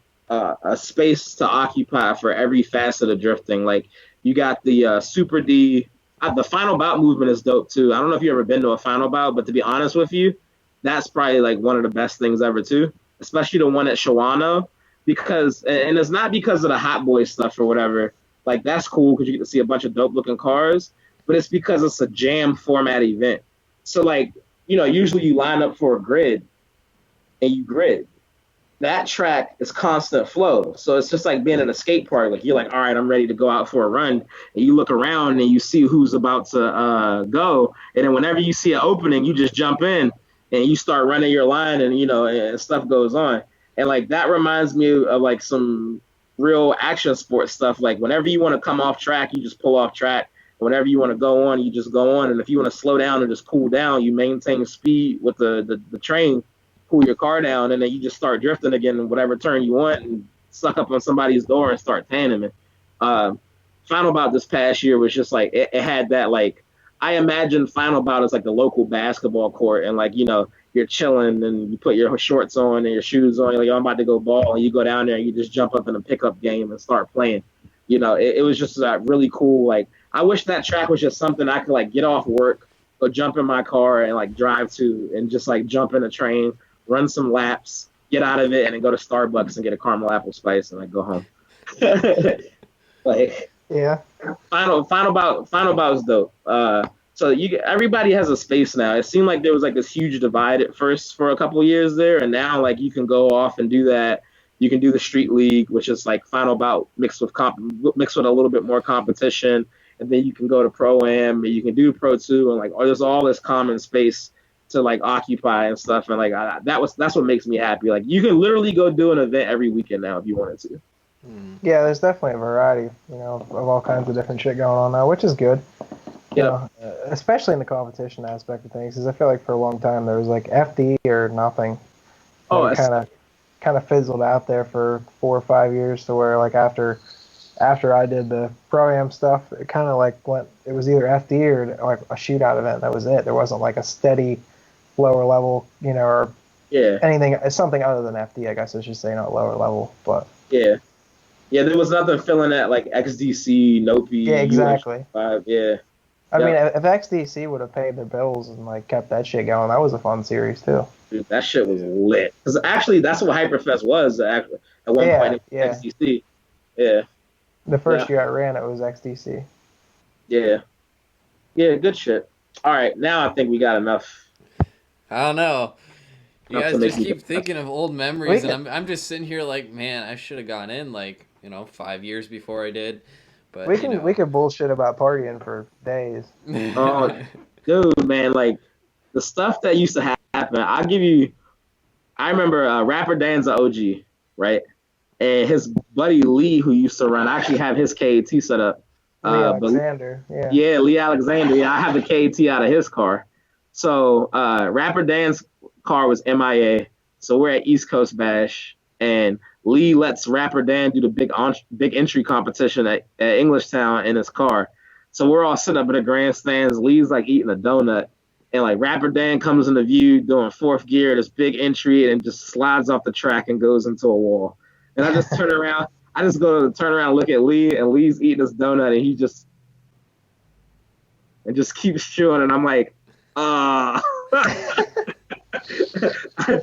space to occupy for every facet of drifting. Like you got the Super D. The final bout movement is dope too. I don't know if you've ever been to a final bout, but to be honest with you, that's probably like one of the best things ever too. Especially the one at Shawano, because and it's not because of the Hot Boy stuff or whatever. Like that's cool because you get to see a bunch of dope looking cars, but it's because it's a jam format event. So like, usually you line up for a grid and you grid. That track is constant flow. So it's just like being in a skate park. Like you're like, all right, I'm ready to go out for a run. And you look around and you see who's about to go. And then whenever you see an opening, you just jump in and you start running your line and, and stuff goes on. And like, that reminds me of like some real action sports stuff. Like whenever you want to come off track, you just pull off track. Whenever you want to go on, you just go on. And if you want to slow down and just cool down, you maintain speed with the train, cool your car down, and then you just start drifting again in whatever turn you want and suck up on somebody's door and start tandeming. Final Bout this past year was just like, it had that, like, I imagine Final Bout is like the local basketball court, and like, you're chilling and you put your shorts on and your shoes on, you're like, I'm about to go ball, and you go down there and you just jump up in a pickup game and start playing. It was just really cool. Like, I wish that track was just something I could like get off work or jump in my car and like drive to and just like jump in a train, run some laps, get out of it, and then go to Starbucks and get a caramel apple spice and like go home. Like, yeah. Final Bout is dope. So everybody has a space now. It seemed like there was like this huge divide at first for a couple of years there, and now like you can go off and do that. You can do the Street League, which is like Final Bout mixed with a little bit more competition, and then you can go to Pro-Am, and you can do Pro 2, and like there's all this common space to like occupy and stuff, and like that's what makes me happy. Like you can literally go do an event every weekend now if you wanted to. Yeah, there's definitely a variety, of all kinds of different shit going on now, which is good. Especially in the competition aspect of things, because I feel like for a long time there was like FD or nothing. Oh, kind of fizzled out there for 4 or 5 years, to where like after I did the Pro-Am stuff, it kind of like went. It was either FD or like a shootout event. That was it. There wasn't like a steady lower level, or anything, something other than FD. I guess I should say, not lower level, but there was nothing filling that like XDC, Nopi. Yeah, exactly. I mean, if XDC would have paid their bills and like kept that shit going, that was a fun series too. Dude, that shit was lit. Because actually, that's what Hyperfest was at one point. XDC. Yeah. The first year I ran it was XDC. Yeah. Yeah, good shit. All right, now I think we got enough. I don't know. You guys just keep thinking of old memories, and I'm just sitting here like, man, I should have gone in like 5 years before I did. But we can bullshit about partying for days. Oh, dude, man, like the stuff that used to happen. I remember Rapper Dan's an OG, right? And his buddy Lee, who used to run, I actually have his KAT set up. Lee Alexander, Lee Alexander. Yeah, I have the KAT out of his car. So Rapper Dan's car was MIA. So we're at East Coast Bash, and Lee lets Rapper Dan do the big entry competition at Englishtown in his car. So we're all sitting up in the grandstands. Lee's like eating a donut, and like Rapper Dan comes into view doing fourth gear, this big entry, and just slides off the track and goes into a wall. And I just turn around. I just go to turn around and look at Lee, and Lee's eating his donut, and he just keeps chewing, and I'm like, I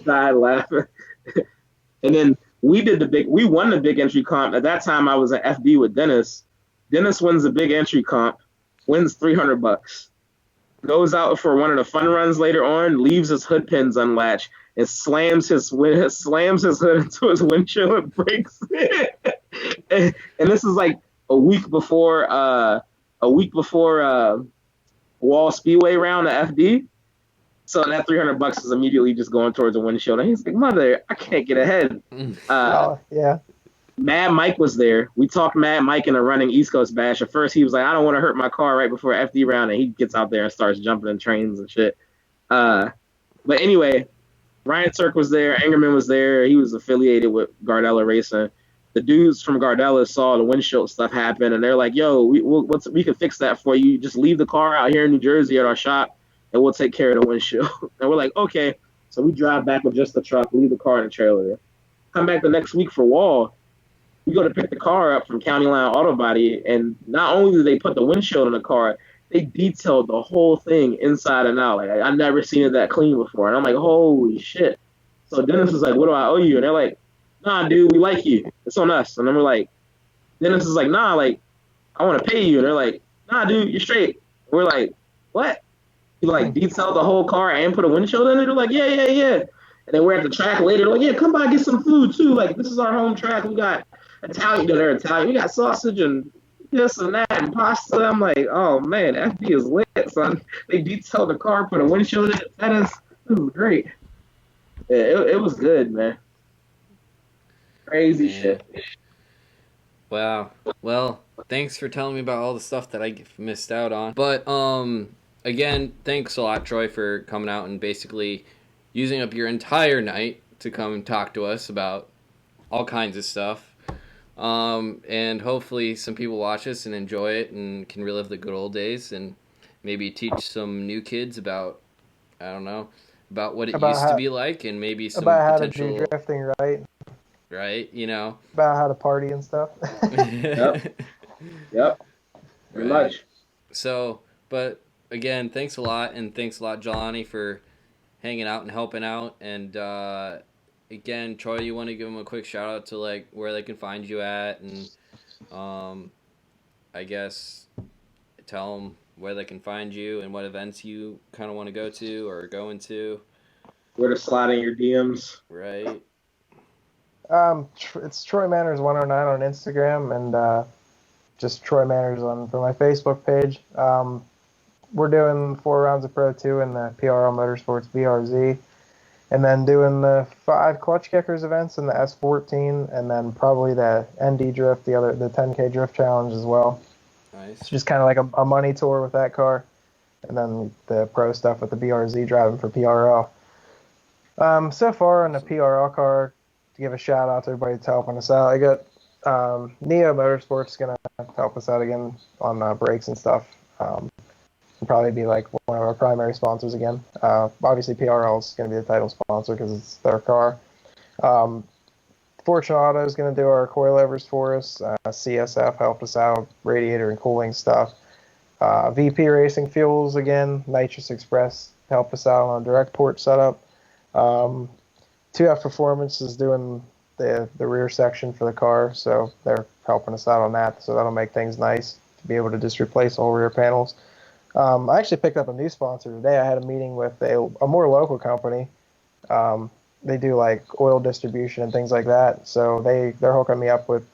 died laughing. And then we won the big entry comp. At that time, I was an FB with Dennis. Dennis wins the big entry comp, wins $300, goes out for one of the fun runs later on, leaves his hood pins unlatched, and slams his hood into his windshield and breaks it. and this is like a week before Wall Speedway round at FD. So that $300 is immediately just going towards the windshield. And he's like, "Mother, I can't get ahead." Oh yeah. Mad Mike was there. We talked Mad Mike in a running East Coast bash. At first, he was like, "I don't want to hurt my car right before FD round," and he gets out there and starts jumping in trains and shit. But anyway, Ryan Turk was there. Angerman was there. He was affiliated with Gardella Racing. The dudes from Gardella saw the windshield stuff happen, and they're like, "Yo, we can fix that for you. Just leave the car out here in New Jersey at our shop, and we'll take care of the windshield." And we're like, "Okay." So we drive back with just the truck, leave the car in the trailer. Come back the next week for Wall. We go to pick the car up from County Line Auto Body, and not only did they put the windshield in the car, they detailed the whole thing inside and out. Like I've never seen it that clean before, and I'm like, holy shit. So Dennis was like, "What do I owe you?" And they're like, "Nah, dude, we like you. It's on us." And then we're like, Dennis is like, "Nah, like I want to pay you." And they're like, "Nah, dude, you're straight." And we're like, "What?" He like detailed the whole car and put a windshield in it. They're like, "Yeah, yeah, yeah." And then we're at the track later, like, "Yeah, come by and get some food too. Like this is our home track. We got Italian, they're Italian. We got sausage and this and that and pasta." I'm like, "Oh man, FD is lit, son." They detailed the car, put a windshield in it. This is great. Yeah, it was good, man. Crazy shit. Wow. Well, thanks for telling me about all the stuff that I missed out on. But again, thanks a lot, Troy, for coming out and basically using up your entire night to come and talk to us about all kinds of stuff. And hopefully some people watch this and enjoy it and can relive the good old days and maybe teach some new kids about, I don't know, about what it used to be like, and maybe some about how potential to do drifting right, right, about how to party and stuff. Yep. Yep. Pretty Right. much. So, but again, thanks a lot, and thanks a lot, Jelani, for hanging out and helping out. And again, Troy, you want to give them a quick shout out to like where they can find you at, and I guess tell them where they can find you and what events you kind of want to go to or go into. Where to slide in your DMs. Right. It's Troy Manners 109 on Instagram, and just Troy Manners for my Facebook page. We're doing 4 rounds of Pro 2 in the PRL Motorsports BRZ, and then doing the 5 Klutch Kickers events in the S14, and then probably the ND Drift, the 10K Drift Challenge as well. Nice. It's just kind of like a money tour with that car, and then the pro stuff with the BRZ driving for PRL. So far on the PRL car, to give a shout out to everybody that's helping us out. I got Neo Motorsports going to help us out again on brakes and stuff. Will probably be like one of our primary sponsors again. Obviously, PRL is going to be the title sponsor because it's their car. Fortune Auto is going to do our coilovers for us. CSF helped us out, radiator and cooling stuff. VP Racing Fuels again, Nitrous Express helped us out on a direct port setup. 2F Performance is doing the rear section for the car, so they're helping us out on that. So that'll make things nice to be able to just replace all rear panels. I actually picked up a new sponsor today. I had a meeting with a more local company. They do like oil distribution and things like that. So they're hooking me up with.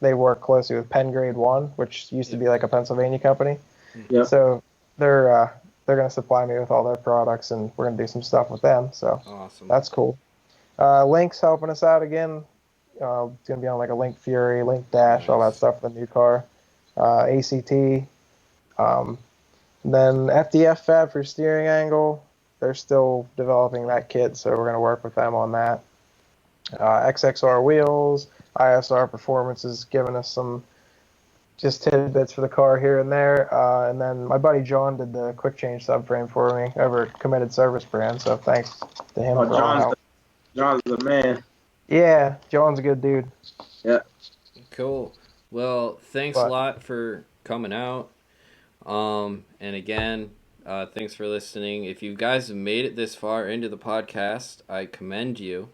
They work closely with Penn Grade 1, which used to be like a Pennsylvania company. Yep. So they're going to supply me with all their products, and we're going to do some stuff with them. So Awesome. that's cool. Link's helping us out again. It's going to be on like a Link Fury, Link Dash, all that stuff for the new car. ACT. Then FDF Fab for steering angle. They're still developing that kit, so we're going to work with them on that. XXR wheels. ISR Performance is giving us some just tidbits for the car here and there. And then my buddy John did the quick change subframe for me over at Committed Service Brand, so thanks to him for all the help. John's the man. Yeah, John's a good dude. Yeah. Cool. Well, thanks a lot for coming out. And again, thanks for listening. If you guys have made it this far into the podcast, I commend you.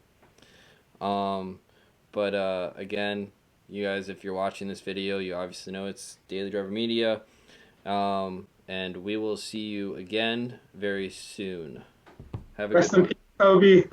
But again, you guys, if you're watching this video, you obviously know it's Daily Driver Media. And we will see you again very soon. Have a good one. Rest in peace, Kobe.